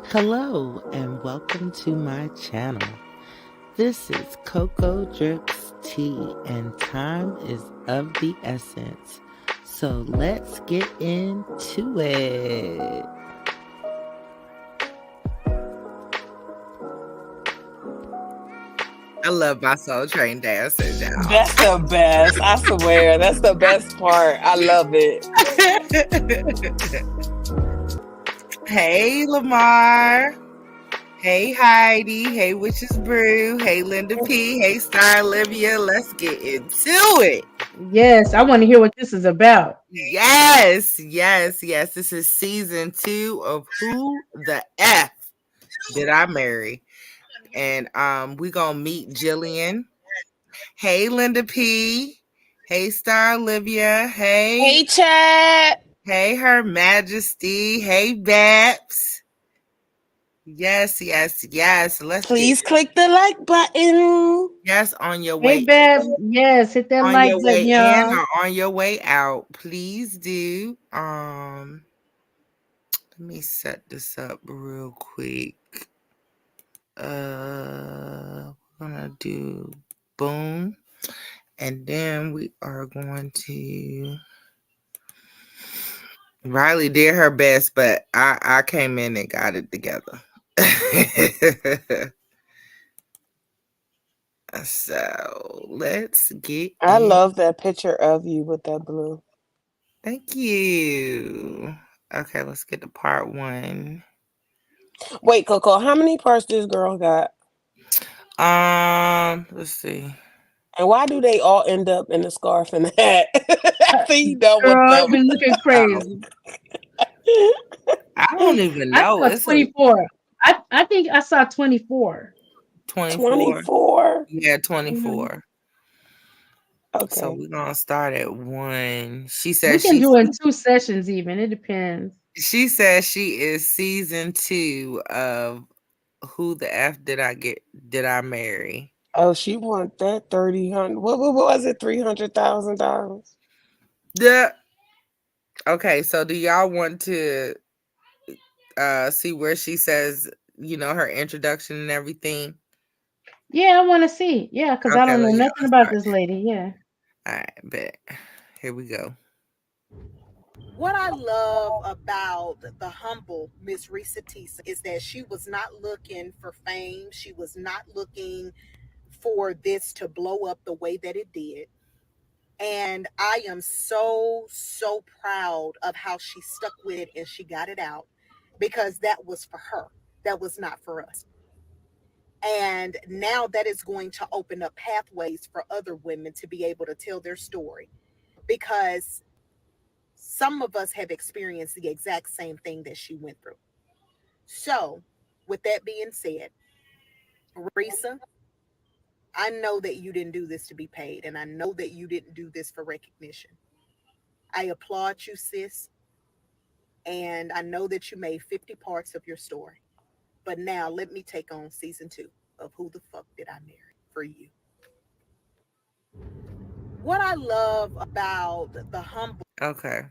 Hello and welcome to my channel. This is Coco Drips Tea and time is of the essence. So let's get into it. I love my Soul Train dancers, y'all. That's the best. I swear. That's the best part. I love it. Hey, Lamar. Hey, Heidi. Hey, Witches Brew. Hey, Linda P. Hey, Star Olivia. Let's get into it. Yes, I want to hear what this is about. Yes. This is season 2 of Who the F Did I Marry? And we gonna meet Jillian. Hey, Linda P. Hey, Star Olivia. Hey, Chad. Hey, Her Majesty. Hey, Babs. Yes. Let's Please get click the like button. yes on your Hey, way Bab. Yes, hit that on like your button, way in y'all. or on your way out. Please do. Let me set this up real quick. We're gonna do boom, and then we are going to. Riley did her best, but I came in and got it together. So let's get I in. love that picture of you with that blue. Thank you. Okay, let's get to part 1. Wait, Coco, how many parts this girl got? Let's see. And why do they all end up in the scarf and the hat? Uh, After you done with Girl, I've them. been looking Oh, crazy. I don't even I know. saw It's a 24. I think I saw 24. 24. 24. Yeah, Mhm. 24. So Okay. we're gonna start at 1. We can do in 2 sessions even. It depends. She says she is season 2 of Who the F Did I Marry? Oh, she want that 30 hundred. What was it? $300,000. The okay, so do y'all want to see where she says, her introduction and everything? Yeah, I want to see. Yeah, because I Okay, don't know yeah, nothing let's about start. this lady. Yeah. All right, bet. Here we go. What I love about the humble Miss Risa Tisa is that she was not looking for fame. She was not looking for this to blow up the way that it did. And I am so proud of how she stuck with it and she got it out because that was for her. That was not for us. And now that is going to open up pathways for other women to be able to tell their story because some of us have experienced the exact same thing that she went through. So, with that being said, Risa, I know that you didn't do this to be paid, and I know that you didn't do this for recognition. I applaud you, sis, and I know that you made 50 parts of your story. But now let me take on season 2 of Who the Fuck Did I Marry for you. What I love about the humble. Okay,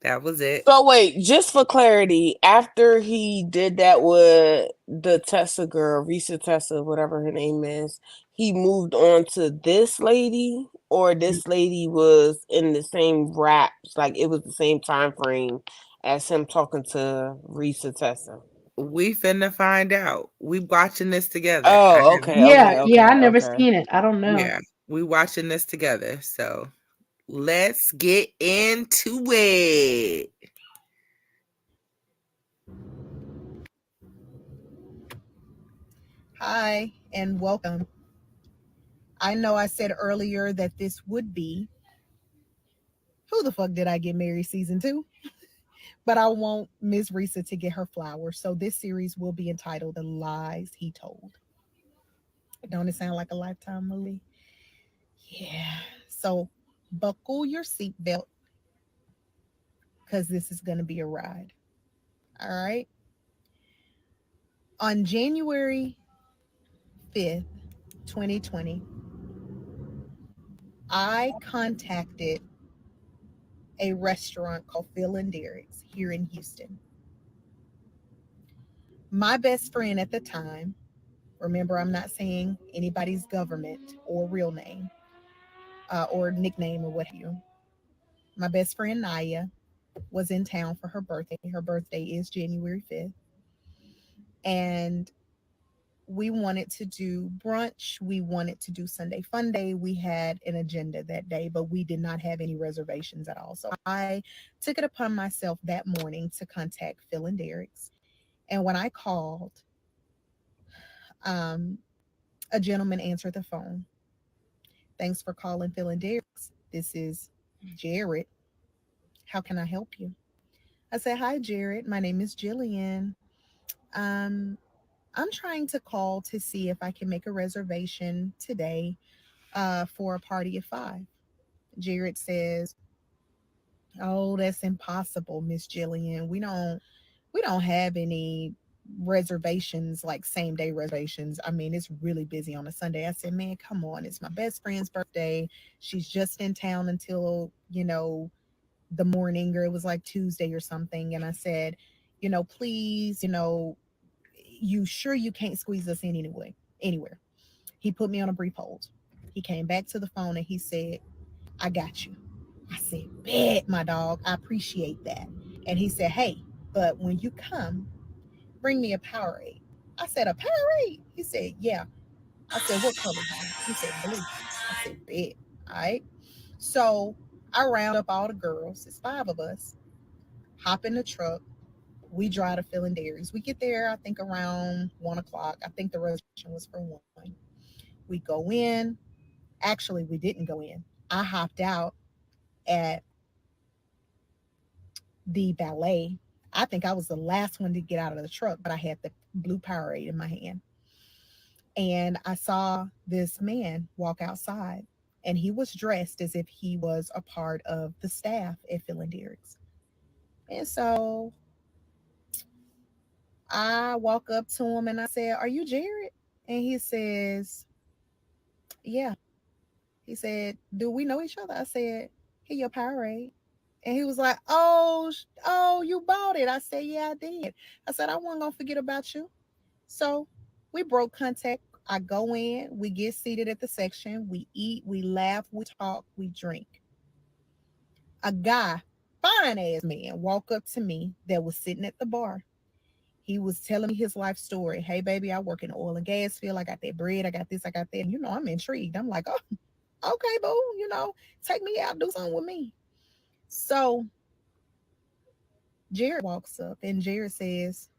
that was it. So wait, just for clarity, after he did that with the Tessa girl, Risa Tessa, whatever her name is, he moved on to this lady, or this lady was in the same raps, like it was the same time frame as him talking to Risa Tessa. We finna find out. We watching this together. Oh, okay, Yeah, okay, yeah. I okay, never okay. seen it. I don't know. Yeah, we watching this together. So let's get into it. Hi, and welcome. I know I said earlier that this would be Who the Fuck Did I Get Married season 2? But I want Miss Risa to get her flowers. So this series will be entitled The Lies He Told. Don't it sound like a Lifetime movie? Yeah. So buckle your seatbelt because this is going to be a ride. All right. On January 5th, 2020, I contacted a restaurant called Phil and Derek's here in Houston. My best friend at the time, remember, I'm not saying anybody's government or real name or nickname or what have you. My best friend Naya was in town for her birthday. Her birthday is January 5th. And we wanted to do brunch. We wanted to do Sunday Fun Day. We had an agenda that day, but we did not have any reservations at all. So I took it upon myself that morning to contact Phil and Derek's. And when I called, um, a gentleman answered the phone. Thanks for calling Phil and Derek's. This is Jared. How can I help you? I said, Hi, Jared. My name is Jillian. Um, I'm trying to call to see if I can make a reservation today for a party of 5. Jared says, Oh, that's impossible, Miss Jillian. We don't have any reservations, like same day reservations. I mean, it's really busy on a Sunday. I said, man, come on. It's my best friend's birthday. She's just in town until, the morning, or it was like Tuesday or something. And I said, please, you sure you can't squeeze us in anywhere? He put me on a brief hold. He came back to the phone and he said, I got you. I said, bet, my dog. I appreciate that. And he said, hey, but when you come, bring me a Powerade. I said, a Powerade? He said, yeah. I said, what color? He said, blue. I said, bet. All right. So I round up all the girls. It's 5 of us. Hop in the truck. We drive to Phil and Dairies. We get there, I think, around 1 o'clock. I think the reservation was for 1. We go in. Actually, we didn't go in. I hopped out at the ballet. I think I was the last one to get out of the truck, but I had the blue Powerade in my hand. And I saw this man walk outside, and he was dressed as if he was a part of the staff at Phil and Derek's. And so I walk up to him and I said, Are you Jared? And he says, Yeah. He said, Do we know each other? I said, Here your Powerade. And he was like, Oh, you bought it. I said, Yeah, I did. I said, I wasn't gonna forget about you. So we broke contact. I go in, we get seated at the section, we eat, we laugh, we talk, we drink. A guy, fine ass man, walk up to me that was sitting at the bar. He was telling me his life story. Hey, baby, I work in the oil and gas field. I got that bread. I got this. I got that. And, I'm intrigued. I'm like, oh, okay, boo. Take me out. Do something with me. So Jared walks up and Jared says,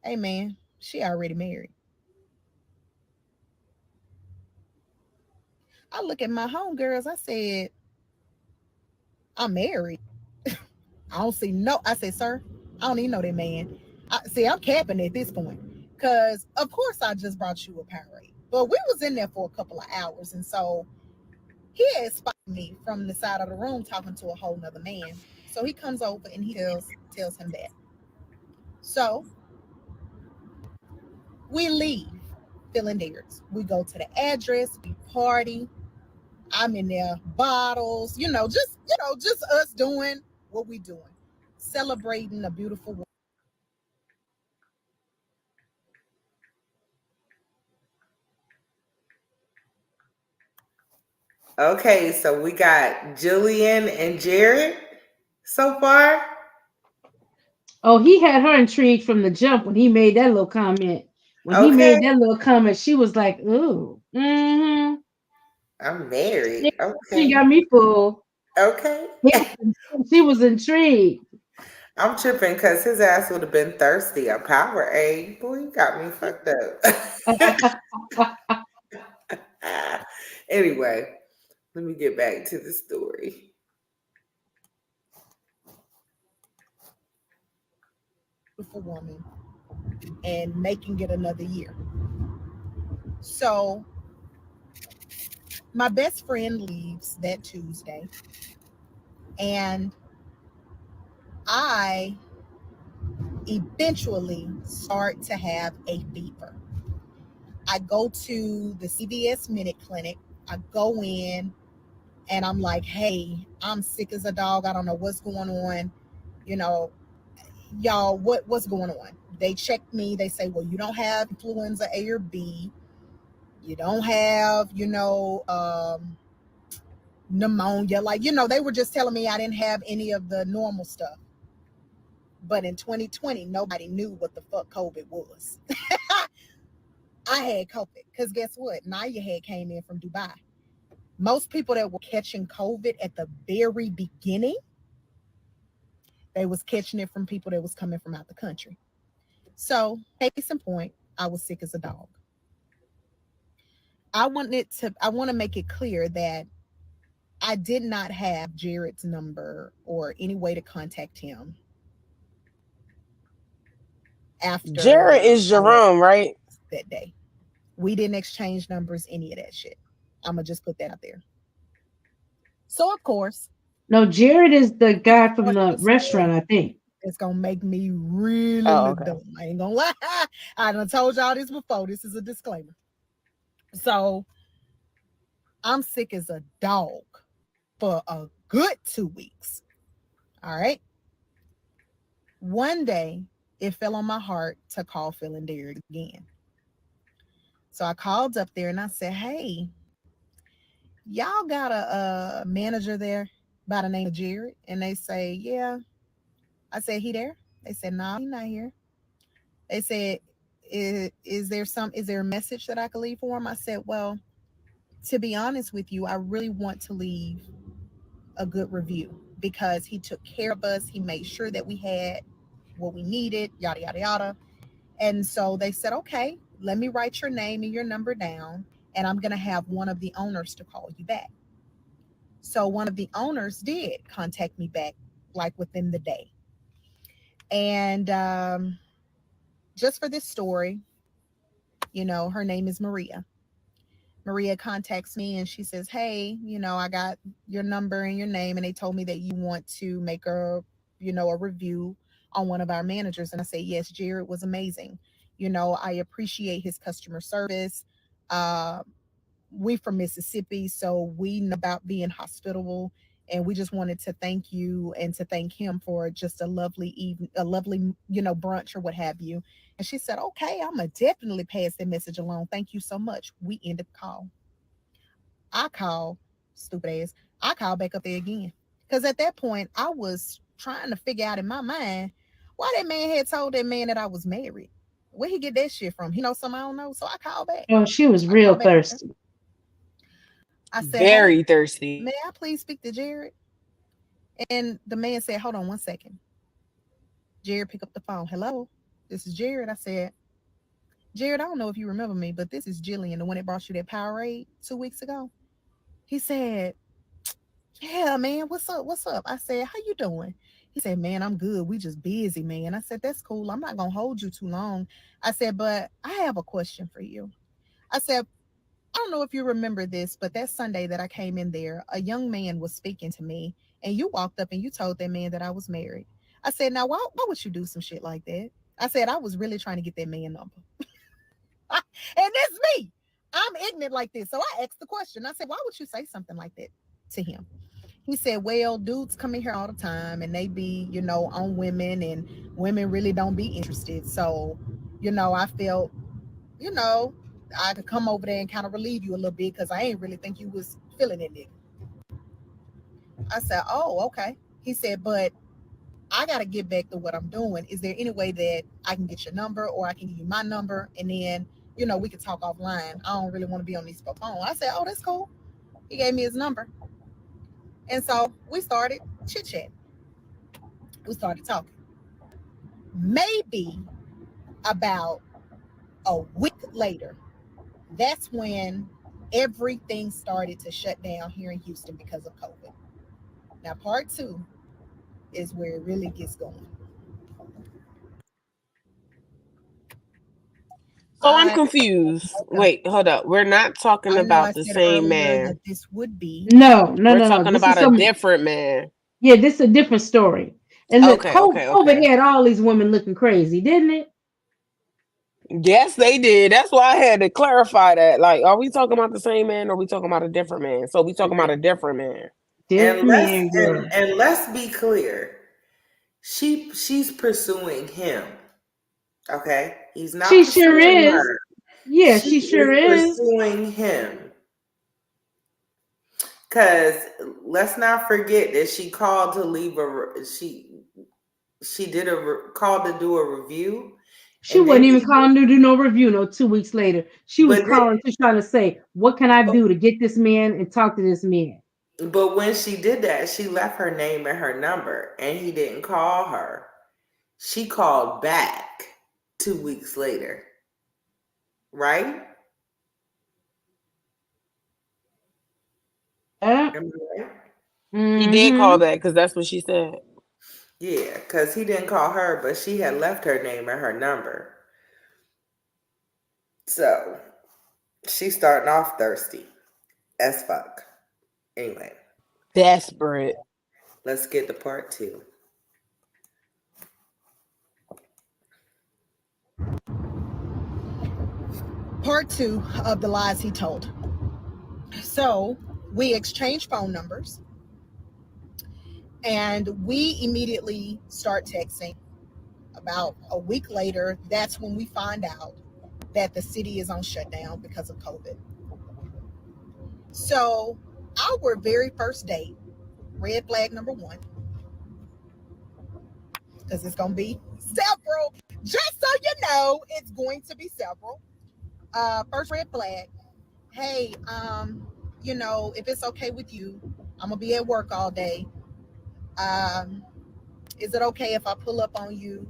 Hey, man, she already married. I look at my homegirls. I said, I'm married. I don't see no. I said, Sir, I don't even know that man. I'm capping at this point. Because, of course, I just brought you a Powerade. But we was in there for a couple of hours. And so he had spotted me from the side of the room talking to a whole nother man. So he comes over and he tells him that. So we leave Phil and Derek's. We go to the address, we party. I'm in there, bottles, just us doing what we doing. Celebrating a beautiful world. Okay, so we got Jillian and Jared so far. Oh, he had her intrigued from the jump when he made that little comment. When he Okay. made that little comment, she was like, ooh. Mm-hmm. I'm married. She Okay. got me fooled. Okay. She was intrigued. I'm tripping because his ass would have been thirsty. A Powerade. Boy, you got me fucked up. Anyway, let me get back to the story. Beautiful woman and making it another year. So my best friend leaves that Tuesday, and I eventually start to have a fever. I go to the CVS Minute Clinic. I go in and I'm like, hey, I'm sick as a dog. I don't know what's going on. You know, y'all, what's going on? They check me. They say, well, you don't have influenza A or B. You don't have, pneumonia. Like, they were just telling me I didn't have any of the normal stuff. But in 2020, nobody knew what the fuck COVID was. I had COVID because guess what? Naya had came in from Dubai. Most people that were catching COVID at the very beginning, they was catching it from people that was coming from out the country. So, case in point, I was sick as a dog. I want to make it clear that I did not have Jared's number or any way to contact him after Jared is Jerome, right? That day. We didn't exchange numbers, any of that shit. I'm going to just put that out there. So, of course. No, Jared is the guy from the restaurant, I think. It's going to make me really look dumb. I ain't going to lie. I done told y'all this before. This is a disclaimer. So, I'm sick as a dog for a good 2 weeks. All right. One day, it fell on my heart to call Phil and Derek again. So I called up there and I said, hey, y'all got a manager there by the name of Jared? And they say, yeah. I said, he there? They said, no, he's not here. They said, is there a message that I could leave for him? I said, well, to be honest with you, I really want to leave a good review because he took care of us. He made sure that we had what we needed, yada, yada, yada. And so they said, okay, let me write your name and your number down, and I'm going to have one of the owners to call you back. So one of the owners did contact me back, like within the day. And just for this story, her name is Maria. Maria contacts me and she says, hey, I got your number and your name, and they told me that you want to make a review on one of our managers. And I say, yes, Jared was amazing. I appreciate his customer service. We from Mississippi, so we know about being hospitable, and we just wanted to thank you and to thank him for just a lovely evening, a lovely, brunch or what have you. And she said, okay, I'm gonna definitely pass that message along. Thank you so much. We ended the call. I called back up there again. Because at that point, I was trying to figure out in my mind why that man had told that man that I was married. Where he get that shit from? He knows something I don't know. So I called back. Oh, she was real thirsty. I said, very thirsty. May I please speak to Jared? And the man said, hold on one second. Jared picked up the phone. Hello, this is Jared. I said, Jared, I don't know if you remember me, but this is Jillian, the one that brought you that Powerade 2 weeks ago. He said, yeah, man, what's up? I said, how you doing? He said, man, I'm good. We just busy, man. I said, that's cool. I'm not going to hold you too long. I said, but I have a question for you. I said, I don't know if you remember this, but that Sunday that I came in there, a young man was speaking to me, and you walked up and you told that man that I was married. I said, now, why would you do some shit like that? I said, I was really trying to get that man number. And it's me. I'm ignorant like this. So I asked the question. I said, why would you say something like that to him? He said, well, dudes come in here all the time and they be, on women, and women really don't be interested. So, I felt, I could come over there and kind of relieve you a little bit because I ain't really think you was feeling it, nigga. I said, oh, okay. He said, but I got to get back to what I'm doing. Is there any way that I can get your number, or I can give you my number, and then, we can talk offline? I don't really want to be on these phone. I said, oh, that's cool. He gave me his number. And so we started chit-chatting. We started talking. Maybe about a week later, that's when everything started to shut down here in Houston because of COVID. Now, part 2 is where it really gets going. So I'm confused. Wait, hold up. We're not talking about the same man. That this would be. No. We're talking about a different man. Yeah, this is a different story. And COVID had all these women looking crazy, didn't it? Yes, they did. That's why I had to clarify that. Like, are we talking about the same man, or are we talking about a different man? So we talking about a different man. And let's be clear. She's pursuing him. Okay, he's not She sure pursuing is. her. Yeah, She she sure is. pursuing him. Because let's not forget that she called to leave she did called to do a review, She and then wasn't even calling to do no review. No, 2 weeks later, she was but calling to trying to say, "What can I do to get this man and talk to this man?" but when she did that, she left her name and her number, and he didn't call her. She called back 2 weeks later, right? Yeah. Am I right? He did call Mm-hmm. back because that's what she said. Yeah, because he didn't call her, but she had left her name and her number. So she's starting off thirsty as fuck. Anyway, Desperate. let's get to part 2. Part 2 of the lies he told. So we exchanged phone numbers and we immediately start texting. About a week later, that's when we find out that the city is on shutdown because of COVID. So our very first date, red flag number 1, because it's going to be several. Just so you know, it's going to be several. First red flag. Hey, if it's okay with you, I'm gonna be at work all day. Um, is it okay if I pull up on you?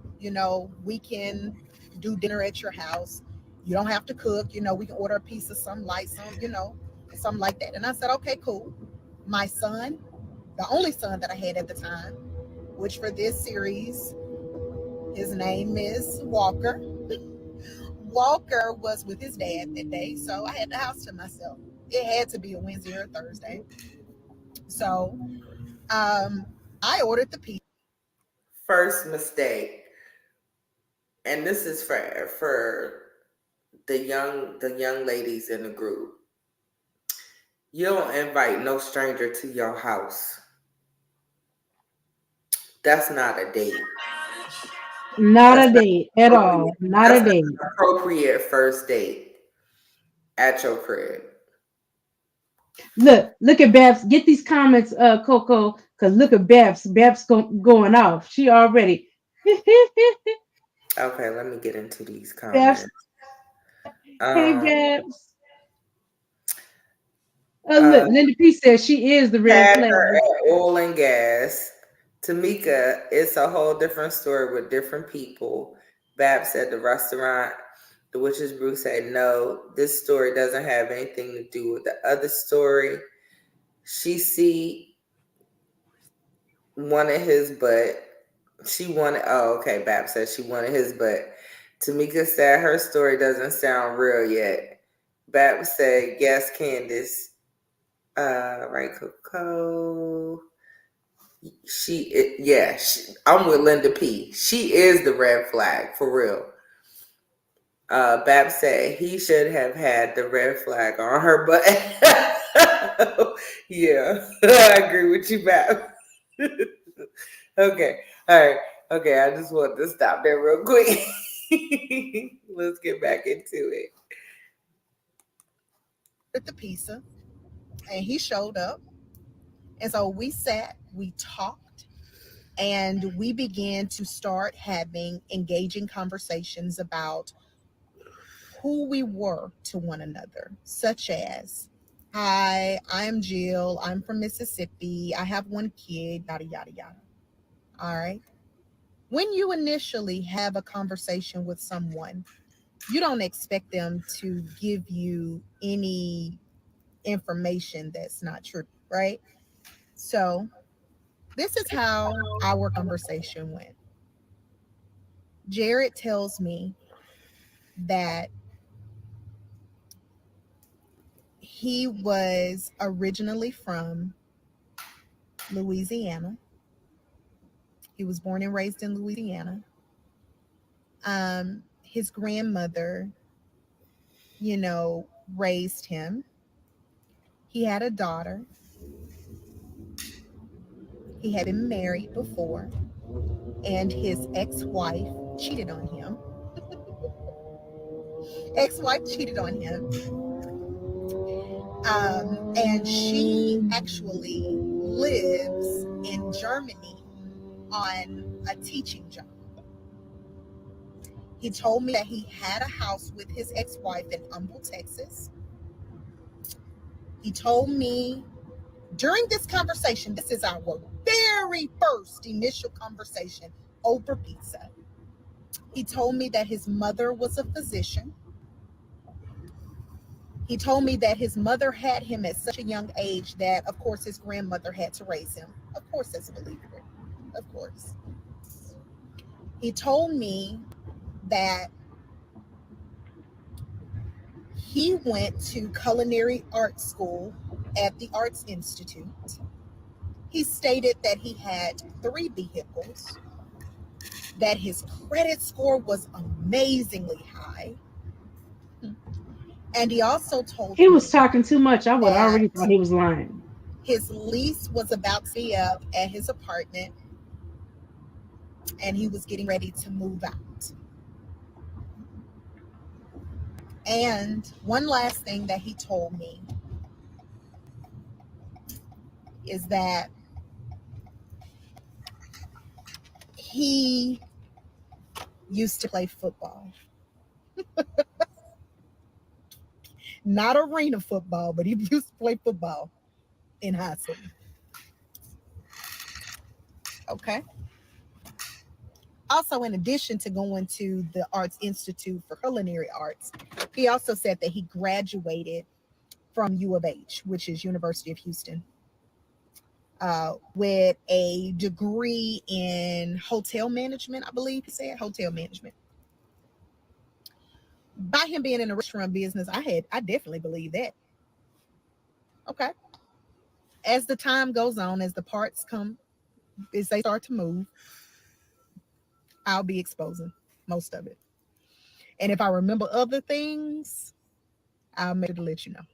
We can do dinner at your house. You don't have to cook. We can order a piece of something light, something like that. And I said, okay, cool. My son, the only son that I had at the time, which for this series, his name is Walker. Walker was with his dad that day, so I had the house to myself. It had to be a Wednesday or a Thursday. So I ordered the pizza. First mistake, and this is for the young ladies in the group. You don't invite no stranger to your house. That's not a date. Not That's a date at all. Not a That's date. an appropriate first date at your crib. Look at Babs. Get these comments, Coco, because look at Babs. Babs going off. She already. Okay, let me get into these Babs. comments. Hey, Um, Babs. Look, Linda P says she is the red had flag. her at oil and gas. Tamika, it's a whole different story with different people. Babs said the restaurant. The Witch's Brew said no. This story doesn't have anything to do with the other story. She wanted his butt. She wanted. Oh, okay. Babs said she wanted his butt. Tamika said her story doesn't sound real yet. Babs said yes, Candace. Right, Coco. I'm with Linda P. She is the red flag for real. Babs said he should have had the red flag on her butt. Yeah, I agree with you, Babs. Okay, all right, okay. I just want to stop there real quick. Let's get back into it. With the pizza, and he showed up, and so we sat, we talked, and we began to start having engaging conversations about who we were to one another, such as, hi, I'm Jill, I'm from Mississippi, I have one kid, yada, yada, yada. All right. When you initially have a conversation with someone, you don't expect them to give you any information that's not true, right? So, this is how our conversation went. Jared tells me that he was originally from Louisiana. He was born and raised in Louisiana. His grandmother, raised him. He had a daughter. He had been married before, and his ex wife cheated on him. ex-wife cheated on him. And she actually lives in Germany on a teaching job. He told me that he had a house with his ex-wife in Humble, Texas. He told me during this conversation, this is our very first initial conversation over pizza. He told me that his mother was a physician. He told me that his mother had him at such a young age that, of course, his grandmother had to raise him. Of course, as a believer. Of course. He told me that he went to culinary art school at the Arts Institute. He stated that he had 3 vehicles, that his credit score was amazingly high. And he also told He me was talking too much. I would that already thought he was lying. his lease was about to be up at his apartment and he was getting ready to move out. And one last thing that he told me is that he used to play football. Not arena football, but he used to play football in high school. Okay. Also, in addition to going to the Arts Institute for Culinary Arts, he also said that he graduated from U of H, which is University of Houston, with a degree in hotel management, I believe he said, hotel management. By him being in the restaurant business, I definitely believe that. Okay. As the time goes on, as the parts come, as they start to move, I'll be exposing most of it. And if I remember other things, I'll make sure to let you know.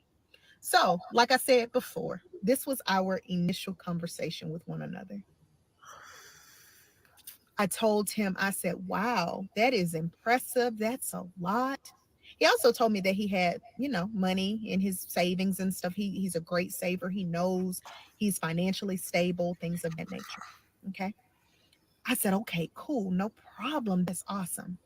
So, like I said before, this was our initial conversation with one another. I told him, I said, wow, that is impressive. That's a lot. He also told me that he had, money in his savings and stuff. He's a great saver. He knows he's financially stable, things of that nature. Okay. I said, okay, cool. No problem. That's awesome.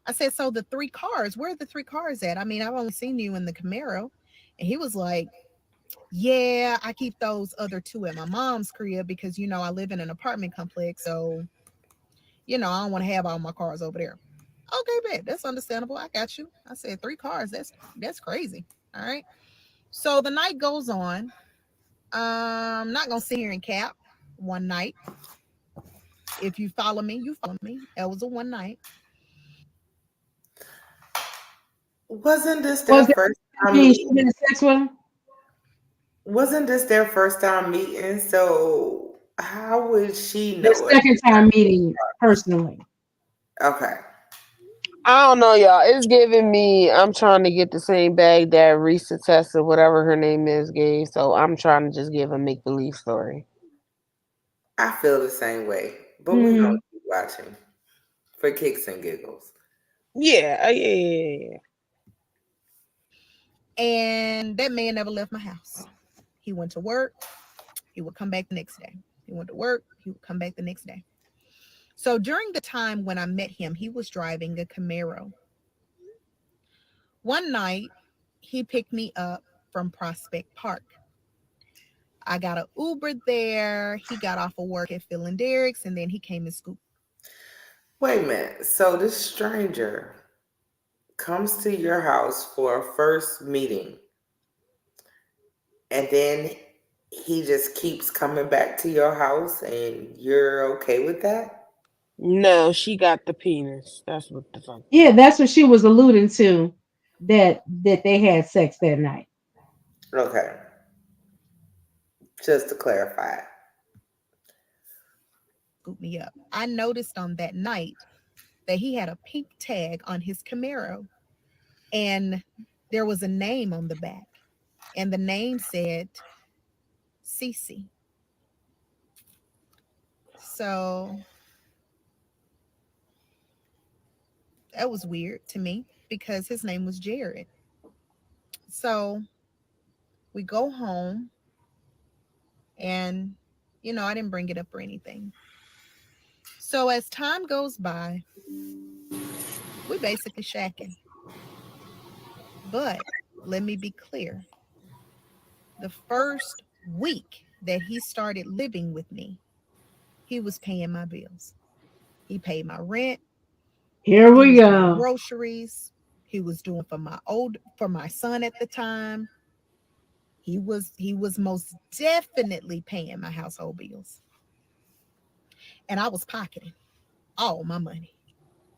I said, so the 3 cars, where are the 3 cars at? I mean, I've only seen you in the Camaro. And he was like, yeah, I keep those other 2 at my mom's crib because, I live in an apartment complex. So, I don't want to have all my cars over there. Okay, bet. That's understandable. I got you. I said 3 cars. That's crazy. All right. So the night goes on. I'm not gonna sit here and cap one night. If you follow me, you follow me. It was a one night. Wasn't this their Was it first time mean she meeting? had sex with him? Wasn't this their first time meeting? So how would she The know it? second time meeting personally. Okay. I don't know, y'all. It's giving me. I'm trying to get the same bag that Risa Tessa, whatever her name is, gave. So I'm trying to just give a make believe story. I feel the same way, but we gonna Mm. keep watching for kicks and giggles. Yeah, yeah. And that man never left my house. He went to work. He would come back the next day. He went to work. He would come back the next day. So during the time when I met him, he was driving a Camaro. One night, he picked me up from Prospect Park. I got an Uber there. He got off of work at Phil and Derek's, and then he came and scooped. Wait a minute. So this stranger comes to your house for a first meeting, and then he just keeps coming back to your house, and you're okay with that? No, she got the penis. That's what the fuck. Yeah, that's what she was alluding to. That they had sex that night. Okay. Just to clarify. Scooped me up. I noticed on that night that he had a pink tag on his Camaro, and there was a name on the back, and the name said Cece. So That was weird to me because his name was Jared. So we go home and, I didn't bring it up or anything. So as time goes by, we basically shacking. But let me be clear. The first week that he started living with me, he was paying my bills. He paid my rent. Here He we was doing go. groceries. He was doing for my son at the time. He was most definitely paying my household bills. And I was pocketing all my money.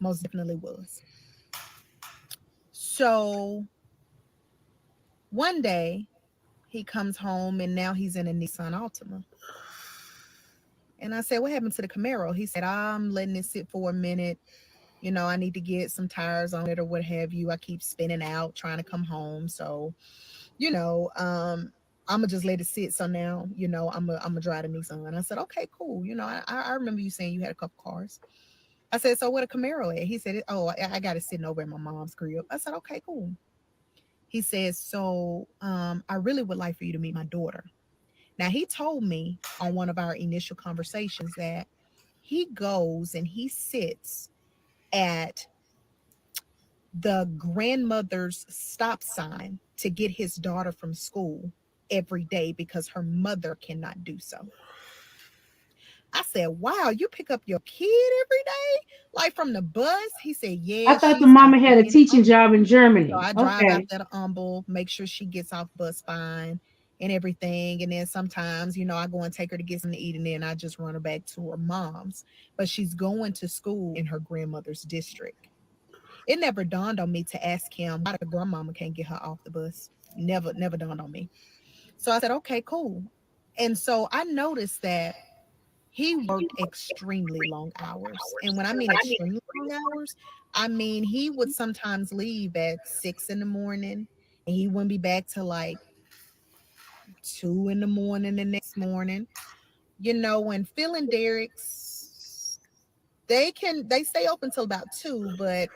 Most definitely was. So one day he comes home and now he's in a Nissan Altima. And I said, "What happened to the Camaro?" He said, "I'm letting it sit for a minute. I need to get some tires on it or what have you. I keep spinning out trying to come home. So, you know, um, I'm gonna just let it sit. So now, I'm gonna drive the Nissan." And I said, "Okay, cool. I remember you saying you had a couple cars." I said, "So what a Camaro at?" He said, "Oh, I got it sitting over at my mom's crib." I said, "Okay, cool." He says, "So, I really would like for you to meet my daughter." Now, he told me on one of our initial conversations that he goes and he sits at the grandmother's stop sign to get his daughter from school every day because her mother cannot do so. I said, "Wow, you pick up your kid every day? Like from the bus?" He said, I "Yeah, thought the she mama stopped had a working teaching Humble." job in So Germany. I drive out Okay. there to Humble, make sure she gets off bus fine and everything. And then sometimes, I go and take her to get something to eat and then I just run her back to her mom's. But she's going to school in her grandmother's district. It never dawned on me to ask him why the grandmama can't get her off the bus. Never dawned on me. So I said, "Okay, cool." And so I noticed that he worked extremely long hours. And when I mean extremely long hours, I mean he would sometimes leave at 6 in the morning and he wouldn't be back till like 2 in the morning the next morning. When Phil and Derek's, they stay open till about 2, but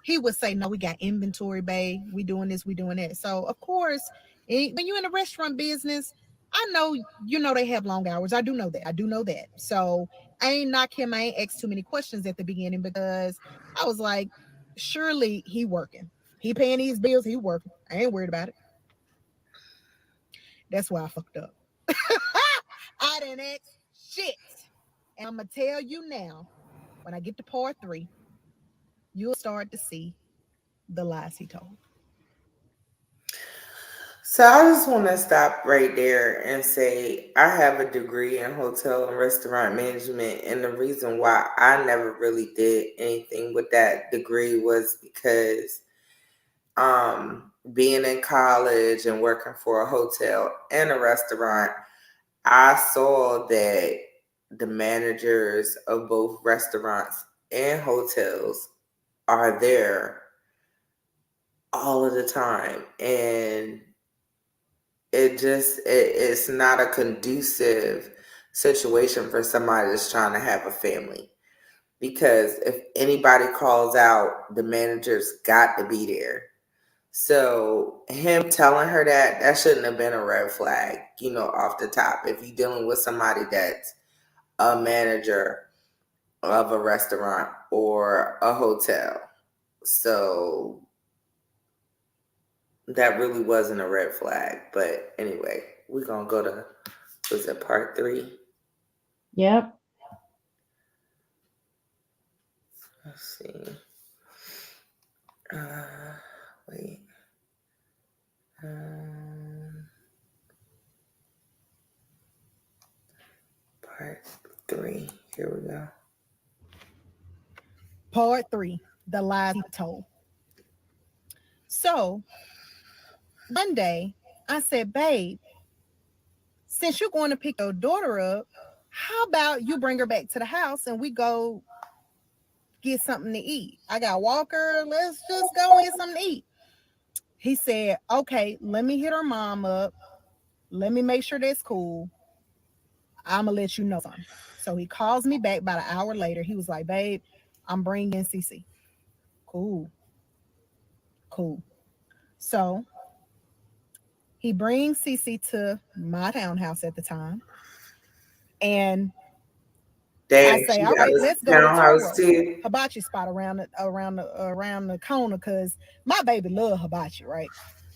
he would say, "No, we got inventory, babe. We doing this, we doing that." So of course, when you're in the restaurant business, I know they have long hours. I do know that. I do know that. So I ain't knock him. I ain't asked too many questions at the beginning because I was like, surely he working. He paying these bills, he working. I ain't worried about it. That's why I fucked up. I didn't ask shit. And I'm gonna tell you now, when I get to part 3, you'll start to see the lies he told. So I just want to stop right there and say I have a degree in hotel and restaurant management, and the reason why I never really did anything with that degree was because being in college and working for a hotel and a restaurant, I saw that the managers of both restaurants and hotels are there all of the time, and it's not a conducive situation for somebody that's trying to have a family, because if anybody calls out, the manager's got to be there. So him telling her that shouldn't have been a red flag, off the top, if you're dealing with somebody that's a manager of a restaurant or a hotel. So that really wasn't a red flag. But anyway, we're going to go to, was it part 3? Yep. Let's see. Wait. Part 3. Here we go. Part 3, the lies he told. So one day I said, "Babe, since you're going to pick your daughter up, how about you bring her back to the house and we go get something to eat? I got Walker. Let's just go and get something to eat." He said, "Okay, let me hit her mom up. Let me make sure that's cool. I'm going to let you know something." So he calls me back about an hour later. He was like, "Babe, I'm bringing CC." Cool. So he brings Cece to my townhouse at the time. And I say, all right, let's go to Toro hibachi spot around the corner, because my baby love hibachi, right?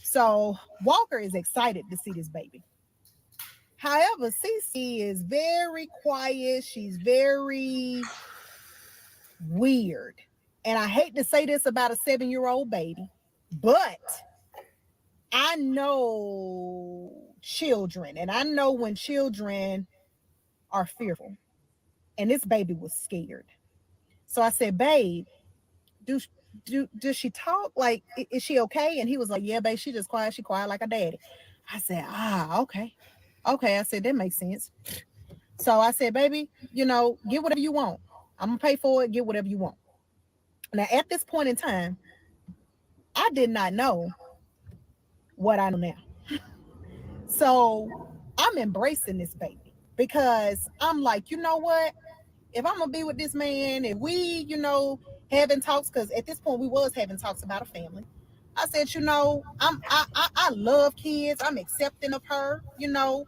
So Walker is excited to see this baby. However, Cece is very quiet. She's very weird. And I hate to say this about a 7-year-old baby, but I know children, and I know when children are fearful. And this baby was scared. So I said, babe, does she talk? Like, is she okay? And he was like, yeah, babe, she just quiet. She quiet like a daddy. I said, okay. I said, that makes sense. So I said, baby, get whatever you want. I'm going to pay for it. Get whatever you want. Now, at this point in time, I did not know what I know now. So I'm embracing this baby, because I'm like, you know what? If I'm going to be with this man, if we, having talks, because at this point we was having talks about a family. I said, I love kids. I'm accepting of her, hell,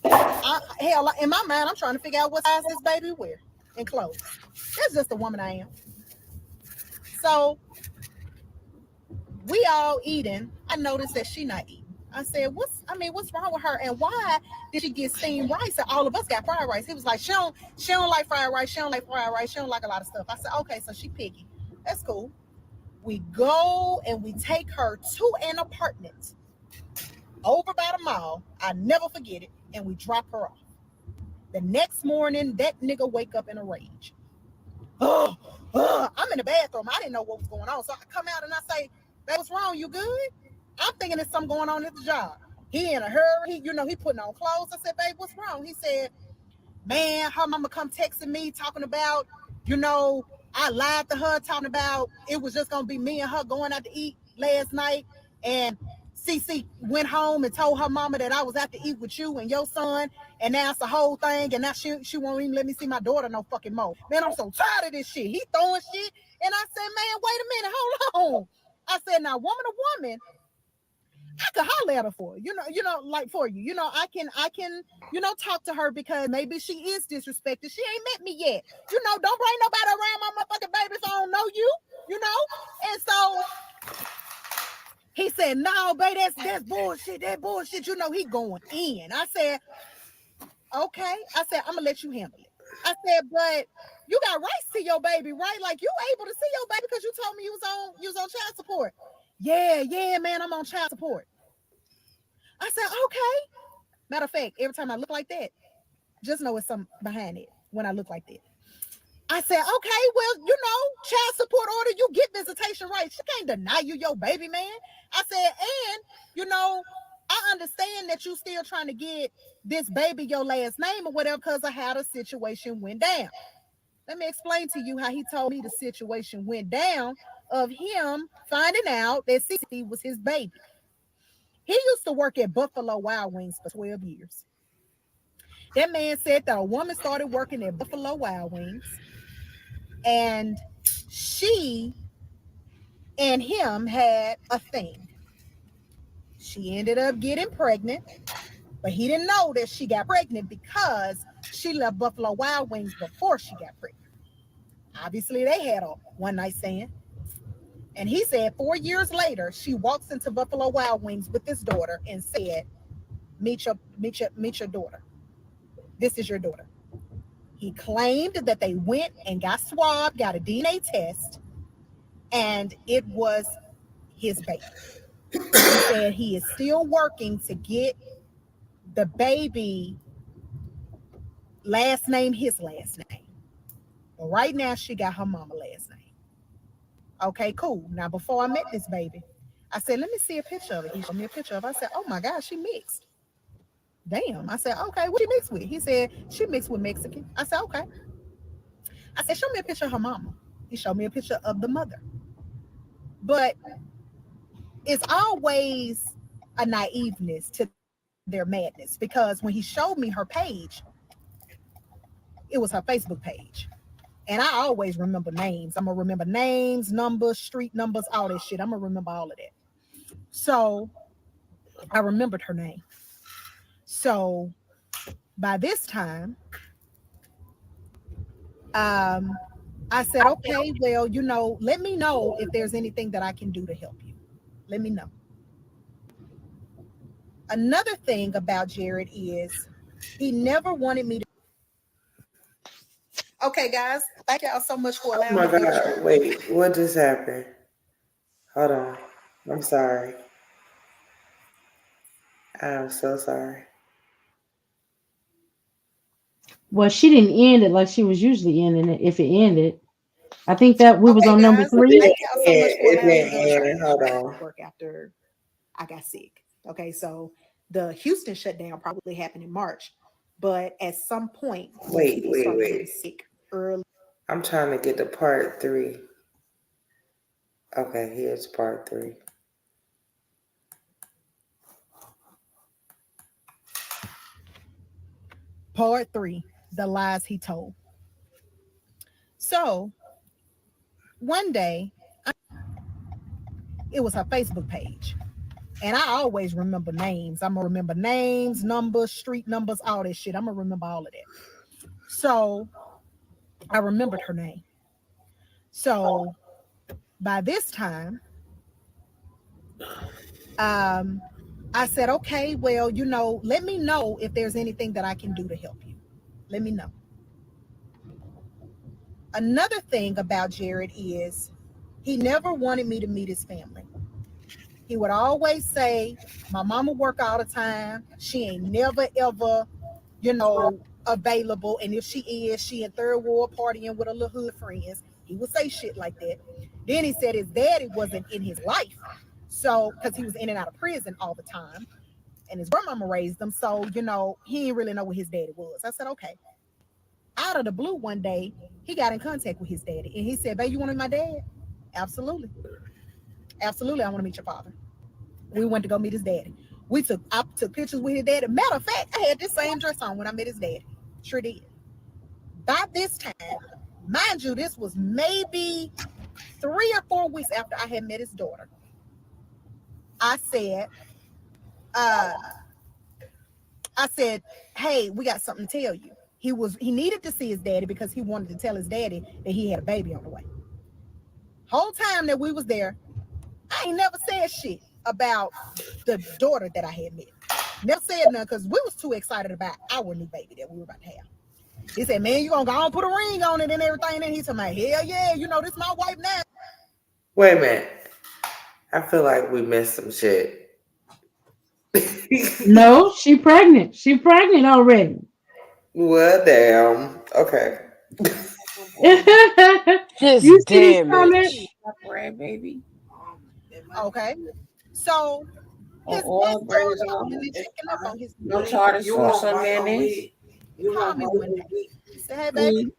in my mind, I'm trying to figure out what size this baby wear in clothes. That's just the woman I am. So we all eating. I noticed that she not eating. I said, what's wrong with her? And why did she get steamed rice? And all of us got fried rice. He was like, she don't like fried rice. She don't like fried rice. She don't like a lot of stuff. I said, okay, so she picky. That's cool. We go and we take her to an apartment over by the mall. I never forget it. And we drop her off. The next morning, that nigga wake up in a rage. I'm in the bathroom. I didn't know what was going on. So I come out and I say, babe, what's wrong? You good? I'm thinking there's something going on at the job. He in a hurry. He putting on clothes. I said, babe, what's wrong? He said, man, her mama come texting me talking about, I lied to her talking about it was just going to be me and her going out to eat last night. And Cece went home and told her mama that I was out to eat with you and your son. And now it's the whole thing. And now she won't even let me see my daughter no fucking more. Man, I'm so tired of this shit. He throwing shit. And I said, man, wait a minute. Hold on. I said, now, woman to woman, I could holler at her for like for you. I can, talk to her, because maybe she is disrespected. She ain't met me yet. Don't bring nobody around my motherfucking baby if I don't know you, And so he said, no, babe, that's bullshit. That bullshit. He going in. I said, okay. I said, I'm gonna let you handle it. I said, but you got rights to your baby, right? Like, you able to see your baby because you told me you was on child support. Yeah, man, I'm on child support. I said, okay. Matter of fact, every time I look like that, just know it's something behind it when I look like that. I said, okay, well, child support order, you get visitation rights. She can't deny you your baby, man. I said, and, I understand that you still trying to get this baby your last name or whatever because of how the situation went down. Let me explain to you how he told me the situation went down of him finding out that Cece was his baby. He used to work at Buffalo Wild Wings for 12 years. That man said that a woman started working at Buffalo Wild Wings, and she and him had a thing. She ended up getting pregnant, but he didn't know that she got pregnant because she left Buffalo Wild Wings before she got pregnant. Obviously, they had a one-night stand. And he said 4 years later, she walks into Buffalo Wild Wings with his daughter and said, meet your daughter. This is your daughter. He claimed that they went and got swabbed, got a DNA test, and it was his baby. He said he is still working to get the baby last name his last name. But right now, she got her mama last name. Okay, cool. Now, before I met this baby, I said, let me see a picture of it. He showed me a picture of it. I said, oh my God, she mixed. Damn. I said, okay, what she mixed with? He said, she mixed with Mexican. I said, okay. I said, show me a picture of her mama. He showed me a picture of the mother. But it's always a naiveness to their madness, because when he showed me her page, it was her Facebook page. And I always remember names. I'm gonna remember names, numbers, street numbers, all that shit. I'm gonna remember all of that. So I remembered her name. So by this time, I said, okay, well, let me know if there's anything that I can do to help you. Let me know. Another thing about Jared is he never wanted me to. Okay, guys, thank y'all so much for Oh allowing my me to be the God. Wait, what just happened? Hold on. I'm sorry. I'm so sorry. Well, she didn't end it like she was usually ending it. If it ended, I think that we was Okay, on number guys, It 3. didn't thank y'all so much end. for It allowing me to didn't be the end. Hold on. work after I got sick. Okay, so the Houston shutdown probably happened in March, but at some point when Wait, people wait, started getting wait. sick early, I'm trying to get to part 3. Okay, here's part 3. part 3, the lies he told. So one day, it was her Facebook page. And I always remember names. I'm gonna remember names, numbers, street numbers, all that shit. I'm gonna remember all of that. So I remembered her name. So by this time, um, I said, okay, well, let me know if there's anything that I can do to help you. Let me know. Another thing about Jared is he never wanted me to meet his family. He would always say, my mama work all the time. She ain't never ever, available. And if she is, she in third world partying with her little hood friends. He would say shit like that. Then he said his daddy wasn't in his life. So, because he was in and out of prison all the time. And his grandmama raised him. So, he didn't really know what his daddy was. I said, okay. Out of the blue one day, he got in contact with his daddy. And he said, babe, you want to meet my dad? Absolutely. Absolutely, I want to meet your father. We went to go meet his daddy. I took pictures with his daddy. Matter of fact, I had this same dress on when I met his daddy. Sure did. By this time, mind you, this was maybe 3 or 4 weeks after I had met his daughter. I said, uh, I said, hey, we got something to tell you. He needed to see his daddy because he wanted to tell his daddy that he had a baby on the way. Whole time that we was there, I ain't never said shit about the daughter that I had met. Never said nothing because we was too excited about our new baby that we were about to have. He said, man, you gonna go and put a ring on it and everything. And he said, hell yeah, this my wife now. Wait a minute. I feel like we missed some shit. No, she pregnant. She pregnant already. Well, damn. Okay. This You see these damn comments? bitch. Red baby. Okay. So his Or bring daughter it on. and checking up on his No tartar sauce on mayonnaise. he called me one day. He said, hey baby,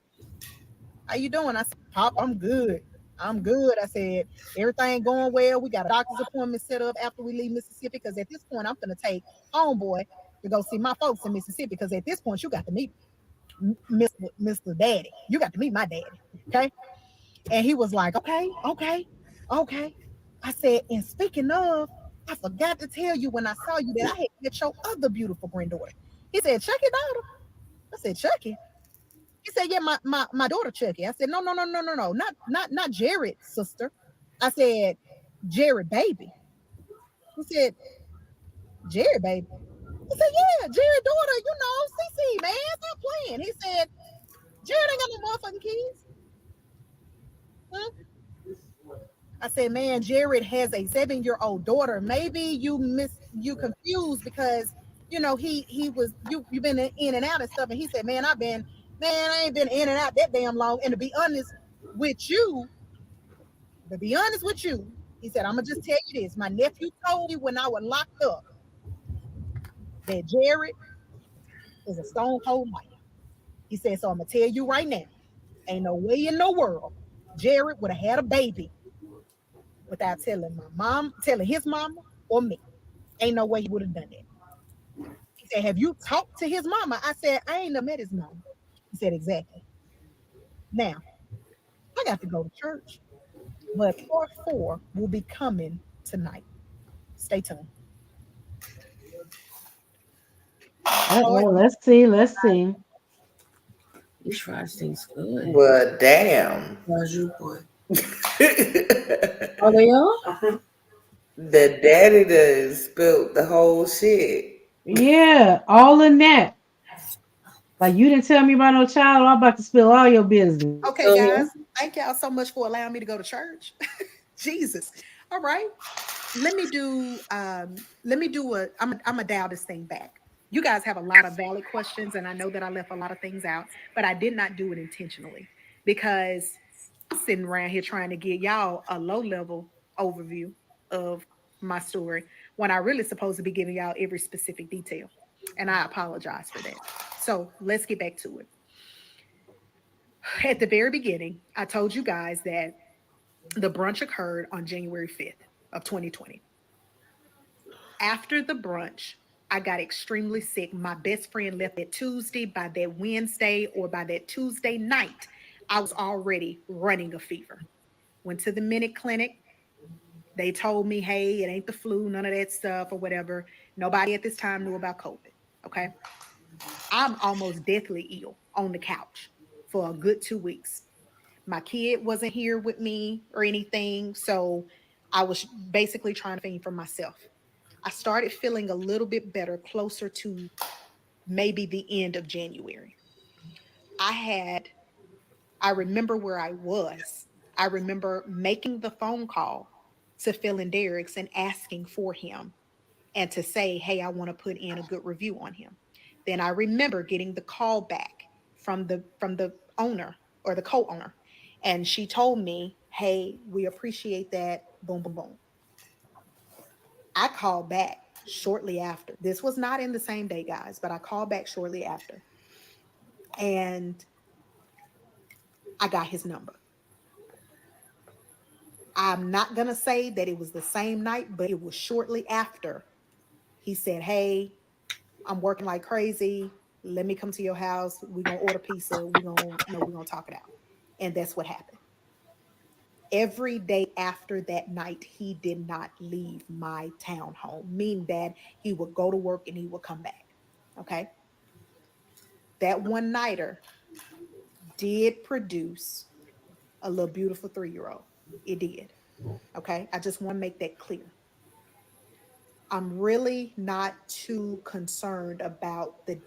how you doing? I said, Pop, I'm good. I'm good. I said, everything going well. We got a doctor's appointment set up after we leave Mississippi because at this point, I'm going to take homeboy to go see my folks in Mississippi because at this point, you got to meet Mr. Daddy. You got to meet my daddy. Okay. And he was like, okay. I said, and speaking of, I forgot to tell you when I saw you that I had met your other beautiful granddaughter. He said, Chucky daughter. I said, Chucky. He said, yeah, my daughter Chucky. I said, no, not Jared's sister. I said, Jared baby. He said, Jared baby. I said, yeah, Jared daughter, CC, man, stop playing. He said, Jared ain't got no motherfucking kids. Huh? I said, man, Jared has a 7-year-old daughter. Maybe you confused because he was you've been in and out and stuff. And he said, man, I ain't been in and out that damn long. And to be honest with you, he said, I'm gonna just tell you this. My nephew told me when I was locked up that Jared is a stone cold liar. He said, so I'm gonna tell you right now, ain't no way in the world Jared would have had a baby without telling his mama or me. Ain't no way he would have done that. He said, have you talked to his mama? I said, I ain't never met his mama. He said, exactly. Now, I got to go to church. But part 4 will be coming tonight. Stay tuned. Oh, Uh-oh, let's see. Let's see. These fries taste good. Well, damn. Caju boy. The Oh, they are? daddy done spilled the whole shit. Yeah, all in that. Like you didn't tell me about no child. I'm about to spill all your business. okay, guys. Thank y'all so much for allowing me to go to church. Jesus. All right. Let me do I'm a dial this thing back. You guys have a lot of valid questions, and I know that I left a lot of things out, but I did not do it intentionally because I'm sitting around here trying to get y'all a low level overview of my story when I really supposed to be giving y'all every specific detail. And I apologize for that. So let's get back to it. At the very beginning, I told you guys that the brunch occurred on January 5th of 2020. After the brunch, I got extremely sick. My best friend left that Tuesday. By that Wednesday or by that Tuesday night, I was already running a fever. Went to the Minute Clinic. They told me, hey, it ain't the flu, none of that stuff or whatever. Nobody at this time knew about COVID. Okay. I'm almost deathly ill on the couch for a good 2 weeks. My kid wasn't here with me or anything. So I was basically trying to fend for myself. I started feeling a little bit better closer to maybe the end of January. I had, I remember where I was. I remember making the phone call to Phil and Derek's and asking for him and to say, hey, I want to put in a good review on him. Then I remember getting the call back from the owner or the co-owner. And she told me, hey, we appreciate that. Boom, boom, boom. I called back shortly after. This was not in the same day, guys, but I called back shortly after. And I got his number. I'm not going to say that it was the same night, but it was shortly after he said, hey, I'm working like crazy. Let me come to your house. We're going to order pizza. We're going to talk it out. And that's what happened. Every day after that night, he did not leave my townhome, meaning that he would go to work and he would come back. Okay. That one nighter did produce a little beautiful 3-year-old. It did. Okay. I just want to make that clear. I'm really not too concerned about the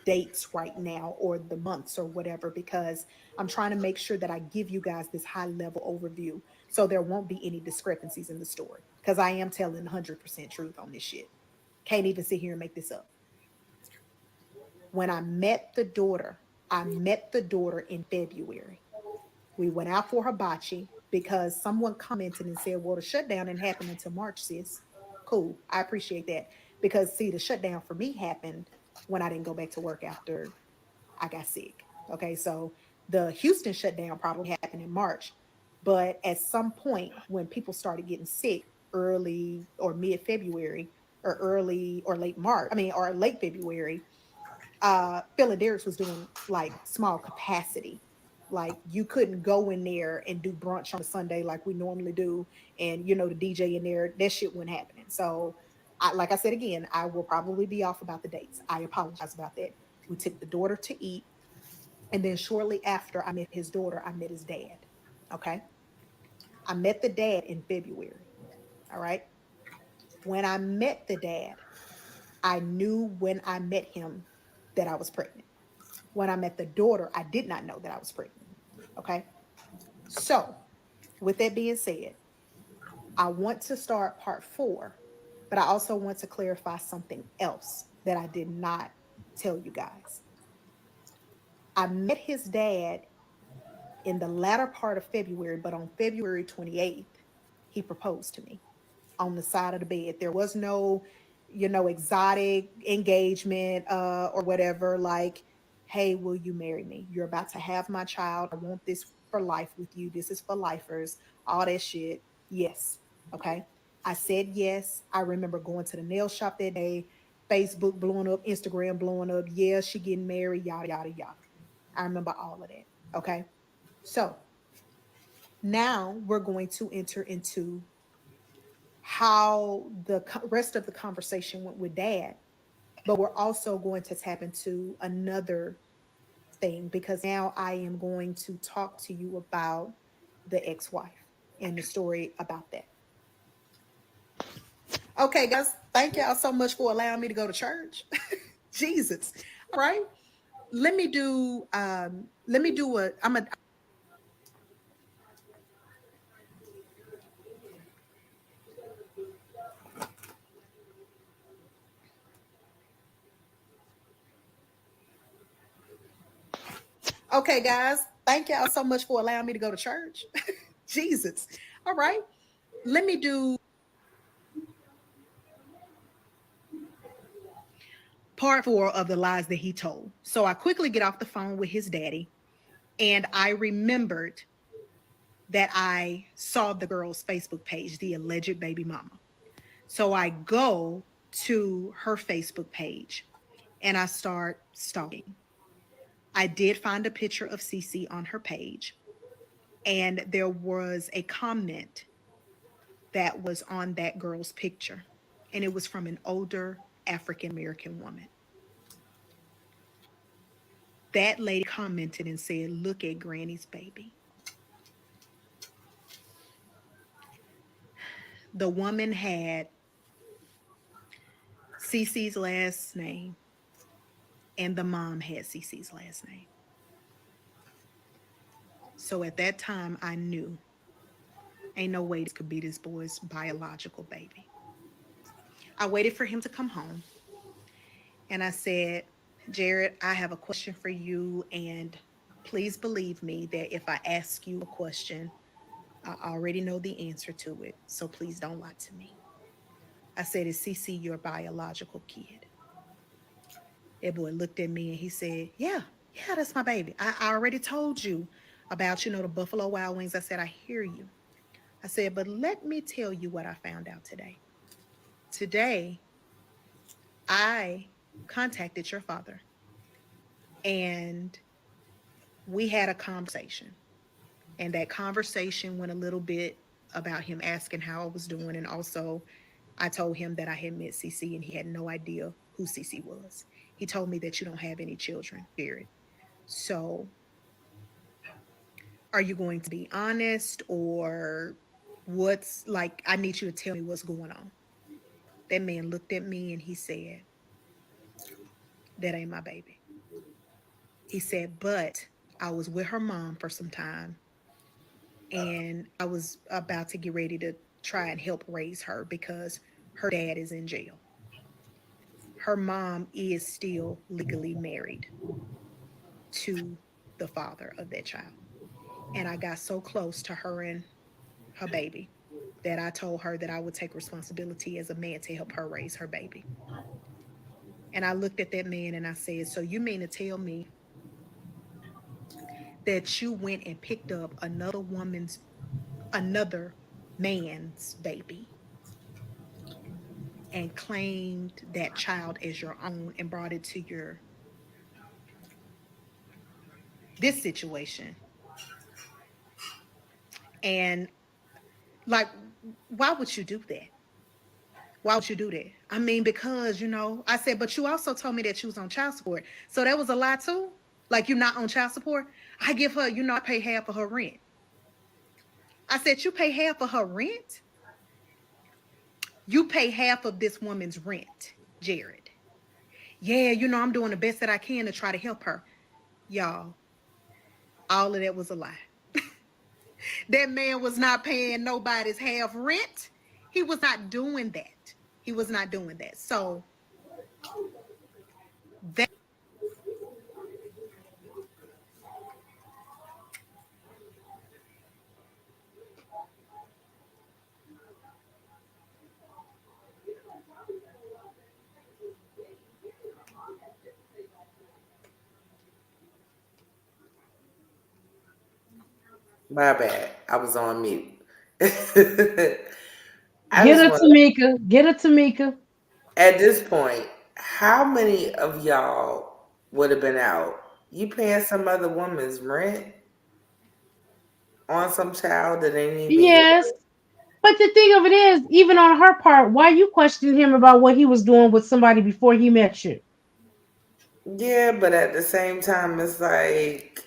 dates right now or the months or whatever because I'm trying to make sure that I give you guys this high level overview so there won't be any discrepancies in the story because I am telling 100% truth on this shit. Can't even sit here and make this up. When I met the daughter in February. We went out for hibachi because someone commented and said, well, the shutdown didn't happen until March, sis. Cool. I appreciate that. Because, see, the shutdown for me happened when I didn't go back to work after I got sick. Okay. So the Houston shutdown probably happened in March. But at some point, when people started getting sick early or mid February or early or late March, I mean, or late February, Phil and Derek's was doing like small capacity. Like you couldn't go in there and do brunch on a Sunday like we normally do, and the DJ in there, that shit wasn't happening. So, like I said again, I will probably be off about the dates. I apologize about that. We took the daughter to eat, and then shortly after I met his daughter, I met his dad. Okay, I met the dad in February. All right, when I met the dad, I knew when I met him that I was pregnant. When I met the daughter, I did not know that I was pregnant. Okay. So, with that being said, I want to start part 4, but I also want to clarify something else that I did not tell you guys. I met his dad in the latter part of February, but on February 28th, he proposed to me on the side of the bed. There was no, exotic engagement or whatever, like, hey, will you marry me? You're about to have my child. I want this for life with you. This is for lifers, all that shit. Yes. Okay. I said yes. I remember going to the nail shop that day, Facebook blowing up, Instagram blowing up. Yeah, she getting married, yada, yada, yada. I remember all of that. Okay. So Now we're going to enter into how the rest of the conversation went with dad, but we're also going to tap into another thing because now I am going to talk to you about the ex-wife and the story about that. Okay, guys, thank y'all so much for allowing me to go to church. Jesus. All right. Let me do a I'm a okay, guys. Thank y'all so much for allowing me to go to church. Jesus. All right. Let me do part 4 of the lies that he told. So I quickly get off the phone with his daddy, and I remembered that I saw the girl's Facebook page, the alleged baby mama. So I go to her Facebook page and I start stalking. I did find a picture of Cece on her page, and there was a comment that was on that girl's picture, and it was from an older African American woman. That lady commented and said, "Look at Granny's baby." The woman had Cece's last name, and the mom had Cece's last name. So at that time, I knew ain't no way this could be this boy's biological baby. I waited for him to come home, and I said, "Jared, I have a question for you, and please believe me that if I ask you a question, I already know the answer to it, so please don't lie to me." I said, "Is Cece your biological kid?" That boy looked at me and he said, yeah, that's my baby. I already told you about, the Buffalo Wild Wings. I said, I hear you. I said, but let me tell you what I found out today. Today, I contacted your father and we had a conversation. And that conversation went a little bit about him asking how I was doing. And also, I told him that I had met Cece and he had no idea who Cece was. He told me that you don't have any children, Jared. So, are you going to be honest, or what's like? I need you to tell me what's going on. That man looked at me and he said, "That ain't my baby." He said, "But I was with her mom for some time and I was about to get ready to try and help raise her because her dad is in jail. Her mom is still legally married to the father of that child. And I got so close to her and her baby that I told her that I would take responsibility as a man to help her raise her baby." And I looked at that man and I said, "So you mean to tell me that you went and picked up another man's baby and claimed that child as your own and brought it to this situation? And like, why would you do that? Why would you do that?" I mean, because, I said, "But you also told me that you was on child support. So that was a lie too? Like, you're not on child support? I give her, I pay half of her rent." I said, "You pay half of her rent? You pay half of this woman's rent, Jared." "Yeah, I'm doing the best that I can to try to help her." Y'all, all of that was a lie. That man was not paying nobody's half rent. He was not doing that. He was not doing that. So that My bad. I was on mute. I Get just her, want Tamika. Get her, Tamika. at this point, how many of y'all would have been out? You paying some other woman's rent? on some child that ain't even Yes. But the thing of it is, even on her part, why you questioning him about what he was doing with somebody before he met you? yeah, but at the same time, it's like,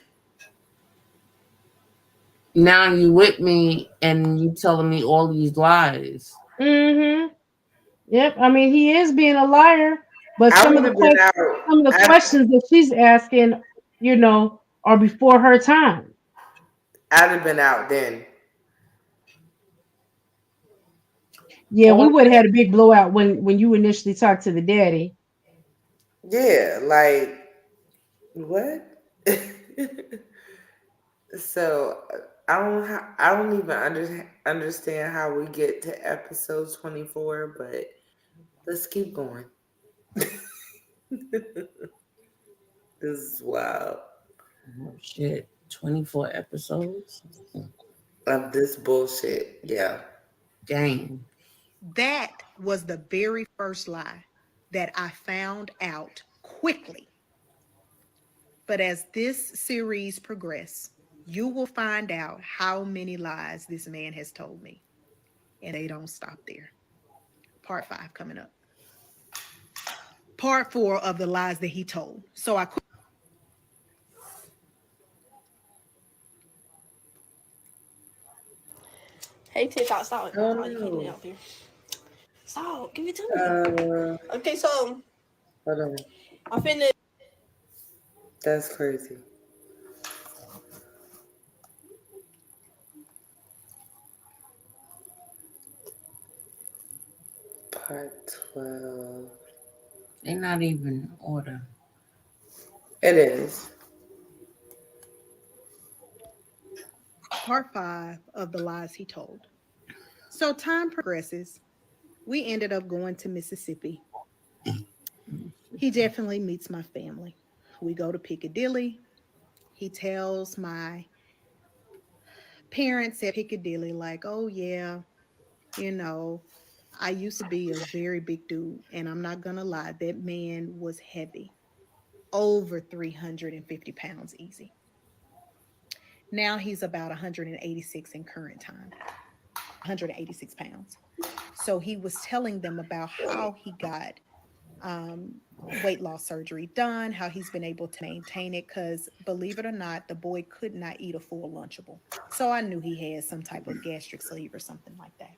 Now you with me and you telling me all these lies. Mm-hmm. Yep. I mean, he is being a liar, but I would have been out. some of the questions that she's asking, are before her time. I'd have been out then. Yeah, we All would have had a big blowout when you initially talked to the daddy. Yeah, like what? So I don't even understand how we get to episode 24, but let's keep going. This is wild oh, shit. 24 episodes? of this bullshit. Yeah. Dang. That was the very first lie that I found out quickly. But as this series progresses, you will find out how many lies this man has told me. And they don't stop there. Part 5 coming up. Part 4 of the lies that he told. So I Hey TikTok, stop. Oh Oh, you can't do that no. up here. Stop. Give it to me. Okay, so Hold on. I'm finna. That's crazy. Part 12. They not even in order. It is. part 5 of the lies he told. So time progresses. We ended up going to Mississippi. He definitely meets my family. We go to Piccadilly. He tells my parents at Piccadilly, like, oh, yeah, you know, I used to be a very big dude. And I'm not going to lie, that man was heavy, over 350 pounds easy. Now he's about 186 in current time, 186 pounds. So he was telling them about how he got um, weight loss surgery done, how he's been able to maintain it. Because believe it or not, the boy could not eat a full Lunchable. So I knew he had some type of gastric sleeve or something like that.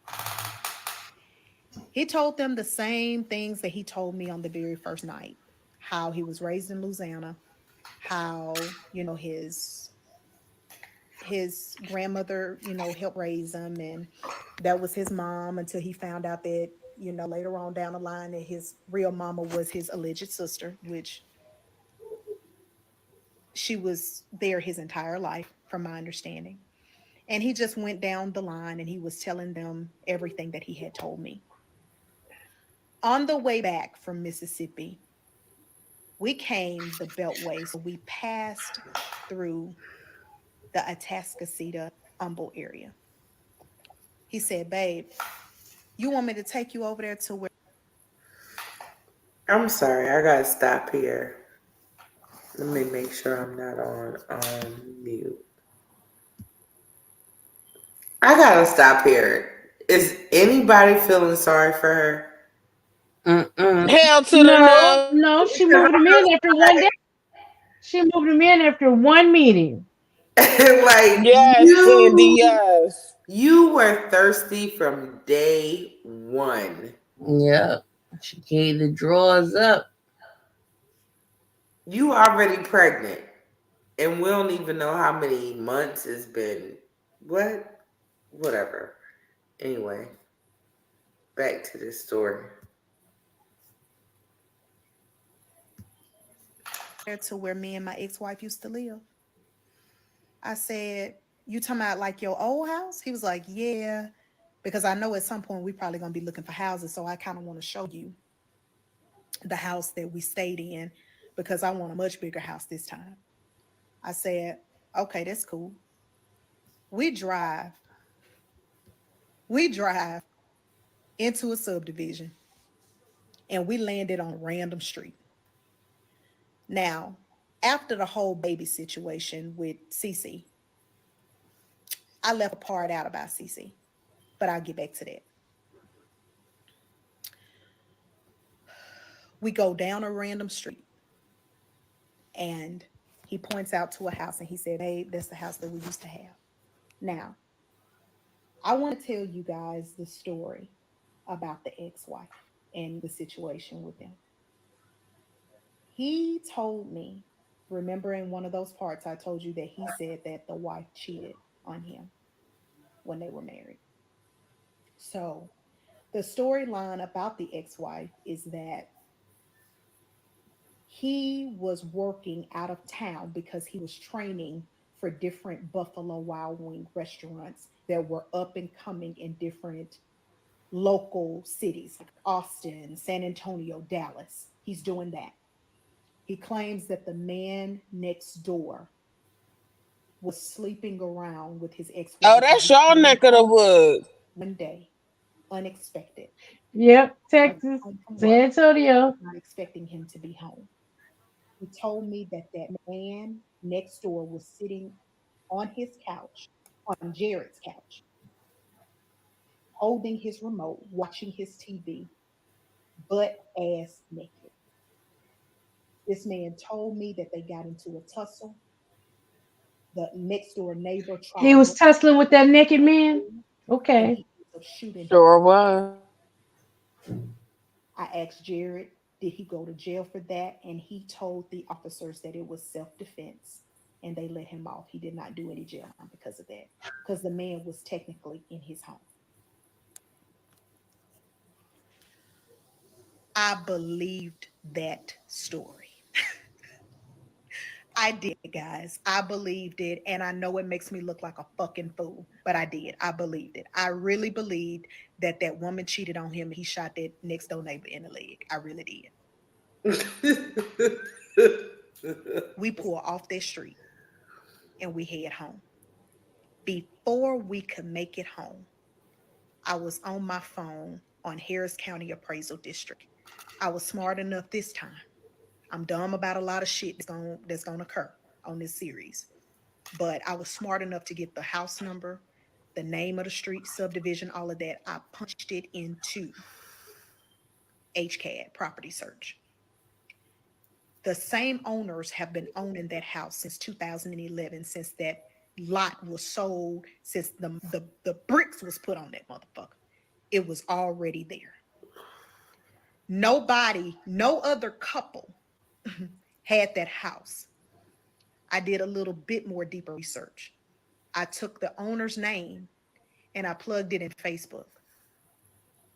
He told them the same things that he told me on the very first night, how he was raised in Louisiana, how, his grandmother, helped raise him, and that was his mom until he found out that, later on down the line that his real mama was his alleged sister, which she was there his entire life, from my understanding. And he just went down the line and he was telling them everything that he had told me. On the way back from Mississippi, we came the Beltway. So we passed through the Atascocita Humble area. He said, babe, you want me to take you over there to where I'm sorry, I gotta stop here. Let me make sure I'm not on mute. I gotta stop here. Is anybody feeling sorry for her? Hell to the No, no. no, she moved him in after one day. She moved him in after one meeting. Like Yes, Candy, yes. you were thirsty from day one. Yeah. She gave the drawers up. You already pregnant, and we don't even know how many months it's been. What? Whatever. Anyway, back to this story. me and my ex-wife used to live. I said, you talking about like your old house? He was like, yeah, because I know at some point we probably gonna be looking for houses. So I kind of want to show you the house that we stayed in because I want a much bigger house this time. I said, okay, that's cool. We drive, we drive into a subdivision and we landed on a random street. Now, after the whole baby situation with Cece, I left a part out about CC, but I'll get back to that. We go down a random street and he points out to a house and he said, "Hey, that's the house that we used to have." Now, I want to tell you guys the story about the ex-wife and the situation with them. He told me, remember in one of those parts, I told you that he said that the wife cheated on him when they were married. So the storyline about the ex-wife is that he was working out of town because he was training for different Buffalo Wild Wing restaurants that were up and coming in different local cities like Austin, San Antonio, Dallas. He's doing that. He claims that the man next door was sleeping around with his Oh, ex-wife. that's your neck of the woods. One day, unexpected. Yep, I was Texas, home from San work, Antonio. not expecting him to be home. He told me that that man next door was sitting on his couch, on Jared's couch, holding his remote, watching his TV, butt ass naked. This man told me that they got into a tussle. The next door neighbor He tried was to tussling with that naked man. and Okay. he ended up shooting him. Sure was. I asked Jared, did he go to jail for that? And he told the officers that it was self defense and they let him off. He did not do any jail time because of that, because the man was technically in his home. I believed that story. I did, guys. I believed it. And I know it makes me look like a fucking fool, but I did. I believed it. I really believed that that woman cheated on him and he shot that next door neighbor in the leg. I really did. We pull off that street and we head home. Before we could make it home, I was on my phone on Harris County Appraisal District. I was smart enough this time. I'm dumb about a lot of shit that's gonna occur on this series. But I was smart enough to get the house number, the name of the street, subdivision, all of that. I punched it into HCAD, property search. The same owners have been owning that house since 2011, since that lot was sold, since the bricks was put on that motherfucker. It was already there. Nobody, no other couple had that house. I did a little bit more deeper research. I took the owner's name and I plugged it in Facebook.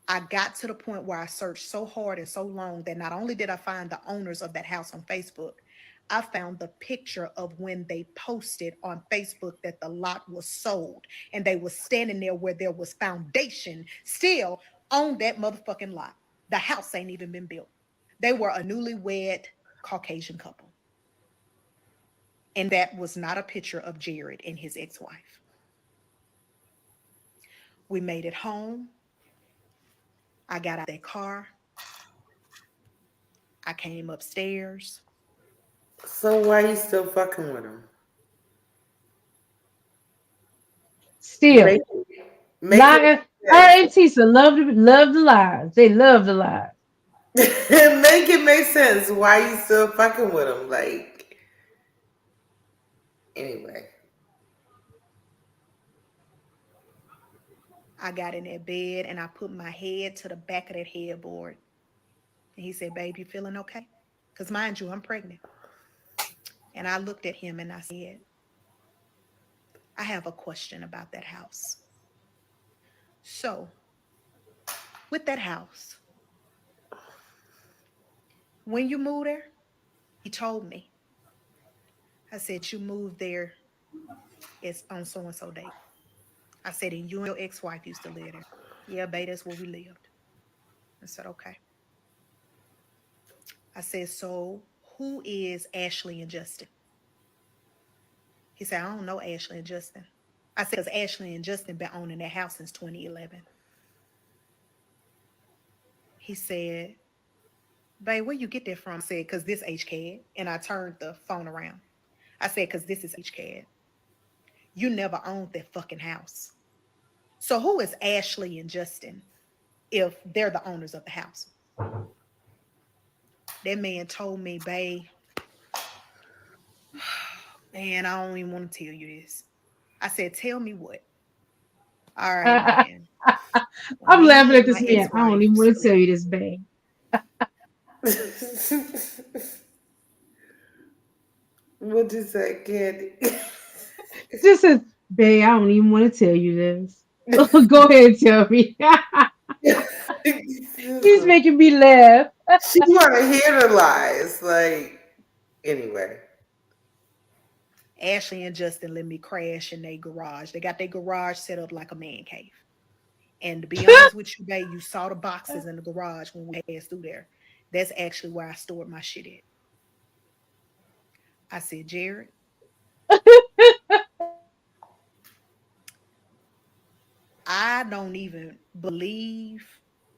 I got to the point where I searched so hard and so long that not only did I find the owners of that house on Facebook, I found the picture of when they posted on Facebook that the lot was sold and they were standing there where there was foundation still on that motherfucking lot. The house ain't even been built. They were a newlywed Caucasian couple. And that was not a picture of Jared and his ex-wife. We made it home. I got out of that car. I came upstairs. So why you still fucking with him? Still. Make Lie. it Her and Tisa love the lies. They love the lies. make it make sense. Why you still fucking with him? Like, anyway. I got in that bed and I put my head to the back of that headboard. And he said, "Babe, you feeling okay?" Because mind you, I'm pregnant. And I looked at him and I said, "I have a question about that house." So, with that house, when you moved there, he told me. I said, "You moved there, it's on so and so date." I said, "And you and your ex-wife used to live there." "Yeah, babe, that's where we lived." I said, "Okay." I said, "So who is Ashley and Justin?" He said, "I don't know Ashley and Justin." I said, "Because Ashley and Justin been owning that house since 2011. He said, "Babe, where you get that from?" I said, "Because this HCAD." And I turned the phone around. I said, "Because this is HCAD." You never owned that fucking house. So who is Ashley and Justin if they're the owners of the house? That man told me, babe, man, I don't even want to tell you this. I said, tell me what? All right, man. I'm Me laughing at and this my man. I don't ex-wife even want to split. tell you this, babe. What'd you say, Candy? Just says, babe, I don't even want to tell you this. Go ahead and tell me. He's making me laugh. She want to hear the lies. Like, anyway. Ashley and Justin let me crash in their garage. They got their garage set up like a man cave. And to be honest with you, babe, you saw the boxes in the garage when we passed through there. That's actually where I stored my shit at. I said, Jared, I don't even believe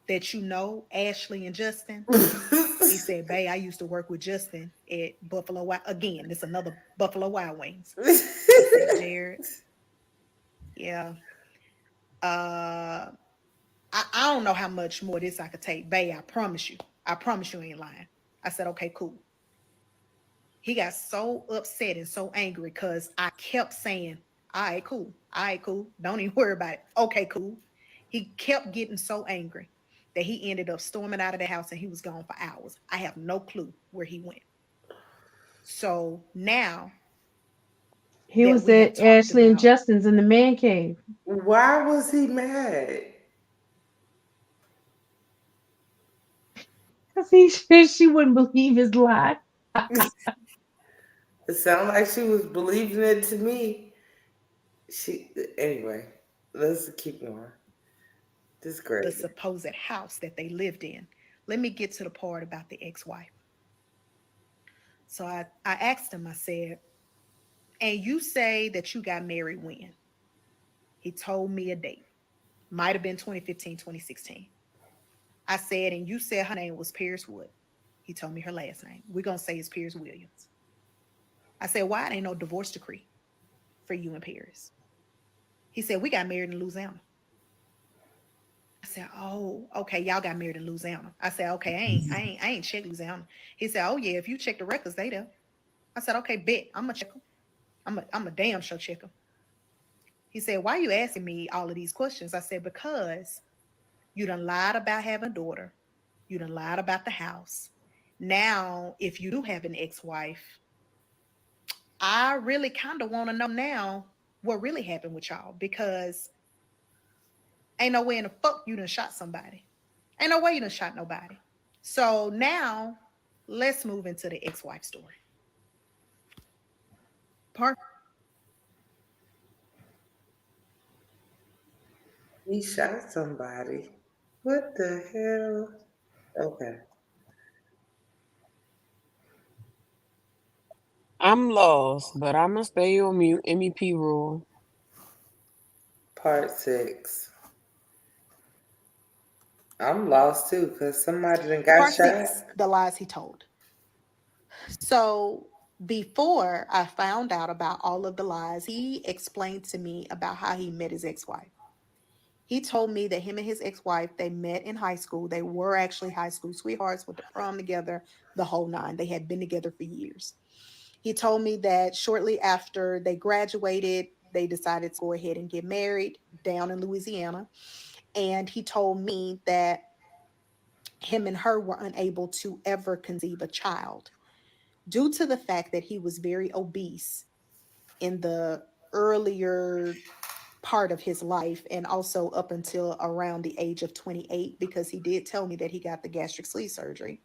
that you know Ashley and Justin. He said, babe, I used to work with Justin at Buffalo Wild. Again, it's another Buffalo Wild Wings. I said, Jared, yeah. I don't know how much more this I could take. Babe, I promise you. I promise you ain't lying. I said, okay, cool. He got so upset and so angry because I kept saying, all right, cool. All right, cool. Don't even worry about it. Okay, cool. He kept getting so angry that he ended up storming out of the house and he was gone for hours. I have no clue where he went. So now He that was we have at talked Ashley and about, Justin's in the man cave. Why was he mad? Because he said she wouldn't believe his lie. It sounded like she was believing it to me. Anyway, let's keep going. This is great. the supposed house that they lived in. Let me get to the part about the ex-wife. So I asked him, I said, and you say that you got married when? He told me a date. Might have been 2015, 2016. I said, and you said her name was Pierce Wood. He told me her last name. We're going to say it's Pierce Williams. I said, why ain't no divorce decree for you and Pierce? He said, we got married in Louisiana. I said, oh, okay, y'all got married in Louisiana. I said, okay, I ain't checked Louisiana. He said, oh yeah, if you check the records, they there. I said, okay, bet, I'm gonna check them. I'm a damn sure check them. He said, why are you asking me all of these questions? I said, because you done lied about having a daughter. You done lied about the house. Now, if you do have an ex-wife, I really kind of want to know now what really happened with y'all, because ain't no way in the fuck you done shot somebody. Ain't no way you done shot nobody. So now let's move into the ex-wife story. He shot somebody. What the hell? Okay. I'm lost, but I'm gonna stay on mute. MEP rule. Part 6. I'm lost too because somebody done got Part shot. 6, the lies he told. So before I found out about all of the lies, he explained to me about how he met his ex-wife. He told me that him and his ex-wife, they met in high school. They were actually high school sweethearts, went to prom together, the whole nine. They had been together for years. He told me that shortly after they graduated, they decided to go ahead and get married down in Louisiana. And he told me that him and her were unable to ever conceive a child due to the fact that he was very obese in the earlier part of his life, and also up until around the age of 28, because he did tell me that he got the gastric sleeve surgery.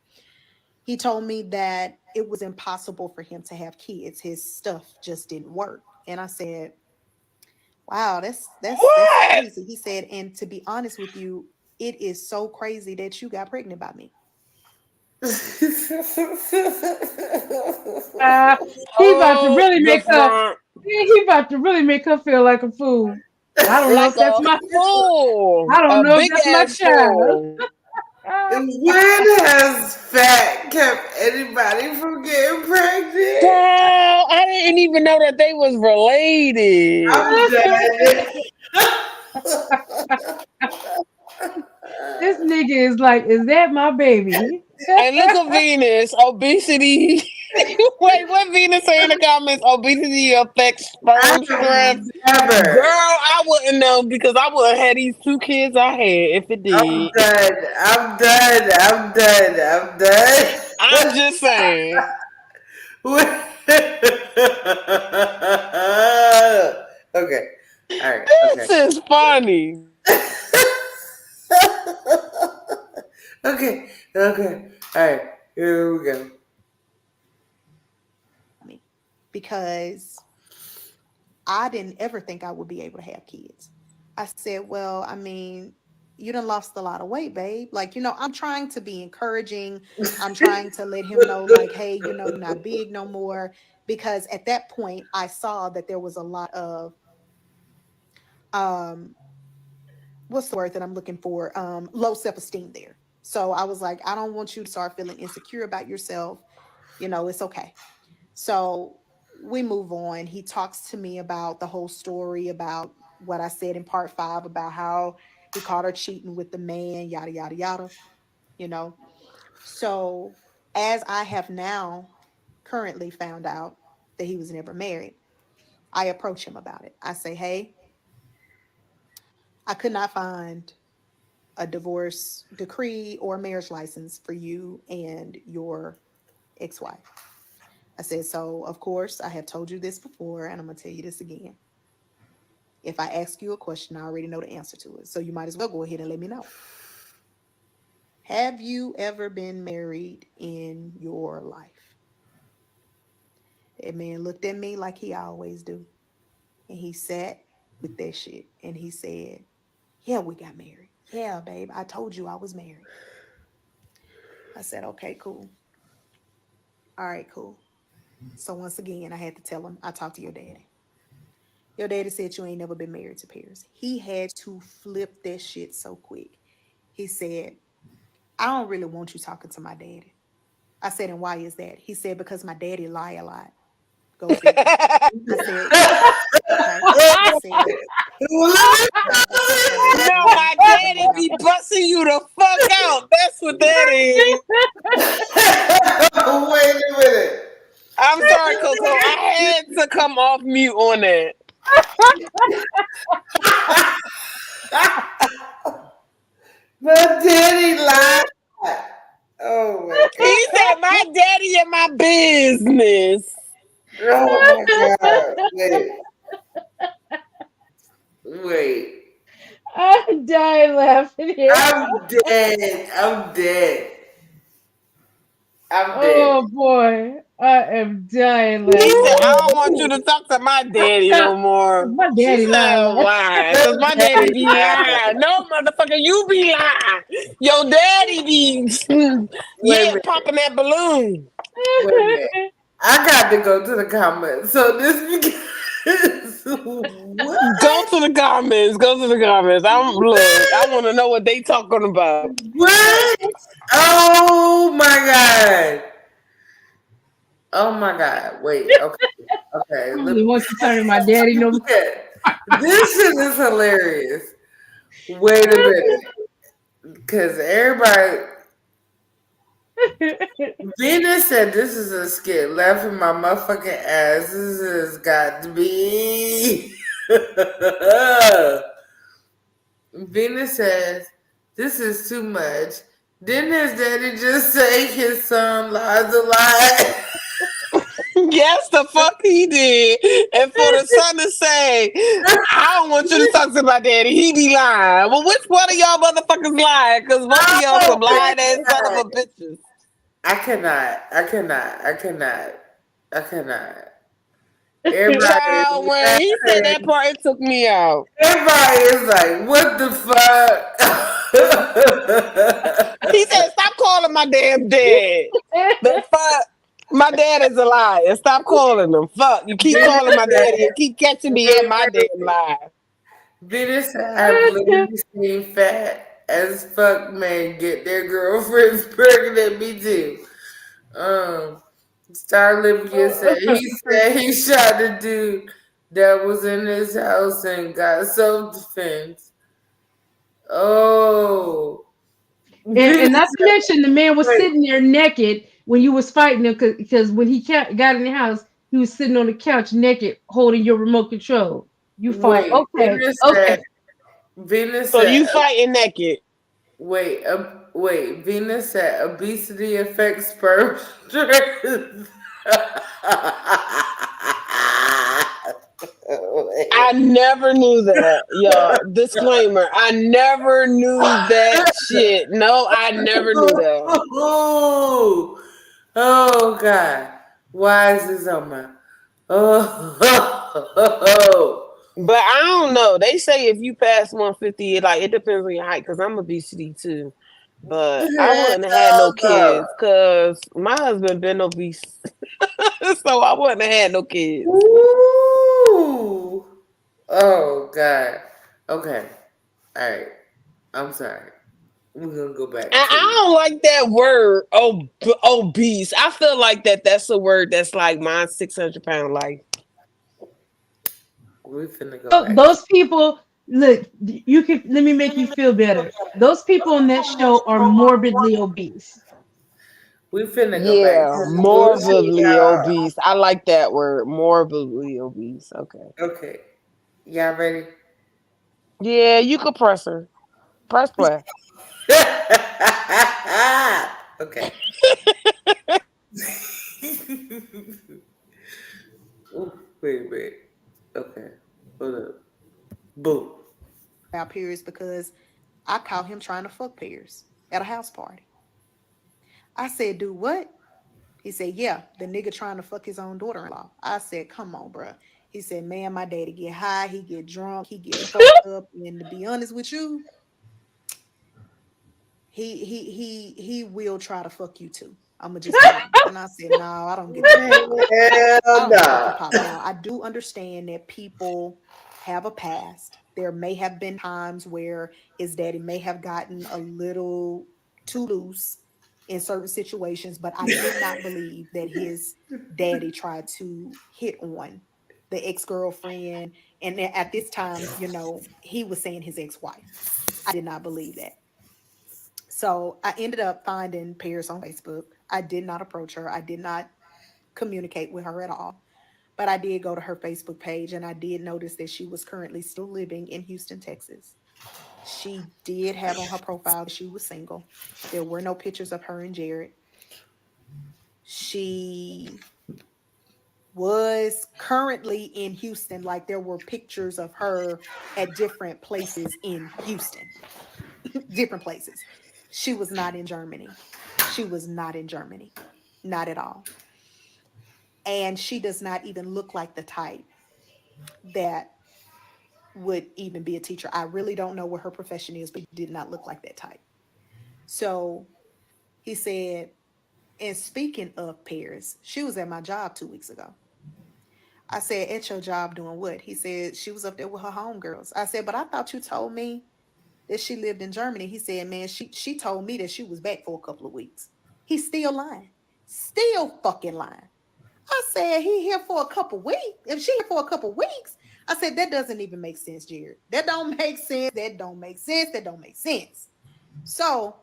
He told me that it was impossible for him to have kids. His stuff just didn't work. And I said, wow, that's crazy. He said, and to be honest with you, it is so crazy that you got pregnant by me. He about to really make her. He about to really make her feel like a fool. I don't know if that's my. Fool. I don't know if big that's my ass child. fool. When has fat kept anybody from getting pregnant? Girl, I didn't even know that they was related. I'm dead. This nigga is like, is that my baby? And look at Venus, obesity. Wait, what Venus say in the comments? Obesity affects sperm strength. Never. Girl, I wouldn't know because I would have had these 2 kids I had if it did. I'm done. I'm just saying. Okay. All right. This is funny. Okay. All right. Here we go. Because I didn't ever think I would be able to have kids. I said, well, I mean, you done lost a lot of weight, babe. Like, I'm trying to be encouraging. I'm trying to let him know, like, hey, you're not big no more. Because at that point, I saw that there was a lot of, what's the word that I'm looking for? Low self-esteem there. So I was like, I don't want you to start feeling insecure about yourself. It's okay. So we move on. He talks to me about the whole story, about what I said in part 5, about how he caught her cheating with the man, yada, yada, yada, So as I have now currently found out that he was never married, I approach him about it. I say, hey, I could not find a divorce decree or marriage license for you and your ex-wife. I said, so of course, I have told you this before, and I'm going to tell you this again. If I ask you a question, I already know the answer to it. So you might as well go ahead and let me know. Have you ever been married in your life? That man looked at me like he always do. And he sat with that shit. And he said, yeah, we got married. Yeah, babe, I told you I was married. I said, okay, cool. All right, cool. So once again, I had to tell him, I talked to your daddy. Your daddy said you ain't never been married to Paris. He had to flip that shit so quick. He said, I don't really want you talking to my daddy. I said, and why is that? He said, because my daddy lie a lot. Go figure. I said, No, my daddy be busting you the fuck out. That's what that is. Wait a minute. I'm sorry, Coco. I had to come off mute on that. My daddy lied. Oh my God. He said my daddy in my business. Oh my God. Wait. I'm dying laughing here. I'm dead. Oh boy, I am dying He laughing. said, I don't want you to talk to my daddy no more. My daddy lying. Why? Because my daddy be lying. No, motherfucker, you be lying. Your daddy be popping that balloon. Wait a minute. I got to go to the comments. So this because what? Go to the comments. I want to know what they talking about. What? Oh my God. Wait. Okay. I really want you talking to my daddy. No, This shit is hilarious. Wait a minute. Because everybody. Venus said this is a skit. Laughing my motherfucking ass. This has got to be. Venus says this is too much. Didn't his daddy just say his son lies a lot? Yes, the fuck he did. And for the son to say, I don't want you to talk to my daddy, he be lying. Well, which one of y'all motherfuckers lying? Because both of y'all some lying ass son of a bitches. I cannot. Everybody, Child, when he said that part, it took me out. everybody is like, what the fuck? He said, stop calling my damn dad. The fuck? My dad is a liar. Stop calling him. Fuck. You keep calling my daddy and keep catching me in my damn lie. Venus, I've literally seen fat as fuck men get their girlfriends pregnant. Me too. Star Olivia said he shot the dude that was in his house and got self-defense. Oh. And not to mention, the man was sitting there naked when you was fighting him because when he got in the house, he was sitting on the couch naked, holding your remote control. You fight, Wait, okay, okay. Venus So said, you fighting naked. wait, Venus said obesity affects sperm strength. I never knew that, y'all. Disclaimer: I never knew that shit. No, I never knew that. Oh God, why is this on my? Oh, But I don't know. They say if you pass 150, it depends on your height. Because I'm obesity too. But I wouldn't have had no kids because my husband been obese, so I wouldn't have had no kids. Ooh. Oh God. Okay. All right. I'm sorry. We're gonna go back I to. don't like that word, obese. I feel like that's a word that's like my 600-pound life. We're finna go So back. those people, look, you can let me make you feel better. Those people on that show are morbidly obese. We finna go back Yeah, to the bullshit, morbidly y'all. obese. I like that word, morbidly obese. Okay. Okay. Y'all ready? Yeah, you could press her. Press play. Okay. Ooh, wait. Okay. Hold up. Boom. About Pierce because I caught him trying to fuck Pierce at a house party. I said, "Do what?" He said, "Yeah, the nigga trying to fuck his own daughter-in-law." I said, "Come on, bruh." He said, "Man, my daddy get high, he get drunk, he get fucked up, and to be honest with you, he will try to fuck you too. I'ma just be honest." And I said, "No, I don't get that part. I Hell don't get that no. part." Now, I do understand that people have a past. There may have been times where his daddy may have gotten a little too loose in certain situations, but I did not believe that his daddy tried to hit on the ex-girlfriend. And at this time, he was saying his ex-wife. I did not believe that. So I ended up finding Paris on Facebook. I did not approach her. I did not communicate with her at all. But I did go to her Facebook page and I did notice that she was currently still living in Houston, Texas. She did have on her profile that she was single. There were no pictures of her and Jared. She was currently in Houston, like there were pictures of her at different places in Houston, different places. She was not in Germany. She was not in Germany, not at all. And she does not even look like the type that would even be a teacher. I really don't know what her profession is, but did not look like that type. So he said, and speaking of Paris, she was at my job 2 weeks ago. I said, "At your job doing what?" He said, "She was up there with her homegirls." I said, "But I thought you told me that she lived in Germany." He said, "Man, she told me that she was back for a couple of weeks." He's still lying. Still fucking lying. I said, "He here for a couple weeks. If she here for a couple weeks," I said, "that doesn't even make sense, Jared. That don't make sense. That don't make sense. That don't make sense." So,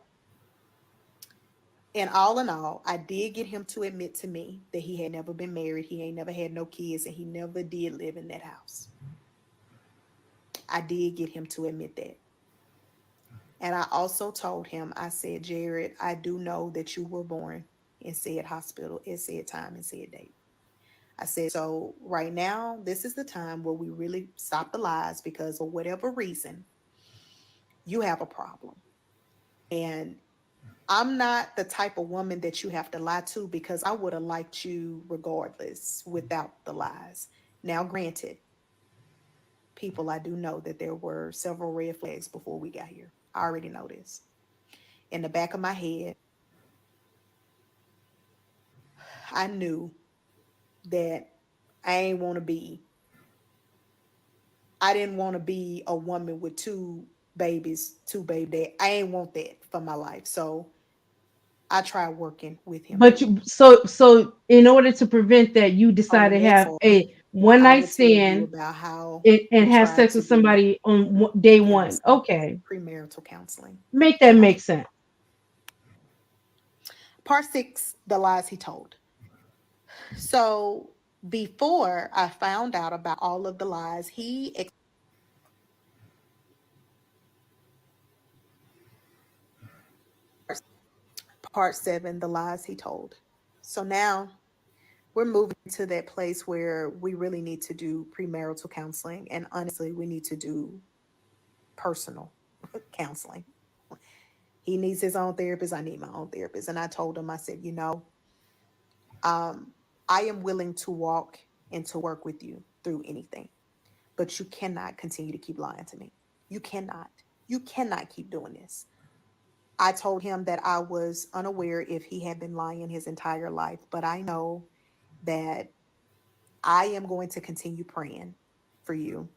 in all, I did get him to admit to me that he had never been married. He ain't never had no kids, and he never did live in that house. I did get him to admit that. And I also told him, I said, "Jared, I do know that you were born in said hospital at said time and said date." I said, "So right now, this is the time where we really stop the lies because for whatever reason, you have a problem. And I'm not the type of woman that you have to lie to because I would have liked you regardless without the lies." Now, granted, people, I do know that there were several red flags before we got here. I already know this. In the back of my head, I knew that I ain't want to be I didn't want to be a woman with two babies, 2 baby. I ain't want that for my life. So I tried working with him But through it. you so in order to prevent that, you On the decided to have mental, a one I night will tell you stand about how and we have tried sex to with do somebody on day one. counseling, Okay, premarital counseling make that tonight. make sense. Part 6, the lies he told. So before I found out about all of the lies, part 7, the lies he told. So now we're moving to that place where we really need to do premarital counseling. And honestly, we need to do personal counseling. He needs his own therapist. I need my own therapist. And I told him, I said, um, I am willing to walk and to work with you through anything, but you cannot continue to keep lying to me. You cannot. You cannot keep doing this. I told him that I was unaware if he had been lying his entire life, but I know that I am going to continue praying for you.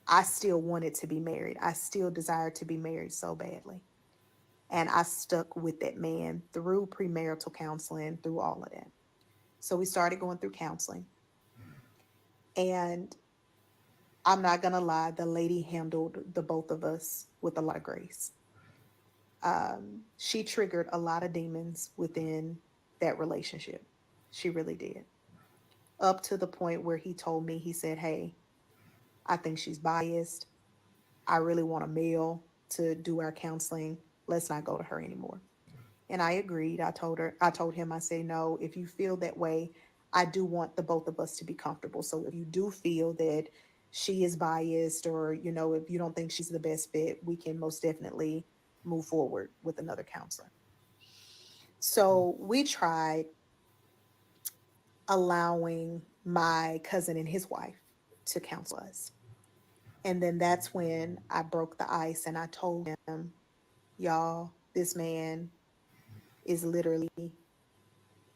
I still wanted to be married. I still desired to be married so badly. And I stuck with that man through premarital counseling, through all of that. So we started going through counseling. And I'm not going to lie, the lady handled the both of us with a lot of grace. She triggered a lot of demons within that relationship. She really did. Up to the point where he told me, he said, "Hey, I think she's biased. I really want a male to do our counseling. Let's not go to her anymore." And I agreed. I told him, I say, "No, if you feel that way, I do want the both of us to be comfortable. So if you do feel that she is biased, or, if you don't think she's the best fit, we can most definitely move forward with another counselor." So we tried allowing my cousin and his wife to counsel us. And then that's when I broke the ice and I told him, "Y'all, this man is literally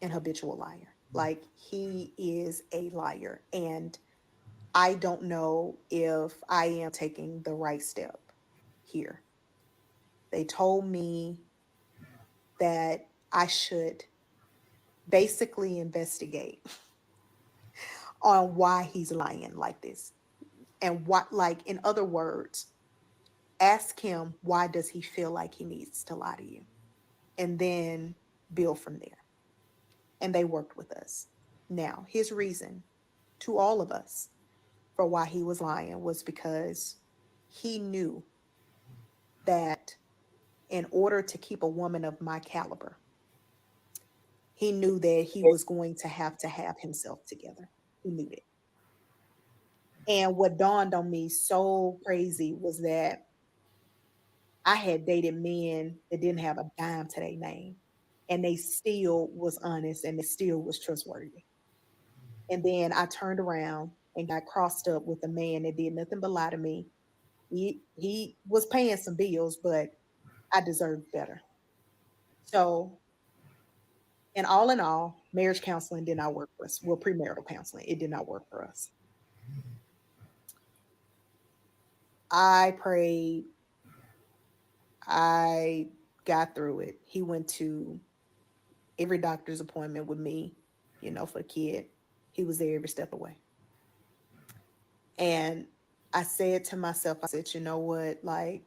an habitual liar. Like, he is a liar. And I don't know if I am taking the right step here." They told me that I should basically investigate on why he's lying like this. And what, like, in other words, ask him, why does he feel like he needs to lie to you? And then build from there. And they worked with us. Now, his reason to all of us for why he was lying was because he knew that in order to keep a woman of my caliber, he knew that he was going to have himself together. He knew it. And what dawned on me so crazy was that I had dated men that didn't have a dime to their name, and they still was honest and they still was trustworthy. And then I turned around and got crossed up with a man that did nothing but lie to me. He was paying some bills, but I deserved better. So, in all, marriage counseling did not work for us. Well, premarital counseling, it did not work for us. I prayed. I got through it. He went to every doctor's appointment with me, for the kid. He was there every step away. And I said to myself, I said, "You know what? Like,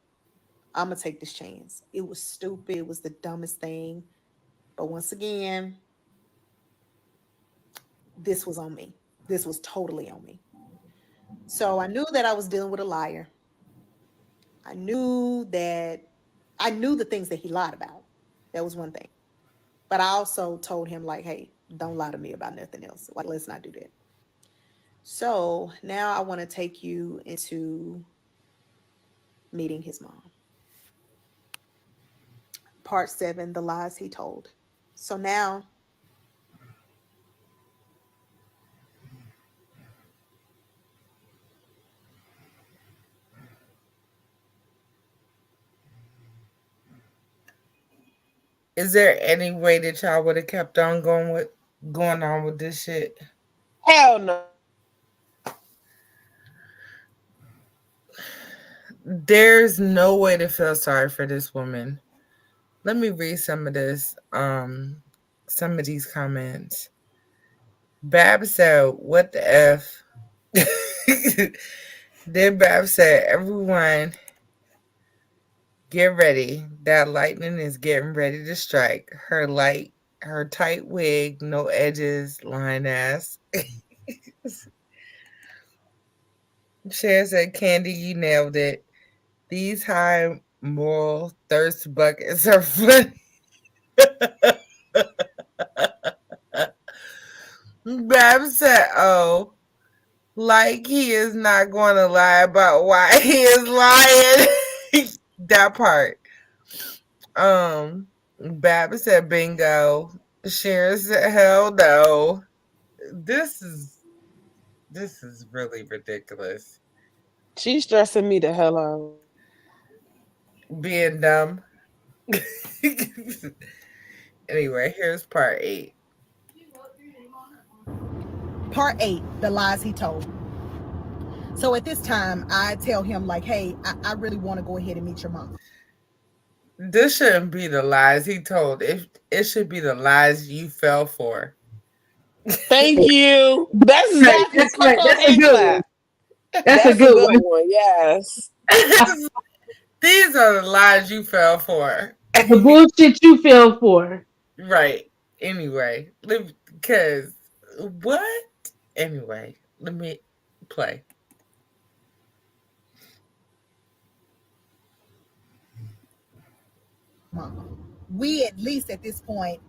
I'm going to take this chance." It was stupid. It was the dumbest thing. But once again, this was on me. This was totally on me. So I knew that I was dealing with a liar. I knew that I knew the things that he lied about. That was one thing. But I also told him, like, "Hey, don't lie to me about nothing else. Like, let's not do that." So now I want to take you into meeting his mom. Part 7, the lies he told. So now, Is there any way that y'all would have kept on going on with this shit? Hell no. there's no way to feel sorry for this woman. Let me read some of this. Some of these comments. Bab said, "What the f?" Then Bab said, "Everyone, get ready. That lightning is getting ready to strike. Her tight wig, no edges, line ass." Cher said, "Candy, you nailed it. These high moral thirst buckets are funny." Bab said, "Oh, like he is not going to lie about why he is lying." That part. Bab said, "Bingo." Sharon said, "Hell no." This is really ridiculous. She's stressing me the hell out. Being dumb. Anyway, here's part 8. Part 8, the lies he told. So at this time, I tell him like, hey, I really want to go ahead and meet your mom. This shouldn't be the lies he told. It should be the lies you fell for. Thank you. That's exactly That's right. That's a good one. That's a good one. Yes. These are the lies you fell for. The bullshit you fell for. Right. Anyway, because what? Anyway, let me play. Mama. We at least at this point,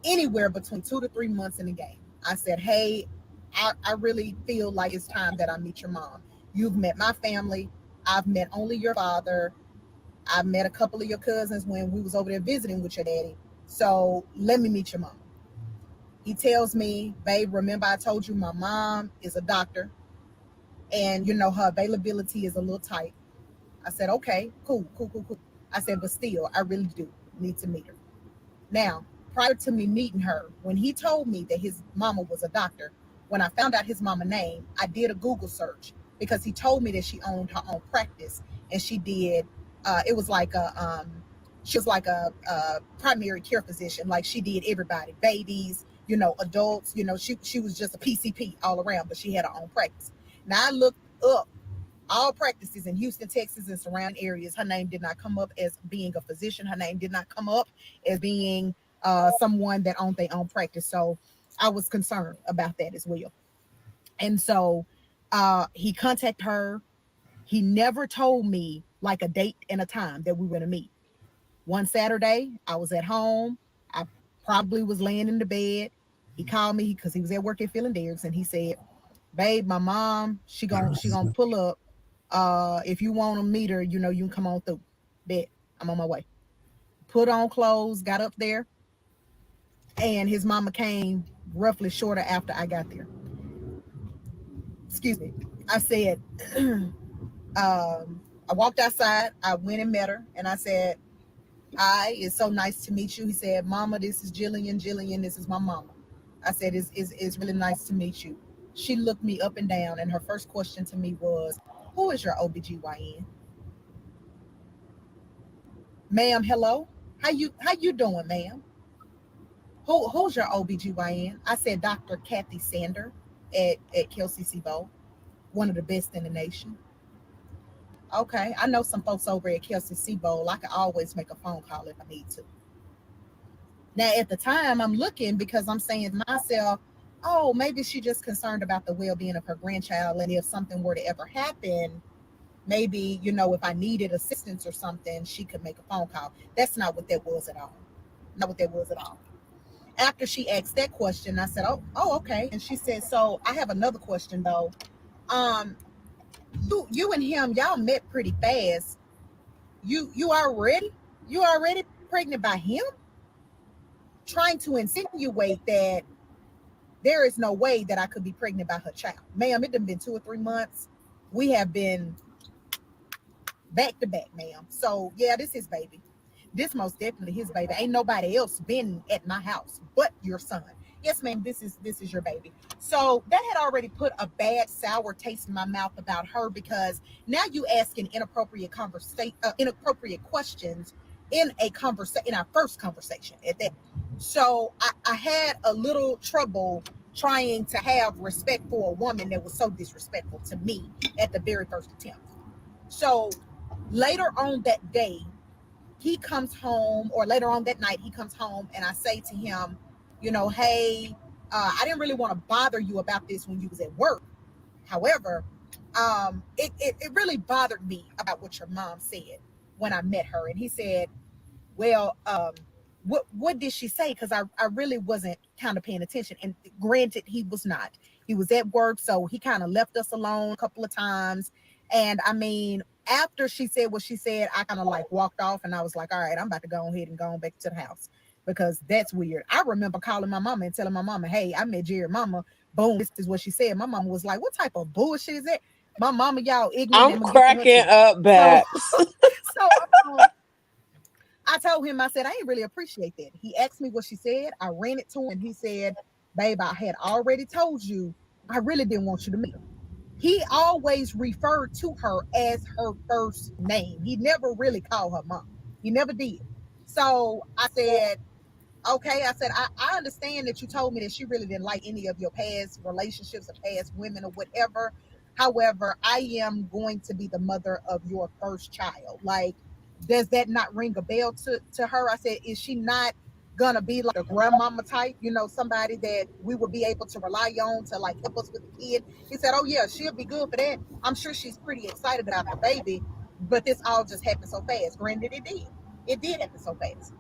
anywhere between 2 to 3 months in the game. I said, hey, I really feel like it's time that I meet your mom. You've met my family. I've met only your father. I've met a couple of your cousins when we was over there visiting with your daddy. So let me meet your mom. He tells me, babe, remember I told you my mom is a doctor and, you know, her availability is a little tight. I said, okay, cool. I said, but still, I really do need to meet her. Now, prior to me meeting her, when he told me that his mama was a doctor, when I found out his mama name, I did a Google search because he told me that she owned her own practice and she did, it was like she was like a primary care physician. Like she did everybody, babies, you know, adults, you know, she was just a PCP all around, but she had her own practice. Now I looked up all practices in Houston, Texas, and surrounding areas. Her name did not come up as being a physician. Her name did not come up as being someone that owned their own practice. So I was concerned about that as well. And so he contacted her. He never told me like a date and a time that we were going to meet. One Saturday, I was at home. I probably was laying in the bed. He called me because he was at work at Philadelphia, and he said, babe, my mom, she gonna pull up. If you want to meet her, you know, you can come on through. Bet I'm on my way. Put on clothes, got up there, and his mama came roughly shorter after I got there. Excuse me. I said, I walked outside, I went and met her, and I said, hi, it's so nice to meet you. He said, mama, this is Jillian. Jillian, this is my mama. I said, it's really nice to meet you. She looked me up and down, and her first question to me was, who is your OBGYN? Ma'am, hello? How you doing, ma'am? Who's your OBGYN? I said, Dr. Kathy Sander at Kelsey Cboe, one of the best in the nation. Okay, I know some folks over at Kelsey Cboe. I can always make a phone call if I need to. Now, at the time, I'm looking because I'm saying to myself, oh, maybe she's just concerned about the well-being of her grandchild. And if something were to ever happen, maybe, you know, if I needed assistance or something, she could make a phone call. That's not what that was at all. Not what that was at all. After she asked that question, I said, oh, okay. And she said, so I have another question though. You and him, y'all met pretty fast. You already pregnant by him? Trying to insinuate that there is no way that I could be pregnant by her child. Ma'am, it done been 2 or 3 months. We have been back to back, ma'am. So yeah, this is baby. This most definitely his baby. Ain't nobody else been at my house but your son. Yes, ma'am, this is your baby. So that had already put a bad sour taste in my mouth about her, because now you asking inappropriate questions in our first conversation at that. So I had a little trouble trying to have respect for a woman that was so disrespectful to me at the very first attempt. So later on that day, he comes home, or later on that night, he comes home, and I say to him, hey, I didn't really want to bother you about this when you was at work. However, it really bothered me about what your mom said when I met her. And he said, well, what did she say? Because I really wasn't kind of paying attention. And granted, he was not. He was at work, so he kind of left us alone a couple of times. And I mean, after she said what she said, I kind of like walked off, and I was like, all right, I'm about to go ahead and go on back to the house, because that's weird. I remember calling my mama and telling my mama, hey, I met Jerry mama. Boom, this is what she said. My mama was like, what type of bullshit is that? My mama, y'all ignorant. I'm cracking up, Babs. So I told him, I said, I ain't really appreciate that. He asked me what she said. I ran it to him, and he said, babe, I had already told you I really didn't want you to meet her. He always referred to her as her first name. He never really called her mom. He never did. So I said, okay, I said, I understand that you told me that she really didn't like any of your past relationships or past women or whatever. However, I am going to be the mother of your first child. Like, does that not ring a bell to her? I said, is she not gonna be like a grandmama type, somebody that we would be able to rely on to like help us with the kid? He said, oh yeah, she'll be good for that. I'm sure she's pretty excited about the baby, but this all just happened so fast. Granted, it did happen so fast.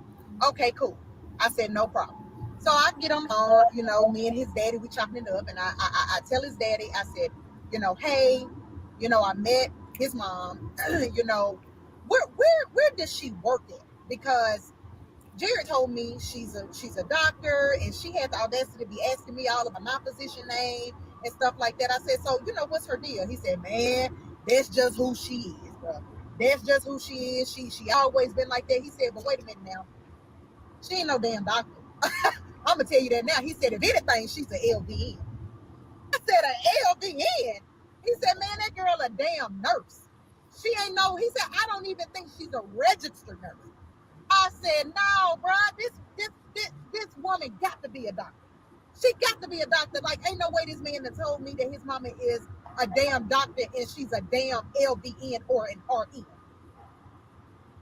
Okay, cool. I said, no problem. So I get on the phone, me and his daddy, we chopping it up, and I tell his daddy, I said, hey, I met his mom, where does she work at? Because Jared told me she's a doctor, and she had the audacity to be asking me all about my physician name and stuff like that. I said, so what's her deal? He said, man, that's just who she is, bro. That's just who she is. She always been like that. He said, but wait a minute now, she ain't no damn doctor. I'm gonna tell you that now. He said, if anything, she's an LVN. I said, an LVN? He said, man, that girl a damn nurse. She ain't no. He said, I don't even think she's a registered nurse. I said, no, bro, this woman got to be a doctor. She got to be a doctor. Like, ain't no way this man that told me that his mama is a damn doctor and she's a damn LVN or an RN.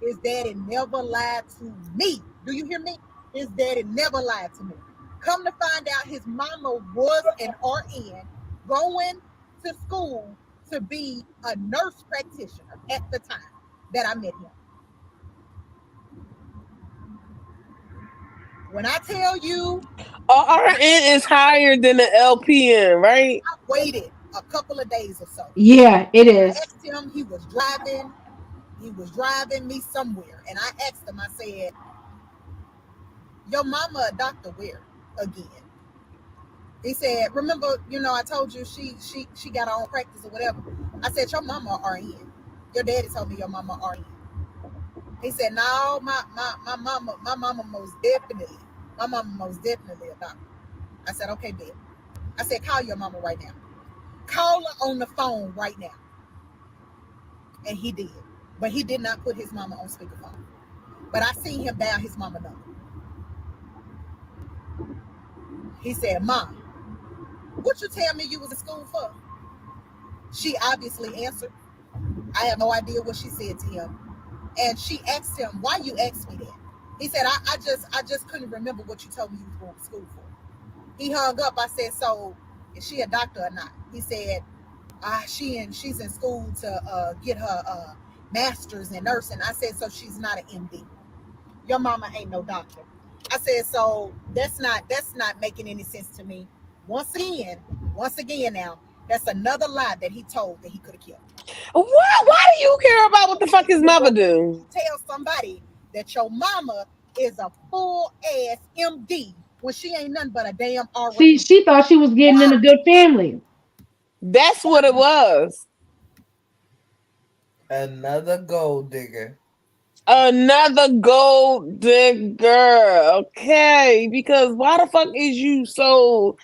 His daddy never lied to me. Do you hear me? His daddy never lied to me. Come to find out, his mama was an RN going to school to be a nurse practitioner at the time that I met him. When I tell you, RN is higher than the LPN, right? I waited a couple of days or so. Yeah, it is. I asked him, he was driving me somewhere, and I asked him, I said, your mama a doctor where again? He said, remember, I told you she got her own practice or whatever. I said, your mama RN. Your daddy told me your mama RN. He said, no, my mama most definitely a doctor. I said, okay, babe. I said, call your mama right now. Call her on the phone right now. And he did. But he did not put his mama on speakerphone. But I seen him dial his mama number. He said, Mom, what you tell me you was in school for? She obviously answered. I have no idea what she said to him. And she asked him, why you asked me that? He said, I just couldn't remember what you told me you was going to school for. He hung up. I said, so is she a doctor or not? He said, she's in school to get her master's in nursing. I said, so she's not an MD. Your mama ain't no doctor. I said, so that's not making any sense to me. Once again now, that's another lie that he told that he could have killed. Why do you care about what the fuck his mother do? Tell somebody that your mama is a full ass MD when she ain't nothing but a damn RN. She thought she was getting in a good family. That's what it was. Another gold digger. Another gold digger. Okay. Because why the fuck is you so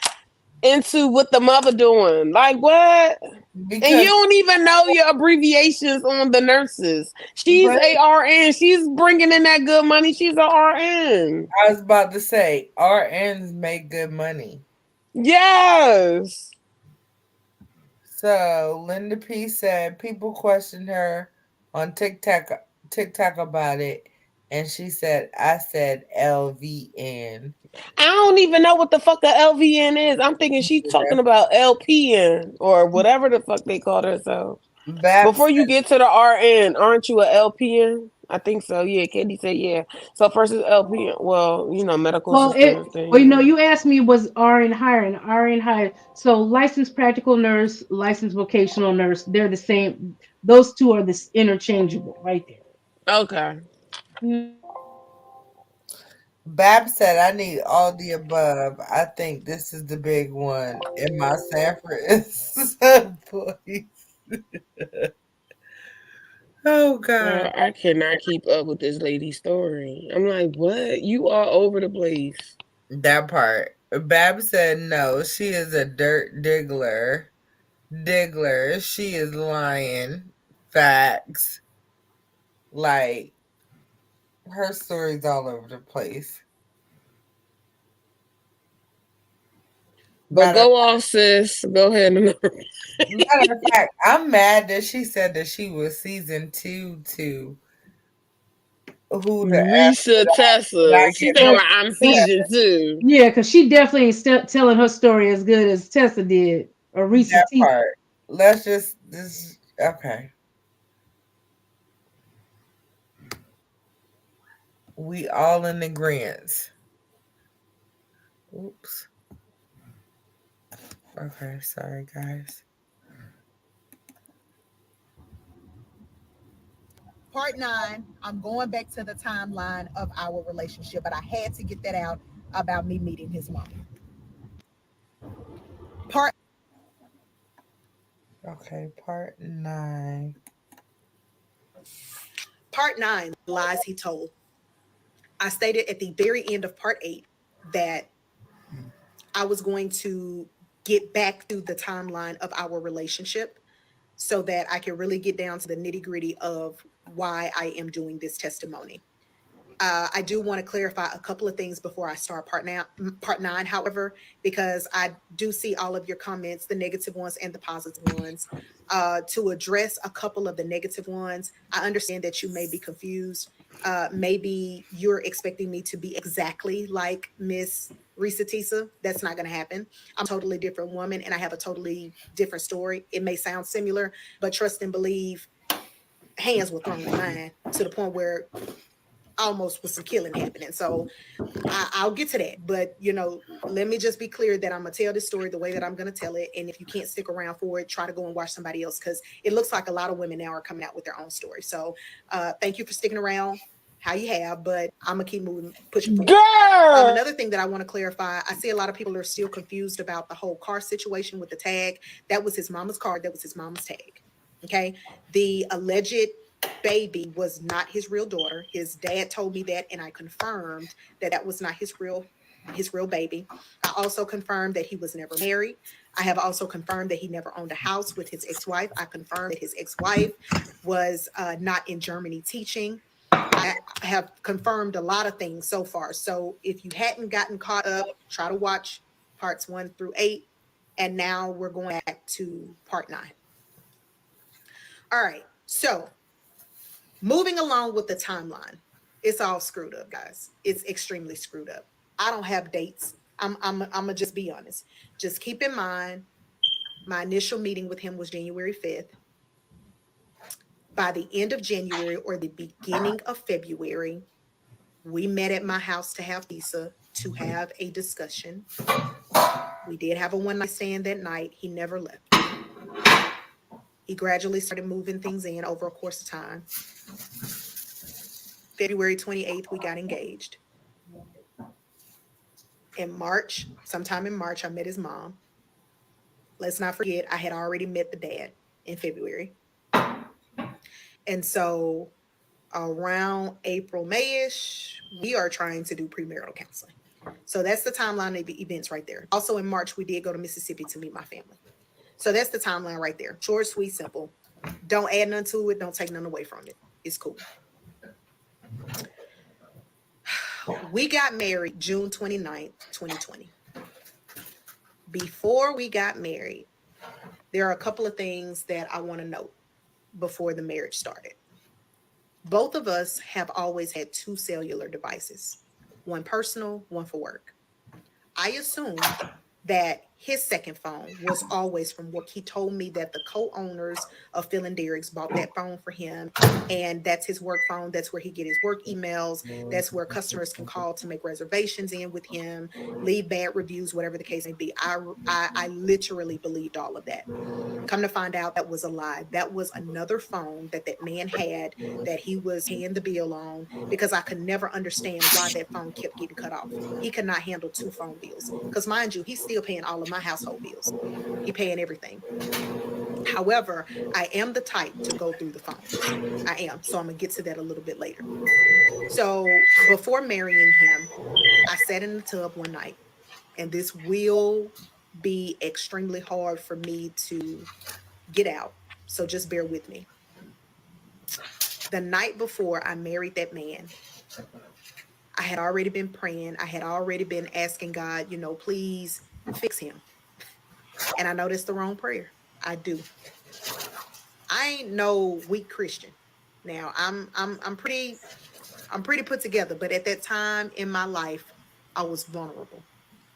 into what the mother doing? Like what? And you Because don't even know your abbreviations on the nurses. She's Right. a RN. She's bringing in that good money. She's a RN. I was about to say RNs make good money. Yes. So Linda P said people questioned her on TikTok about it, and she said, "I said LVN." I don't even know what the fuck a LVN is. I'm thinking she's talking about LPN or whatever the fuck they call themselves. Babs Before you get to the RN, aren't you a LPN? I think so. Yeah, Katie said yeah. So first is LPN. Well, you know, medical Well, assistant thing. you know, you asked me was RN higher and RN higher. So licensed practical nurse, licensed vocational nurse, they're the same. Those two are this interchangeable right there. Okay. Babs said, "I need all the above. I think this is the big one in my Sanford is voice." Oh God. I cannot keep up with this lady's story. I'm like, what? You are over the place. That part. Babs said no, she is a dirt diggler. She is lying. Facts. Like her story's all over the place. But Matter, go off, sis. Go ahead. matter of fact, I'm mad that she said that she was season 2 too. Who the F Risa did I Tessa. She get talking Yeah, about I'm yeah, season 2. yeah, because she definitely ain't telling her story as good as Tessa did or Reese's that teeth. part? Let's just this okay. We all in agreement. Oops. Okay, sorry guys. Part 9, I'm going back to the timeline of our relationship, but I had to get that out about me meeting his mom. Part Okay, part 9. Part 9, lies he told. I stated at the very end of part 8 that I was going to get back to the timeline of our relationship so that I can really get down to the nitty gritty of why I am doing this testimony. I do want to clarify a couple of things before I start part 9, however, because I do see all of your comments, the negative ones and the positive ones. To address a couple of the negative ones, I understand that you may be confused. Maybe you're expecting me to be exactly like Miss Risa Tisa. That's not going to happen. I'm a totally different woman and I have a totally different story. It may sound similar, but trust and believe, hands were thrown in mine to the point where almost was some killing happening. So I'll get to that. But, you know, let me just be clear that I'm going to tell this story the way that I'm going to tell it. And if you can't stick around for it, try to go and watch somebody else because it looks like a lot of women now are coming out with their own story. So thank you for sticking around how you have, but I'm going to keep moving, pushing forward. Girl! Another thing that I want to clarify, I see a lot of people are still confused about the whole car situation with the tag. That was his mama's car. That was his mama's tag. Okay. The alleged baby was not his real daughter. His dad told me that, and I confirmed that that was not his real baby. I also confirmed that he was never married. I have also confirmed that he never owned a house with his ex-wife. I confirmed that his ex-wife was not in Germany teaching. I have confirmed a lot of things so far. So if you hadn't gotten caught up, try to watch parts 1 through 8. And now we're going back to part 9. All right. So moving along with the timeline, it's all screwed up, guys. It's extremely screwed up. I don't have dates. I'm gonna just be honest. Just keep in mind, my initial meeting with him was January 5th. By the end of January or the beginning of February, we met at my house to have pizza, to have a discussion. We did have a one night stand that night. He never left. He gradually started moving things in over a course of time. February 28th, we got engaged. In March, sometime in March, I met his mom. Let's not forget, I had already met the dad in February. And so around April, Mayish, we are trying to do premarital counseling. So that's the timeline of the events right there. Also in March, we did go to Mississippi to meet my family. So that's the timeline right there. Short, sweet, simple. Don't add none to it. Don't take none away from it. It's cool. We got married June 29th, 2020. Before we got married, there are a couple of things that I want to note before the marriage started. Both of us have always had 2 cellular devices, one personal, one for work. I assumed that his second phone was always from work. He told me that the co-owners of Phil and Derek's bought that phone for him, and that's his work phone. That's where he get his work emails. That's where customers can call to make reservations in with him, leave bad reviews, whatever the case may be. I literally believed all of that. Come to find out, that was a lie. That was another phone that man had that he was paying the bill on, because I could never understand why that phone kept getting cut off. He could not handle 2 phone bills, because mind you, he's still paying all of my household bills. He paying everything. However, I am the type to go through the phone. I am. So I'm going to get to that a little bit later. So before marrying him, I sat in the tub one night, and this will be extremely hard for me to get out. So just bear with me. The night before I married that man, I had already been praying. I had already been asking God, please fix him. And I know that's the wrong prayer. I do. I ain't no weak Christian. Now I'm pretty put together, but at that time in my life, I was vulnerable.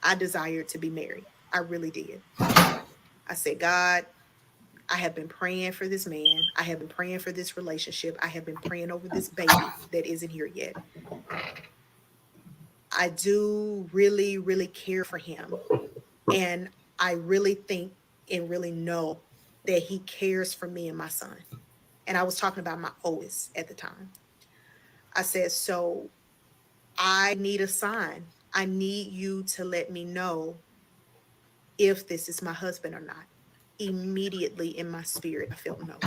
I desired to be married. I really did. I said, God, I have been praying for this man. I have been praying for this relationship. I have been praying over this baby that isn't here yet. I do really, really care for him. And I really think and really know that he cares for me and my son. And I was talking about my oldest at the time. I said, so I need a sign. I need you to let me know if this is my husband or not. Immediately in my spirit, I felt no.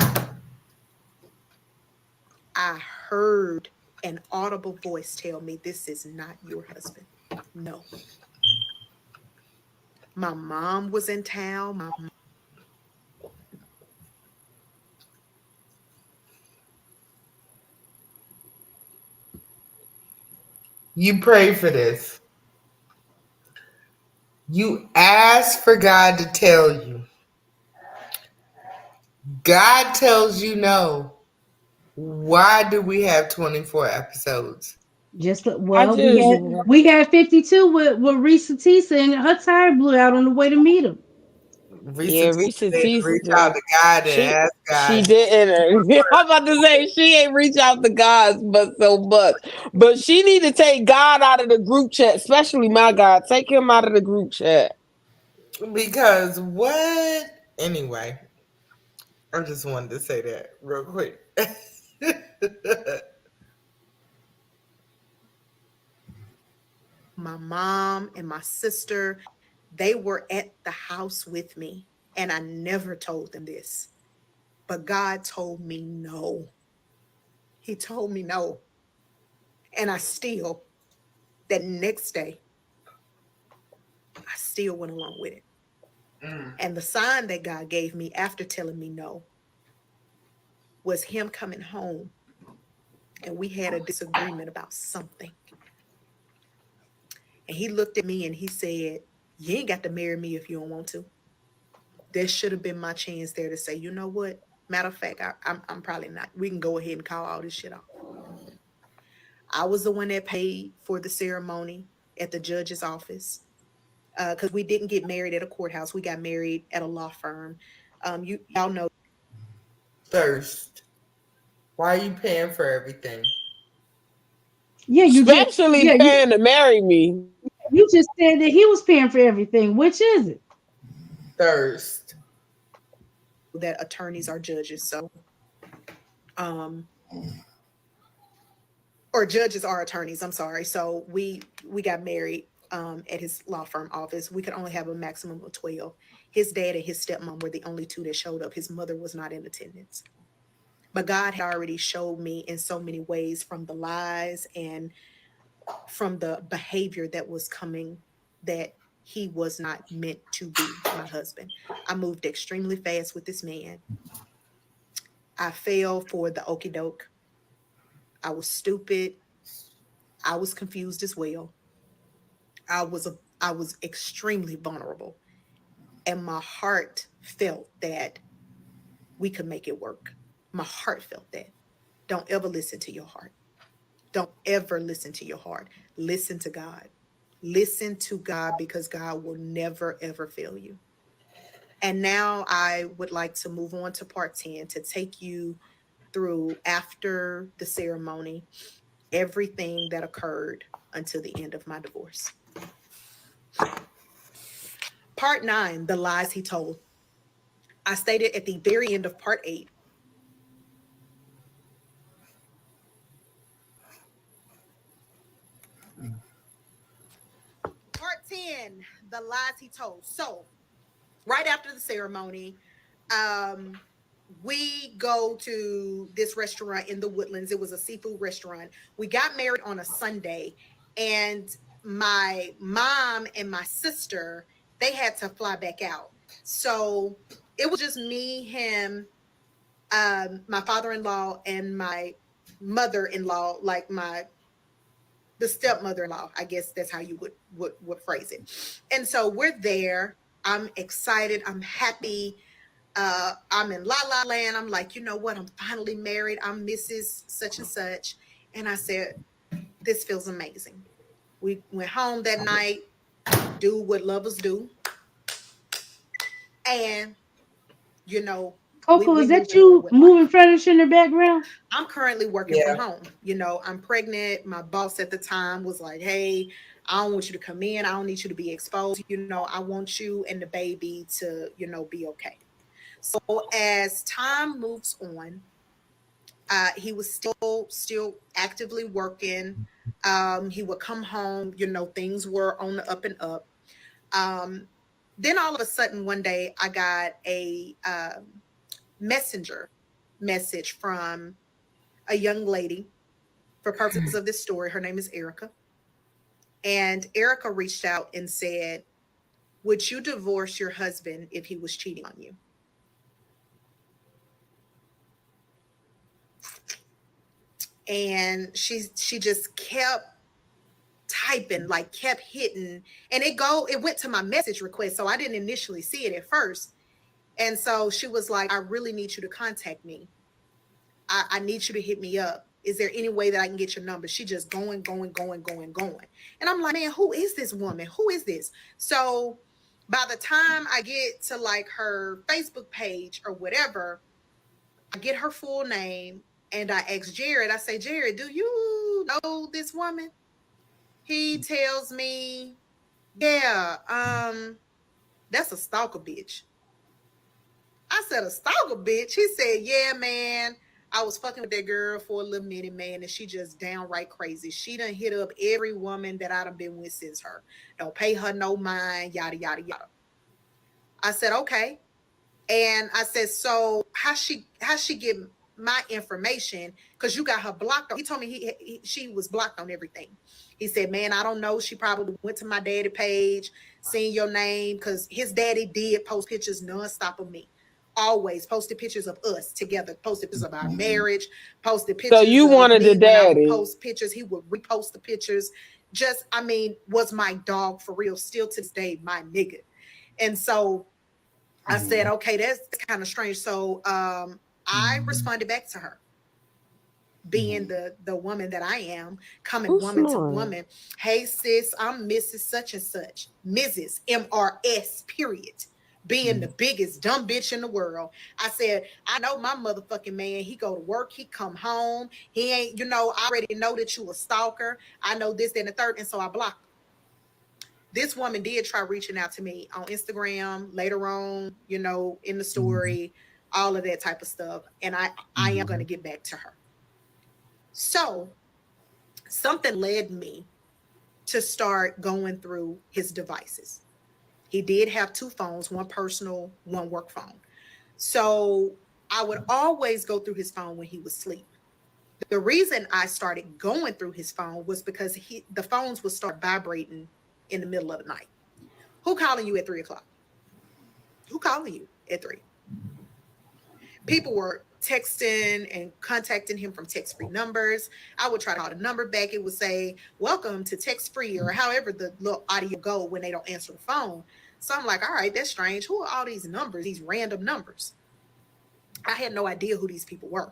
I heard an audible voice tell me, this is not your husband. No. My mom was in town. You pray for this. You ask for God to tell you. God tells you no. Why do we have 24 episodes? We had 52 with Risa Tisa, and her tire blew out on the way to meet him. Risa didn't reach Tisa. out to God and ask God. She didn't. I'm about to say she ain't reach out to God but so much. But she need to take God out of the group chat, especially my God. Take him out of the group chat. Because what? Anyway, I just wanted to say that real quick. My mom and my sister, they were at the house with me, and I never told them this. But God told me no. He told me no. And that next day, I still went along with it. And the sign that God gave me after telling me no was him coming home, and we had a disagreement about something. And he looked at me and he said, you ain't got to marry me if you don't want to. There should have been my chance there to say, you know what? Matter of fact, I'm probably not. We can go ahead and call all this shit off. I was the one that paid for the ceremony at the judge's office, because we didn't get married at a courthouse. We got married at a law firm. Y'all know. Thirst. Why are you paying for everything? Yeah, especially paying to marry me. You just said that he was paying for everything. Which is it? Thirst. That attorneys are judges, so or judges are attorneys. I'm sorry. So we got married at his law firm office. We could only have a maximum of 12. His dad and his stepmom were the only 2 that showed up. His mother was not in attendance. But God had already showed me in so many ways from the lies and from the behavior that was coming that he was not meant to be my husband. I moved extremely fast with this man. I fell for the okie doke. I was stupid. I was confused as well. I was extremely vulnerable. And my heart felt that we could make it work. My heart felt that. Don't ever listen to your heart. Don't ever listen to your heart. Listen to God. Listen to God, because God will never, ever fail you. And now I would like to move on to part 10 to take you through, after the ceremony, everything that occurred until the end of my divorce. Part 9, the lies he told. I stated at the very end of part 8. Part 10, the lies he told. So, right after the ceremony, we go to this restaurant in the Woodlands. It was a seafood restaurant. We got married on a Sunday, and my mom and my sister, they had to fly back out. So it was just me, him, my father-in-law, and my mother-in-law, like the stepmother-in-law, I guess that's how you would phrase it. And so we're there. I'm excited. I'm happy. I'm in La La Land. I'm like, you know what? I'm finally married. I'm Mrs. Such and Such. And I said, this feels amazing. We went home that night, do what lovers do. And, you know, Coco, we is that moving you on with moving life. furniture in the background? I'm currently working from home. You know, I'm pregnant. My boss at the time was like, hey, I don't want you to come in. I don't need you to be exposed. You know, I want you and the baby to, you know, be okay. So as time moves on, he was still actively working. He would come home, you know, things were on the up and up. Then all of a sudden one day I got a messenger message from a young lady. For purposes of this story, her name is Erica. And Erica reached out and said, would you divorce your husband if he was cheating on you? And she just kept typing, like kept hitting, and it went to my message request, so I didn't initially see it at first. And so she was like, I really need you to contact me. I need you to hit me up. Is there any way that I can get your number? She just going. And I'm like, man, who is this woman? Who is this? So by the time I get to like her Facebook page or whatever, I get her full name, and I ask Jared, I say, Jared, do you know this woman? He tells me, yeah, that's a stalker bitch. I said, a stalker bitch? He said, yeah, man. I was fucking with that girl for a little minute, man, and she just downright crazy. She done hit up every woman that I done been with since her. Don't pay her no mind, yada, yada, yada. I said, okay. And I said, so how she get my information? Because you got her blocked. He told me she was blocked on everything. He said, man, I don't know. She probably went to my daddy page, seen your name, because his daddy did post pictures nonstop of me. Always posted pictures of us together, posted pictures of our marriage, posted pictures So you of wanted me the when I would daddy. post pictures. He would repost the pictures. Just, I mean, was my dog for real. Still to this day, my nigga. And so I said, okay, that's kind of strange. So I responded back to her, being the woman that I am, coming Who's woman to snoring? woman. Hey, sis, I'm Mrs. Such and Such, Mrs. MRS, period. Being the biggest dumb bitch in the world. I said, I know my motherfucking man. He go to work, he come home. He ain't, you know, I already know that you a stalker. I know this, then the third. And so I blocked him. This woman did try reaching out to me on Instagram later on, you know, in the story, all of that type of stuff. And I am going to get back to her. So something led me to start going through his devices. He did have 2 phones, one personal, one work phone. So I would always go through his phone when he was asleep. The reason I started going through his phone was because the phones would start vibrating in the middle of the night. Who calling you at 3 o'clock? Who calling you at 3? People were texting and contacting him from text-free numbers. I would try to call the number back. It would say, welcome to text-free, or however the little audio go when they don't answer the phone. So I'm like, all right, that's strange. Who are all these numbers, these random numbers? I had no idea who these people were.